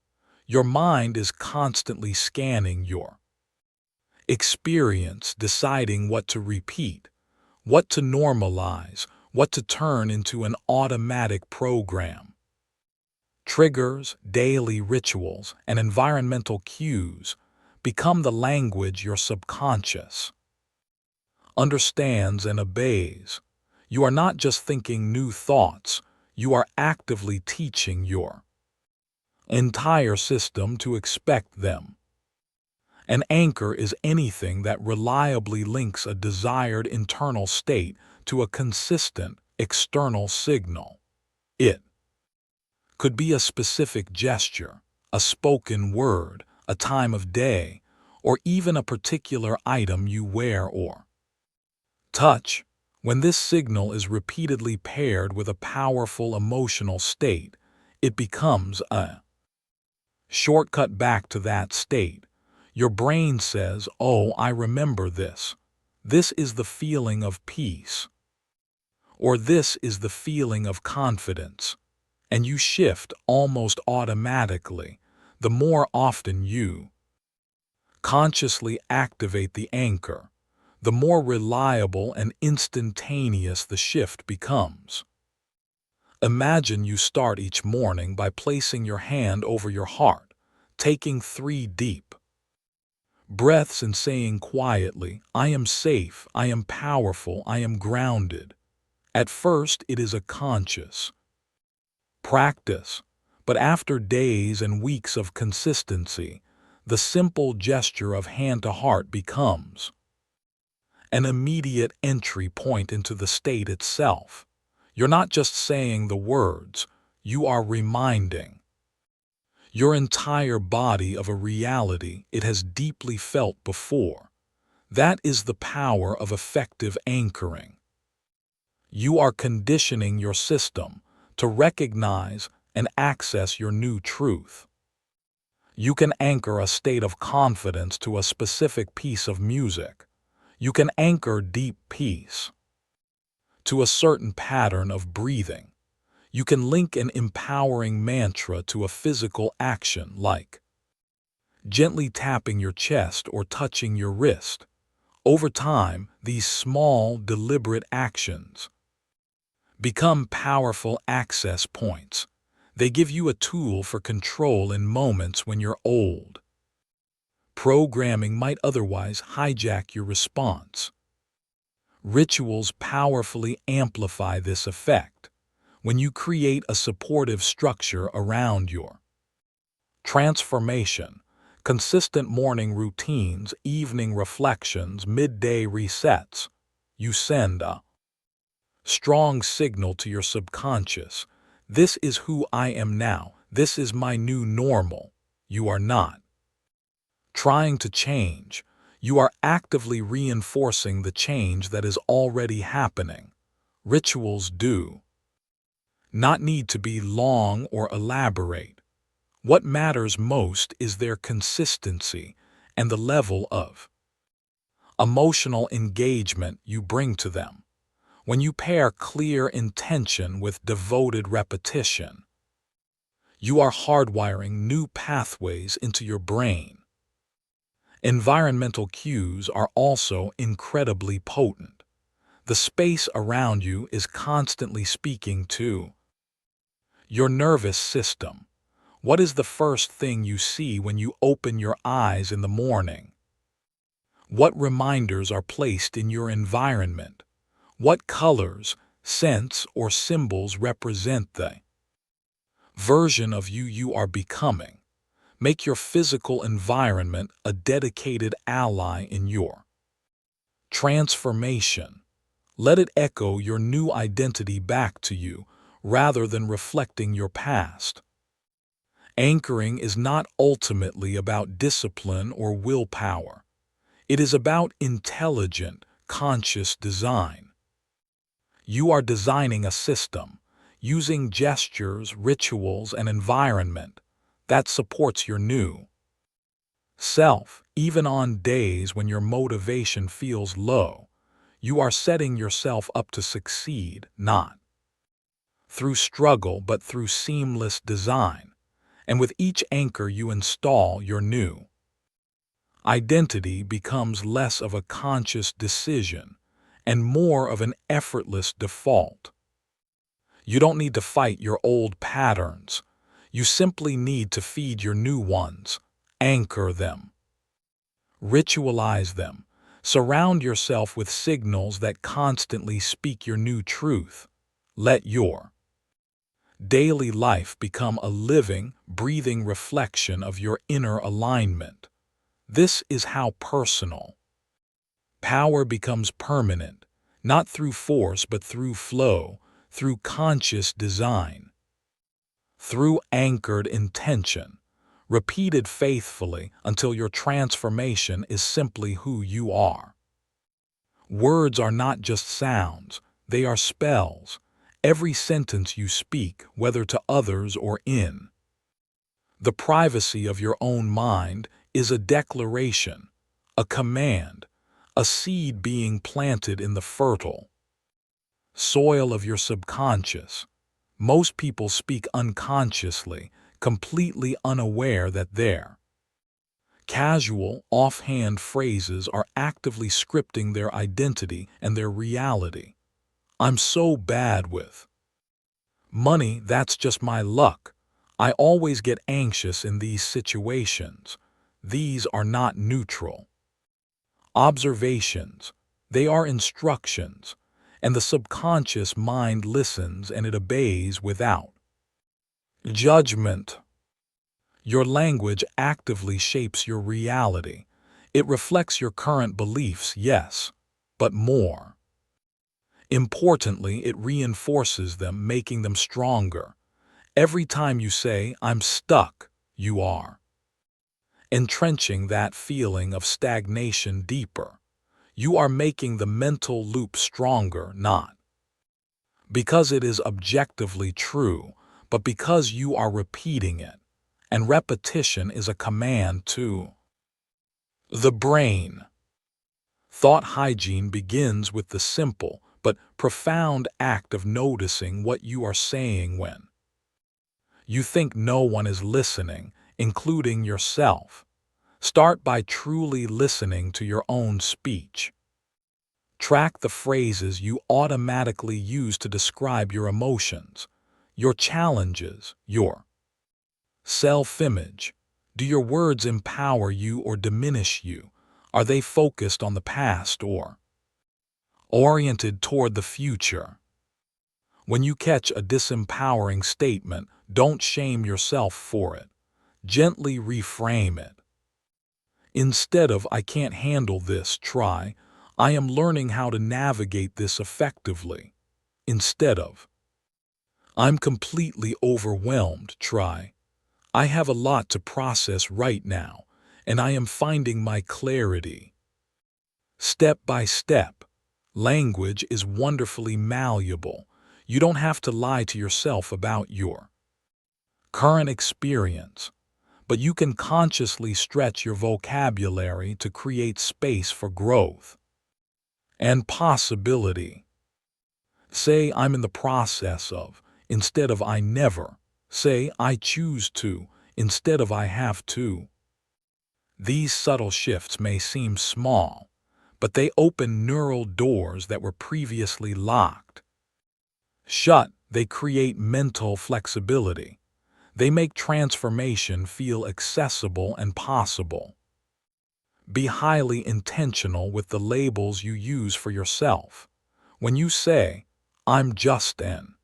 Your mind is constantly scanning your experience, deciding what to repeat, what to normalize, what to turn into an automatic program. Triggers, daily rituals, and environmental cues become the language your subconscious understands and obeys. You are not just thinking new thoughts, you are actively teaching your entire system to expect them. An anchor is anything that reliably links a desired internal state to a consistent external signal. It could be a specific gesture, a spoken word, a time of day, or even a particular item you wear or touch. When this signal is repeatedly paired with a powerful emotional state, it becomes a shortcut back to that state. Your brain says, "Oh, I remember this. This is the feeling of peace." Or this is the feeling of confidence. And you shift almost automatically. The more often you consciously activate the anchor, the more reliable and instantaneous the shift becomes. Imagine you start each morning by placing your hand over your heart, taking 3 deep breaths and saying quietly, "I am safe, I am powerful, I am grounded." At first, it is a conscious Practice, but after days and weeks of consistency, the simple gesture of hand to heart becomes an immediate entry point into the state itself. You're not just saying the words, you are reminding your entire body of a reality it has deeply felt before. That is the power of effective anchoring. You are conditioning your system to recognize and access your new truth. You can anchor a state of confidence to a specific piece of music. You can anchor deep peace to a certain pattern of breathing. You can link an empowering mantra to a physical action like gently tapping your chest or touching your wrist. Over time, these small, deliberate actions become powerful access points. They give you a tool for control in moments when your old programming might otherwise hijack your response. Rituals powerfully amplify this effect. When you create a supportive structure around your transformation, consistent morning routines, evening reflections, midday resets, you send a strong signal to your subconscious. This is who I am now. This is my new normal. You are not trying to change. You are actively reinforcing the change that is already happening. Rituals do not need to be long or elaborate. What matters most is their consistency and the level of emotional engagement you bring to them. When you pair clear intention with devoted repetition, you are hardwiring new pathways into your brain. Environmental cues are also incredibly potent. The space around you is constantly speaking to your nervous system. What is the first thing you see when you open your eyes in the morning? What reminders are placed in your environment? What colors, scents, or symbols represent the version of you you are becoming? Make your physical environment a dedicated ally in your transformation. Let it echo your new identity back to you rather than reflecting your past. Anchoring is not ultimately about discipline or willpower. It is about intelligent, conscious design. You are designing a system, using gestures, rituals, and environment that supports your new self. Even on days when your motivation feels low, you are setting yourself up to succeed, not through struggle but through seamless design. And with each anchor you install, your new identity becomes less of a conscious decision and more of an effortless default. You don't need to fight your old patterns. You simply need to feed your new ones. Anchor them. Ritualize them. Surround yourself with signals that constantly speak your new truth. Let your daily life become a living, breathing reflection of your inner alignment. This is how personal power becomes permanent, not through force but through flow, through conscious design, through anchored intention, repeated faithfully until your transformation is simply who you are. Words are not just sounds, they are spells. Every sentence you speak, whether to others or in the privacy of your own mind, is a declaration, a command, a seed being planted in the fertile soil of your subconscious. Most people speak unconsciously, completely unaware that their casual, offhand phrases are actively scripting their identity and their reality. I'm so bad with money, that's just my luck. I always get anxious in these situations. These are not neutral observations. They are instructions, and the subconscious mind listens and it obeys without Judgment. Your language actively shapes your reality. It reflects your current beliefs, yes, but more. Importantly, it reinforces them, making them stronger. Every time you say, "I'm stuck," you are entrenching that feeling of stagnation deeper. You are making the mental loop stronger, not because it is objectively true, but because you are repeating it. And repetition is a command to the brain. Thought hygiene begins with the simple but profound act of noticing what you are saying when you think no one is listening, including yourself. Start by truly listening to your own speech. Track the phrases you automatically use to describe your emotions, your challenges, your self-image. Do your words empower you or diminish you? Are they focused on the past or oriented toward the future? When you catch a disempowering statement, don't shame yourself for it. Gently reframe it. Instead of "I can't handle this," try "I am learning how to navigate this effectively." Instead of "I'm completely overwhelmed," try "I have a lot to process right now, and I am finding my clarity." Step by step. Language is wonderfully malleable. You don't have to lie to yourself about your current experience, but you can consciously stretch your vocabulary to create space for growth and possibility. Say, "I'm in the process of," instead of "I never." Say, "I choose to," instead of "I have to." These subtle shifts may seem small, but they open neural doors that were previously locked shut. They create mental flexibility. They make transformation feel accessible and possible. Be highly intentional with the labels you use for yourself. When you say, "I'm just an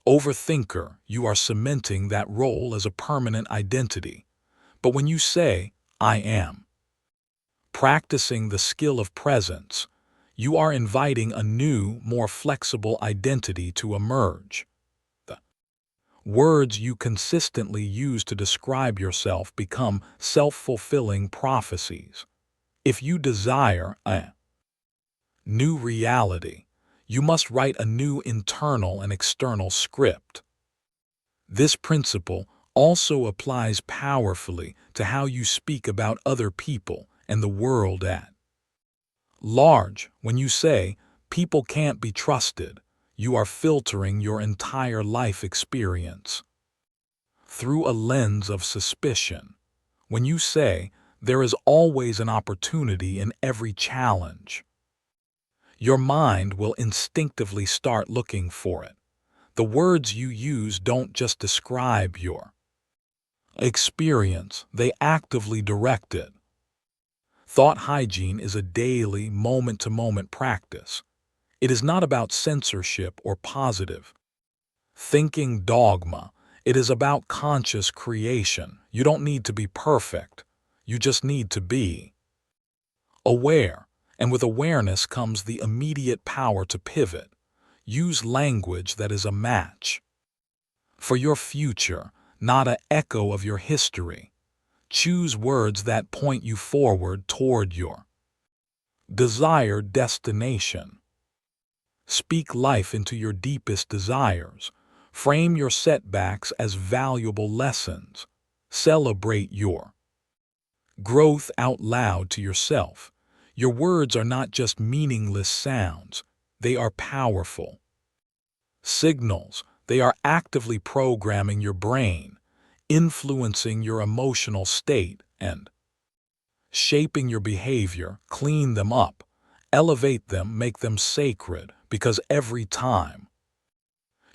overthinker," you are cementing that role as a permanent identity. But when you say, "I am practicing the skill of presence," you are inviting a new, more flexible identity to emerge. The words you consistently use to describe yourself become self-fulfilling prophecies. If you desire a new reality, you must write a new internal and external script. This principle also applies powerfully to how you speak about other people and the world at large. When you say, "People can't be trusted," you are filtering your entire life experience through a lens of suspicion. When you say, "There is always an opportunity in every challenge," your mind will instinctively start looking for it. The words you use don't just describe your experience, they actively direct it. Thought hygiene is a daily, moment-to-moment practice. It is not about censorship or positive thinking dogma. It is about conscious creation. You don't need to be perfect. You just need to be aware. And with awareness comes the immediate power to pivot. Use language that is a match for your future, not an echo of your history. Choose words that point you forward toward your desired destination. Speak life into your deepest desires. Frame your setbacks as valuable lessons. Celebrate your growth out loud to yourself. Your words are not just meaningless sounds, they are powerful signals. They are actively programming your brain, influencing your emotional state, and shaping your behavior. Clean them up, elevate them, make them sacred, because every time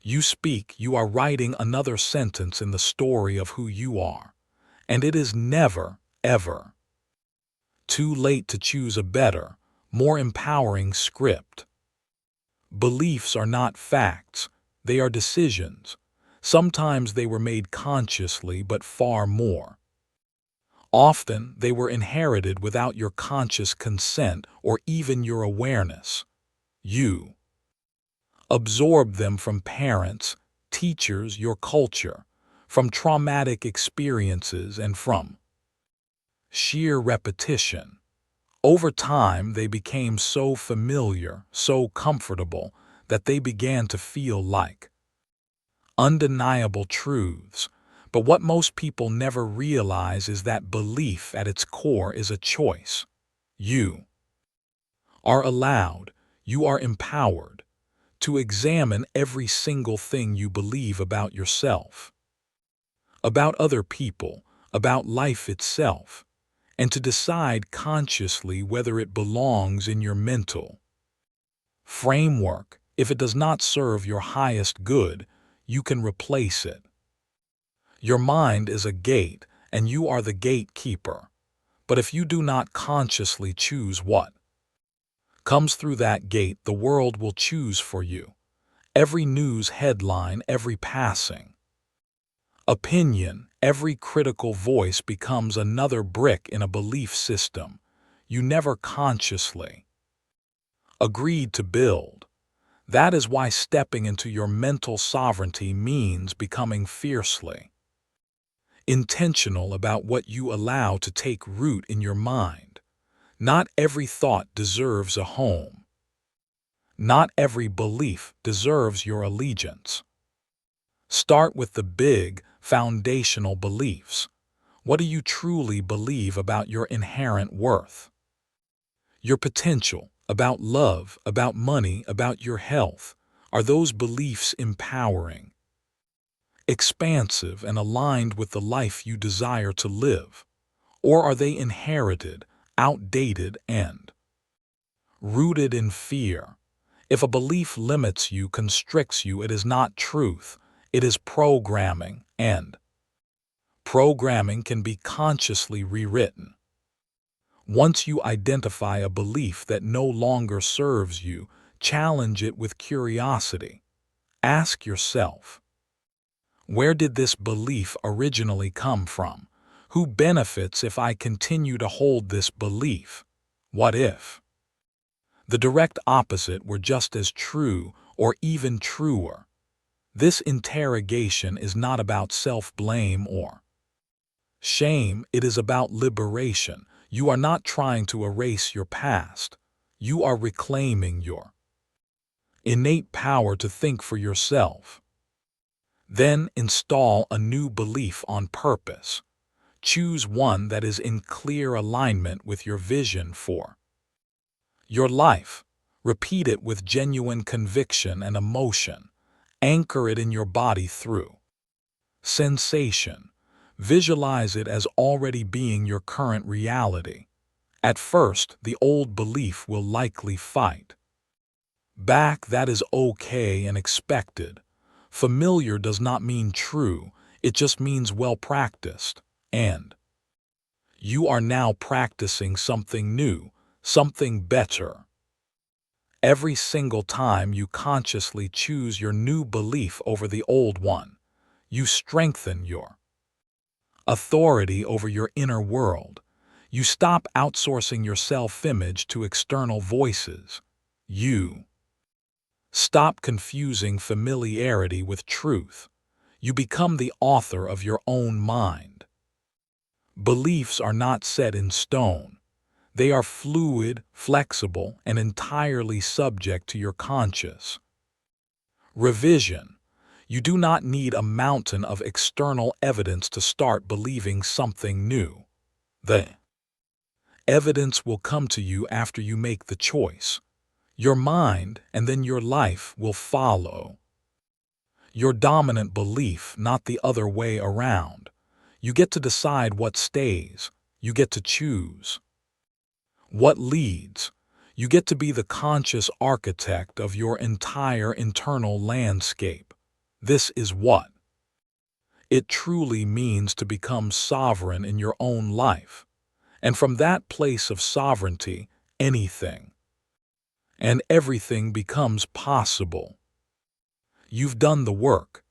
you speak, you are writing another sentence in the story of who you are. And it is never, ever too late to choose a better, more empowering script. Beliefs are not facts, they are decisions. Sometimes they were made consciously, but far more often they were inherited without your conscious consent or even your awareness. You absorb them from parents, teachers, your culture, from traumatic experiences, and from sheer repetition. Over time, they became so familiar, so comfortable, that they began to feel like undeniable truths. But what most people never realize is that belief at its core is a choice. You are allowed, you are empowered to examine every single thing you believe about yourself, about other people, about life itself, and to decide consciously whether it belongs in your mental framework. If it does not serve your highest good, you can replace it. Your mind is a gate, and you are the gatekeeper. But if you do not consciously choose what comes through that gate, the world will choose for you. Every news headline, every passing opinion, every critical voice becomes another brick in a belief system you never consciously agreed to build. That is why stepping into your mental sovereignty means becoming fiercely intentional about what you allow to take root in your mind. Not every thought deserves a home. Not every belief deserves your allegiance. Start with the big, foundational beliefs. What do you truly believe about your inherent worth? Your potential, about love, about money, about your health? Are those beliefs empowering, expansive, and aligned with the life you desire to live? Or are they inherited, outdated, and rooted in fear? If a belief limits you, constricts you, it is not truth, it is programming, and programming can be consciously rewritten. Once you identify a belief that no longer serves you, challenge it with curiosity. Ask yourself, where did this belief originally come from? Who benefits if I continue to hold this belief? What if the direct opposite were just as true or even truer? This interrogation is not about self-blame or shame, it is about liberation. You are not trying to erase your past. You are reclaiming your innate power to think for yourself. Then install a new belief on purpose. Choose one that is in clear alignment with your vision for your life. Repeat it with genuine conviction and emotion. Anchor it in your body through sensation. Visualize it as already being your current reality. At first, the old belief will likely fight back. That is okay and expected. Familiar does not mean true, it just means well practiced. And you are now practicing something new, something better. Every single time you consciously choose your new belief over the old one, you strengthen your authority over your inner world. You stop outsourcing your self-image to external voices. You stop confusing familiarity with truth. You become the author of your own mind. Beliefs are not set in stone. They are fluid, flexible, and entirely subject to your conscious revision. You do not need a mountain of external evidence to start believing something new. The evidence will come to you after you make the choice. Your mind and then your life will follow your dominant belief, not the other way around. You get to decide what stays. You get to choose what leads. You get to be the conscious architect of your entire internal landscape. This is what it truly means to become sovereign in your own life. And from that place of sovereignty, anything and everything becomes possible. You've done the work.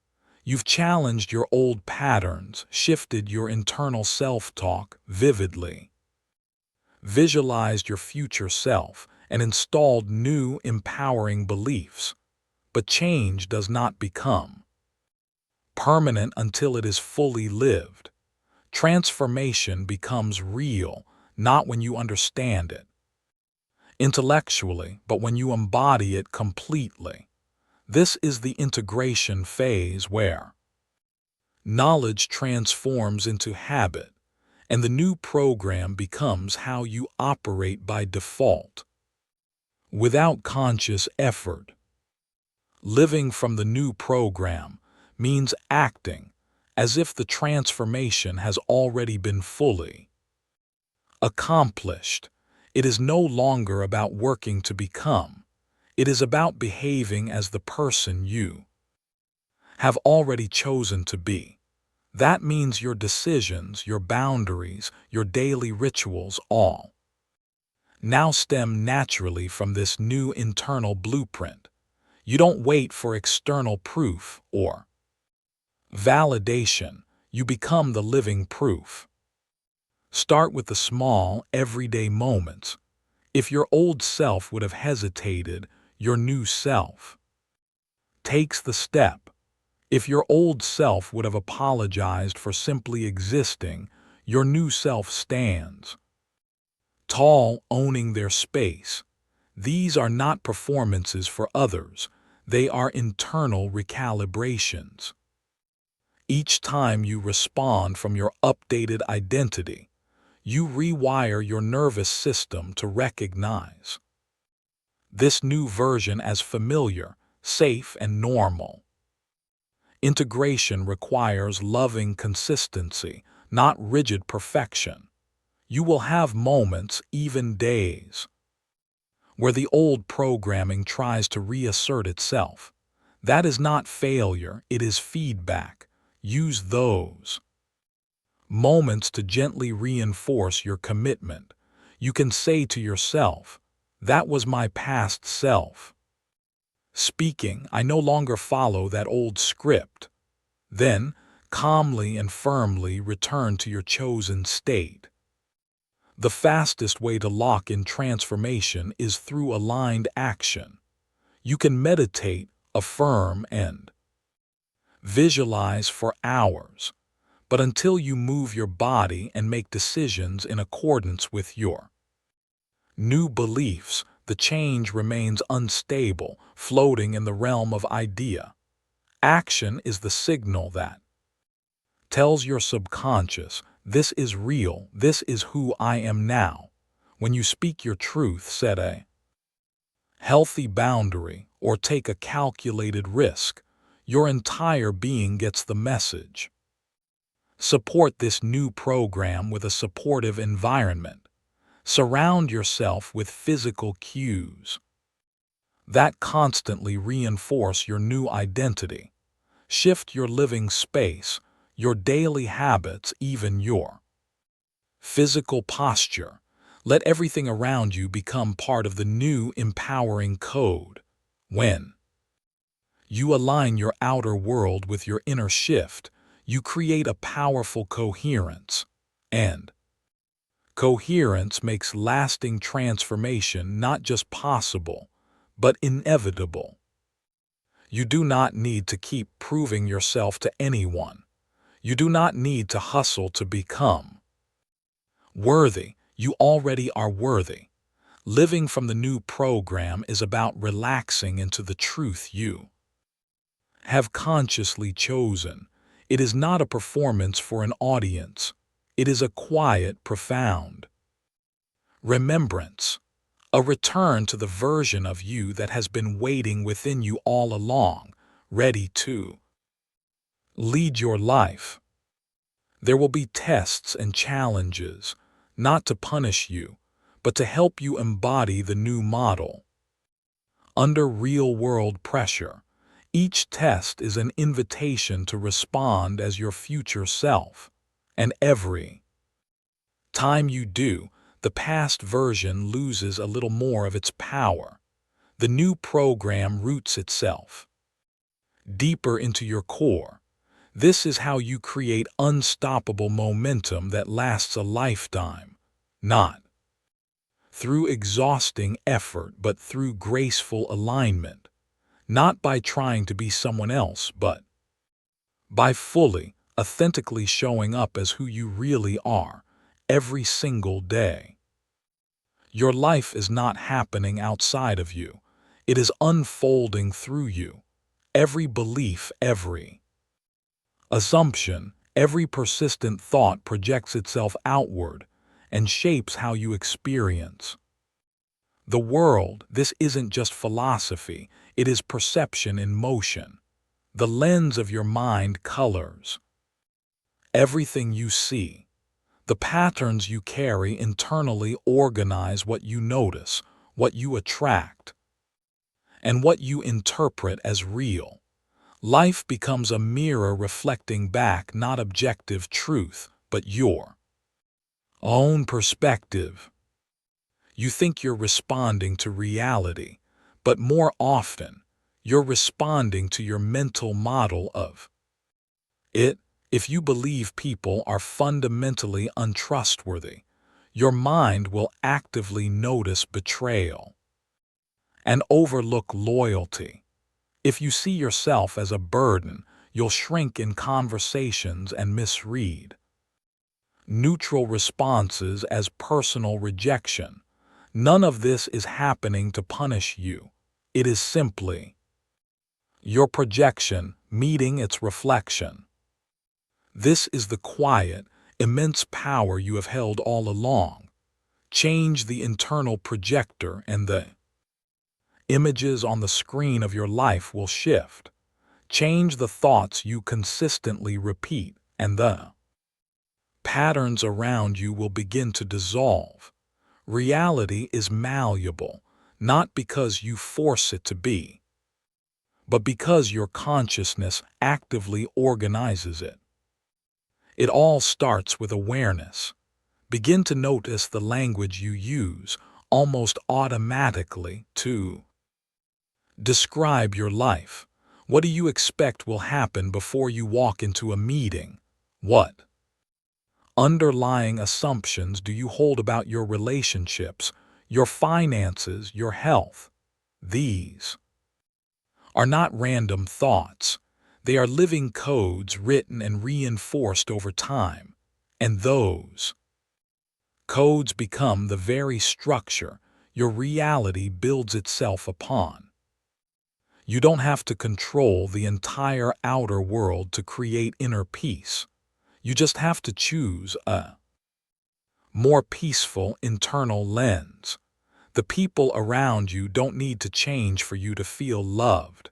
You've challenged your old patterns, shifted your internal self-talk vividly, visualized your future self, and installed new, empowering beliefs. But change does not become permanent until it is fully lived. Transformation becomes real, not when you understand it intellectually, but when you embody it completely. This is the integration phase where knowledge transforms into habit, and the new program becomes how you operate by default, without conscious effort. Living from the new program means acting as if the transformation has already been fully accomplished. It is no longer about working to become. It is about behaving as the person you have already chosen to be. That means your decisions, your boundaries, your daily rituals all now stem naturally from this new internal blueprint. You don't wait for external proof or validation. You become the living proof. Start with the small, everyday moments. If your old self would have hesitated, your new self takes the step. If your old self would have apologized for simply existing, your new self stands tall, owning their space. These are not performances for others. They are internal recalibrations. Each time you respond from your updated identity, you rewire your nervous system to recognize this new version as familiar, safe, and normal. Integration requires loving consistency, not rigid perfection. You will have moments, even days, where the old programming tries to reassert itself. That is not failure, it is feedback. Use those moments to gently reinforce your commitment. You can say to yourself, "That was my past self speaking. I no longer follow that old script." Then, calmly and firmly return to your chosen state. The fastest way to lock in transformation is through aligned action. You can meditate, affirm, and visualize for hours, but until you move your body and make decisions in accordance with your new beliefs, the change remains unstable, floating in the realm of idea. Action is the signal that tells your subconscious, "This is real, this is who I am now." When you speak your truth, set a healthy boundary, or take a calculated risk, your entire being gets the message. Support this new program with a supportive environment. Surround yourself with physical cues that constantly reinforce your new identity. Shift your living space, your daily habits, even your physical posture. Let everything around you become part of the new empowering code. When you align your outer world with your inner shift, you create a powerful coherence. And coherence makes lasting transformation not just possible, but inevitable. You do not need to keep proving yourself to anyone. You do not need to hustle to become worthy. You already are worthy. Living from the new program is about relaxing into the truth you have consciously chosen. It is not a performance for an audience. It is a quiet, profound remembrance, a return to the version of you that has been waiting within you all along, ready to lead your life. There will be tests and challenges, not to punish you, but to help you embody the new model. Under real-world pressure, each test is an invitation to respond as your future self. And every time you do, the past version loses a little more of its power. The new program roots itself deeper into your core. This is how you create unstoppable momentum that lasts a lifetime, not through exhausting effort but through graceful alignment, not by trying to be someone else but by fully, authentically showing up as who you really are every single day. Your life is not happening outside of you. It is unfolding through you. Every belief, every assumption, every persistent thought projects itself outward and shapes how you experience the world. This isn't just philosophy, it is perception in motion. The lens of your mind colors everything you see. The patterns you carry internally organize what you notice, what you attract, and what you interpret as real. Life becomes a mirror reflecting back not objective truth, but your own perspective. You think you're responding to reality, but more often, you're responding to your mental model of it. If you believe people are fundamentally untrustworthy, your mind will actively notice betrayal and overlook loyalty. If you see yourself as a burden, you'll shrink in conversations and misread neutral responses as personal rejection. None of this is happening to punish you. It is simply your projection meeting its reflection. This is the quiet, immense power you have held all along. Change the internal projector and the images on the screen of your life will shift. Change the thoughts you consistently repeat, and the patterns around you will begin to dissolve. Reality is malleable, not because you force it to be, but because your consciousness actively organizes it. It all starts with awareness. Begin to notice the language you use almost automatically to describe your life. What do you expect will happen before you walk into a meeting? What underlying assumptions do you hold about your relationships, your finances, your health? These are not random thoughts. They are living codes written and reinforced over time. And those codes become the very structure your reality builds itself upon. You don't have to control the entire outer world to create inner peace. You just have to choose a more peaceful internal lens. The people around you don't need to change for you to feel loved.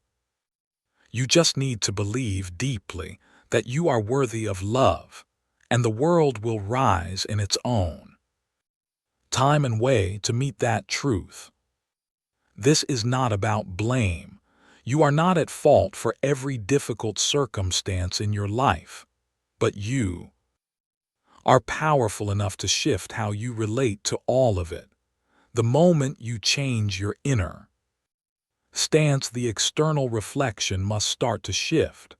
You just need to believe deeply that you are worthy of love, and the world will rise in its own time and way to meet that truth. This is not about blame. You are not at fault for every difficult circumstance in your life, but you are powerful enough to shift how you relate to all of it. The moment you change your inner stance, the external reflection must start to shift.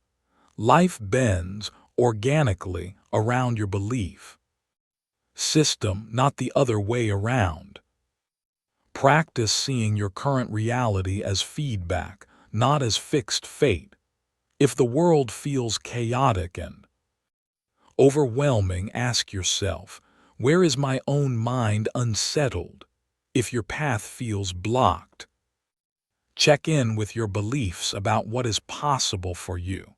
Life bends organically around your belief system, not the other way around. Practice seeing your current reality as feedback, not as fixed fate. If the world feels chaotic and overwhelming, ask yourself, where is my own mind unsettled? If your path feels blocked, check in with your beliefs about what is possible for you.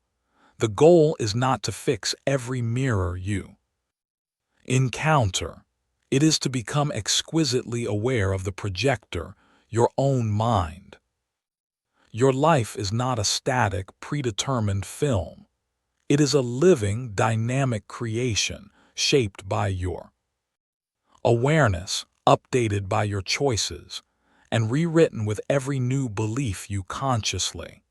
The goal is not to fix every mirror you encounter. It is to become exquisitely aware of the projector, your own mind. Your life is not a static, predetermined film. It is a living, dynamic creation shaped by your awareness, updated by your choices, and rewritten with every new belief you consciously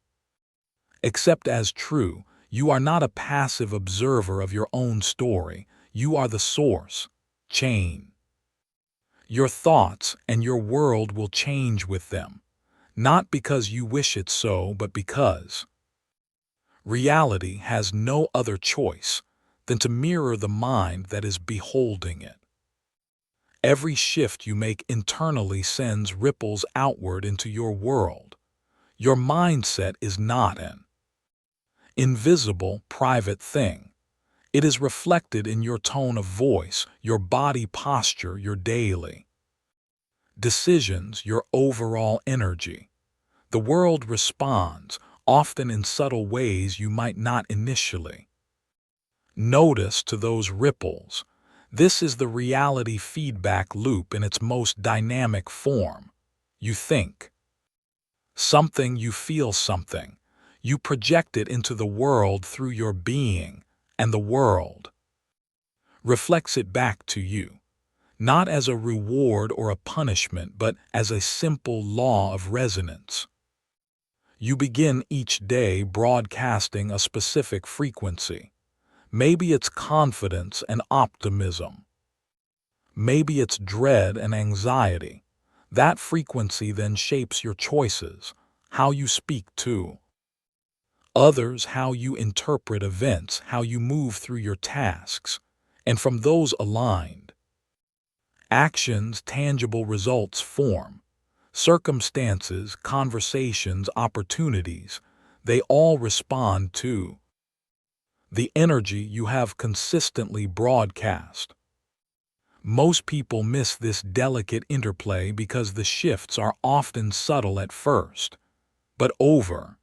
accept as true. You are not a passive observer of your own story. You are the source. Change your thoughts, and your world will change with them. Not because you wish it so, but because Reality has no other choice than to mirror the mind that is beholding it. Every shift you make internally sends ripples outward into your world. Your mindset is not an invisible, private thing. It is reflected in your tone of voice, your body posture, your daily decisions, your overall energy. The world responds, often in subtle ways you might not initially notice, to those ripples. This is the reality feedback loop in its most dynamic form. You think something, you feel something. You project it into the world through your being, and the world reflects it back to you, not as a reward or a punishment, but as a simple law of resonance. You begin each day broadcasting a specific frequency. Maybe it's confidence and optimism. Maybe it's dread and anxiety. That frequency then shapes your choices, how you speak to others, how you interpret events, how you move through your tasks. And from those aligned actions, tangible results form. Circumstances, conversations, opportunities, they all respond to the energy you have consistently broadcast. Most people miss this delicate interplay because the shifts are often subtle at first, but over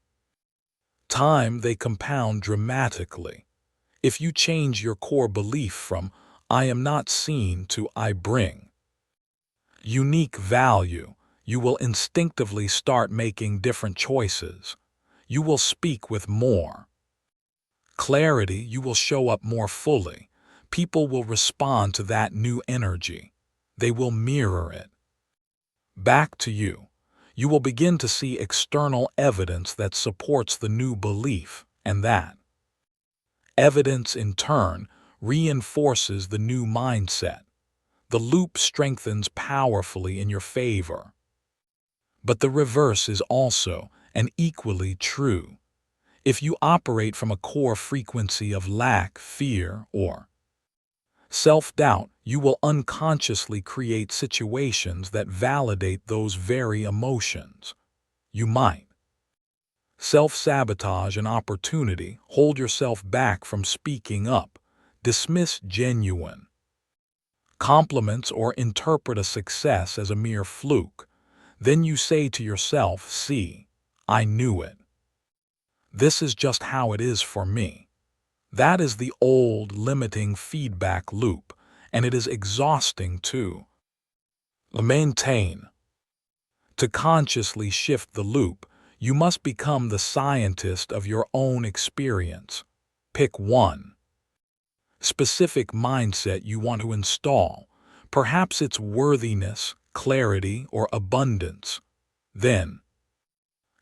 time they compound dramatically. If you change your core belief from "I am not seen" to "I bring unique value," you will instinctively start making different choices. You will speak with more clarity, you will show up more fully. People will respond to that new energy. They will mirror it back to you. You will begin to see external evidence that supports the new belief, and that evidence in turn reinforces the new mindset. The loop strengthens powerfully in your favor. But the reverse is also and equally true. If you operate from a core frequency of lack, fear, or self-doubt, you will unconsciously create situations that validate those very emotions. You might self-sabotage an opportunity, hold yourself back from speaking up, dismiss genuine compliments, or interpret a success as a mere fluke. Then you say to yourself, "See, I knew it. This is just how it is for me." That is the old limiting feedback loop, and it is exhausting to maintain. To consciously shift the loop, you must become the scientist of your own experience. Pick one specific mindset you want to install. Perhaps it's worthiness, clarity, or abundance. Then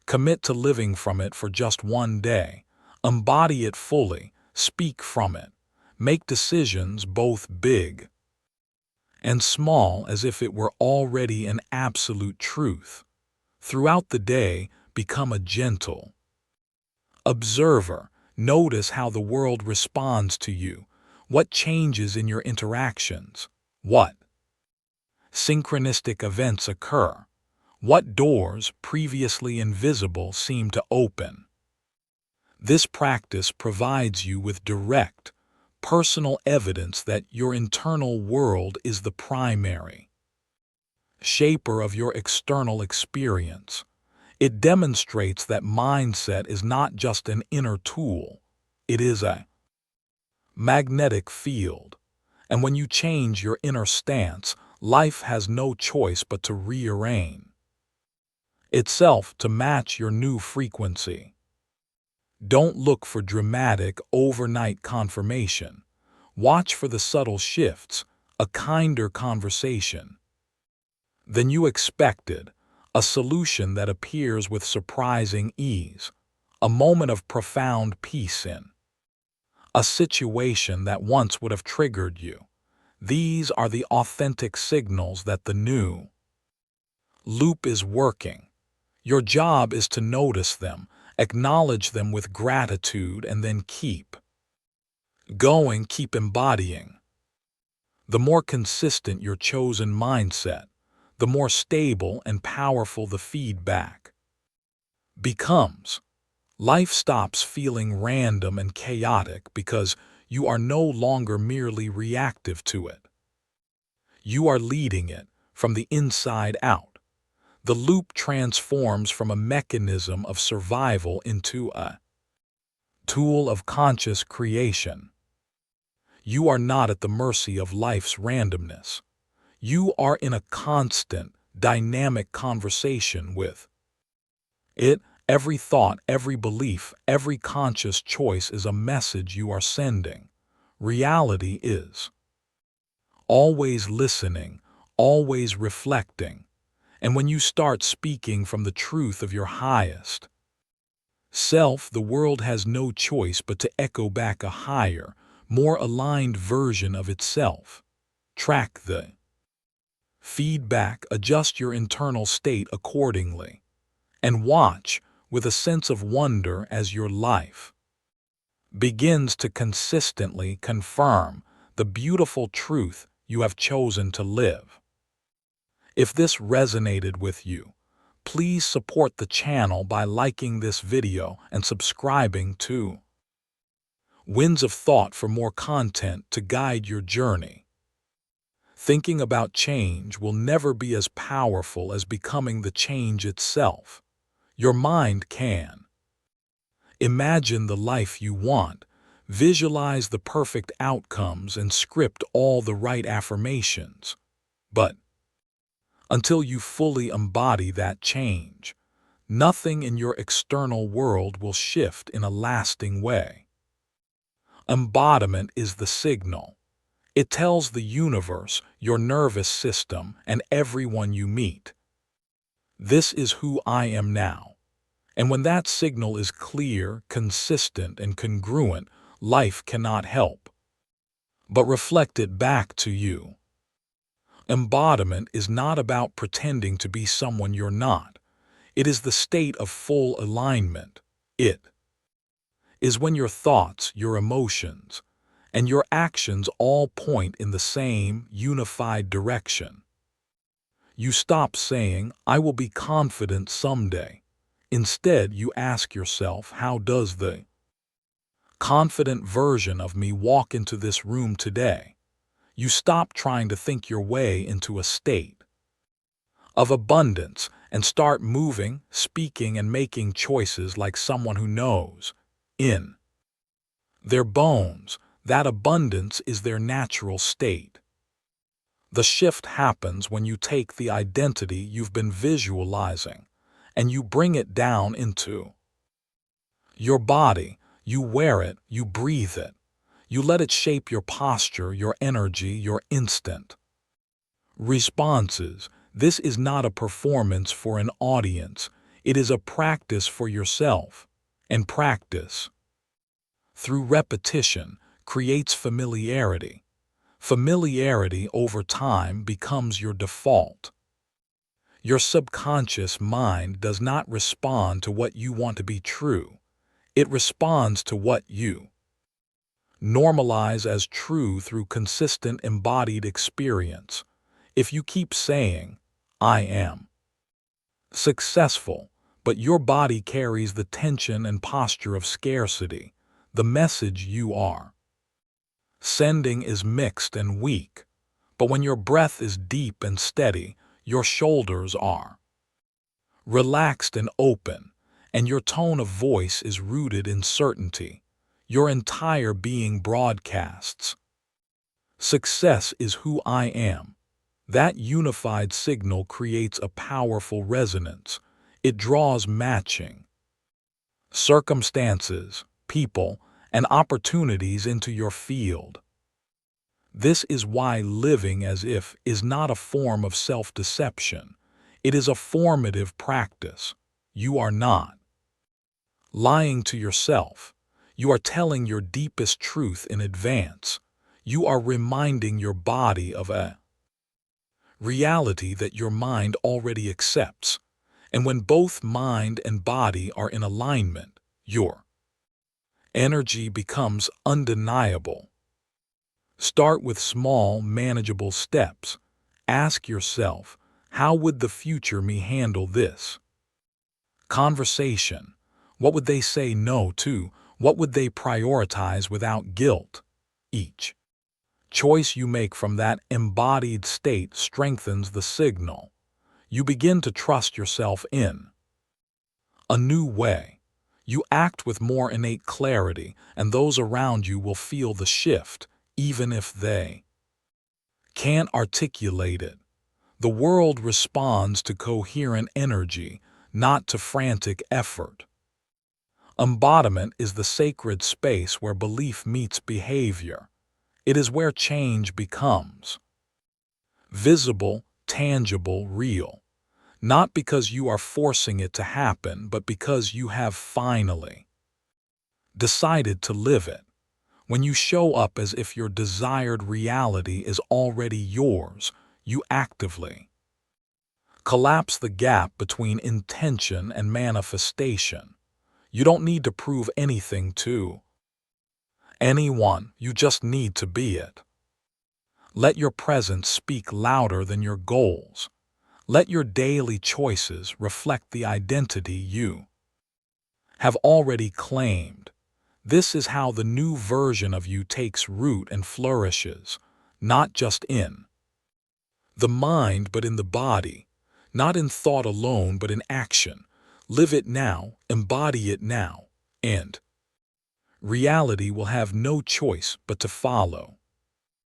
commit to living from it for just one day. Embody it fully. Speak from it. Make decisions both big and small as if it were already an absolute truth. Throughout the day, become a gentle observer. Notice how the world responds to you. What changes in your interactions? What synchronistic events occur? What doors, previously invisible, seem to open? This practice provides you with direct, personal evidence that your internal world is the primary shaper of your external experience. It demonstrates that mindset is not just an inner tool, it is a magnetic field. And when you change your inner stance, life has no choice but to rearrange itself to match your new frequency. Don't look for dramatic, overnight confirmation. Watch for the subtle shifts, a kinder conversation than you expected, a solution that appears with surprising ease, a moment of profound peace in a situation that once would have triggered you. These are the authentic signals that the new loop is working. Your job is to notice them Acknowledge them with gratitude and then keep going, keep embodying. The more consistent your chosen mindset, the more stable and powerful the feedback becomes. Life stops feeling random and chaotic because you are no longer merely reactive to it. You are leading it from the inside out. The loop transforms from a mechanism of survival into a tool of conscious creation. You are not at the mercy of life's randomness. You are in a constant, dynamic conversation with it. Every thought, every belief, every conscious choice is a message you are sending. Reality is always listening, always reflecting. And when you start speaking from the truth of your highest self, the world has no choice but to echo back a higher, more aligned version of itself. Track the feedback, adjust your internal state accordingly, and watch with a sense of wonder as your life begins to consistently confirm the beautiful truth you have chosen to live. If this resonated with you, please support the channel by liking this video and subscribing to Winds of Thought for more content to guide your journey. Thinking about change will never be as powerful as becoming the change itself. Your mind can imagine the life you want, visualize the perfect outcomes, and script all the right affirmations. But until you fully embody that change, nothing in your external world will shift in a lasting way. Embodiment is the signal. It tells the universe, your nervous system, and everyone you meet, this is who I am now. And when that signal is clear, consistent, and congruent, life cannot help but reflect it back to you. Embodiment is not about pretending to be someone you're not. It is the state of full alignment. It is when your thoughts, your emotions, and your actions all point in the same unified direction. You stop saying, "I will be confident someday." Instead, you ask yourself, how does the confident version of me walk into this room today? You stop trying to think your way into a state of abundance and start moving, speaking, and making choices like someone who knows, in their bones, that abundance is their natural state. The shift happens when you take the identity you've been visualizing and you bring it down into your body. You wear it, you breathe it. You let it shape your posture, your energy, your instant responses. This is not a performance for an audience. It is a practice for yourself. And practice, through repetition, creates familiarity. Familiarity over time becomes your default. Your subconscious mind does not respond to what you want to be true. It responds to what you normalize as true through consistent embodied experience. If you keep saying, "I am successful," but your body carries the tension and posture of scarcity, the message you are sending is mixed and weak. But when your breath is deep and steady, your shoulders are relaxed and open, and your tone of voice is rooted in certainty, your entire being broadcasts, "Success is who I am." That unified signal creates a powerful resonance. It draws matching circumstances, people, and opportunities into your field. This is why living as if is not a form of self-deception. It is a formative practice. You are not lying to yourself. You are telling your deepest truth in advance. You are reminding your body of a reality that your mind already accepts. And when both mind and body are in alignment, your energy becomes undeniable. Start with small, manageable steps. Ask yourself, how would the future me handle this? Conversation. What would they say no to? What would they prioritize without guilt? Each choice you make from that embodied state strengthens the signal. You begin to trust yourself in a new way. You act with more innate clarity, and those around you will feel the shift, even if they can't articulate it. The world responds to coherent energy, not to frantic effort. Embodiment is the sacred space where belief meets behavior. It is where change becomes visible, tangible, real. Not because you are forcing it to happen, but because you have finally decided to live it. When you show up as if your desired reality is already yours, you actively collapse the gap between intention and manifestation. You don't need to prove anything to anyone, you just need to be it. Let your presence speak louder than your goals. Let your daily choices reflect the identity you have already claimed. This is how the new version of you takes root and flourishes, not just in the mind but in the body, not in thought alone but in action. Live it now, embody it now, and reality will have no choice but to follow.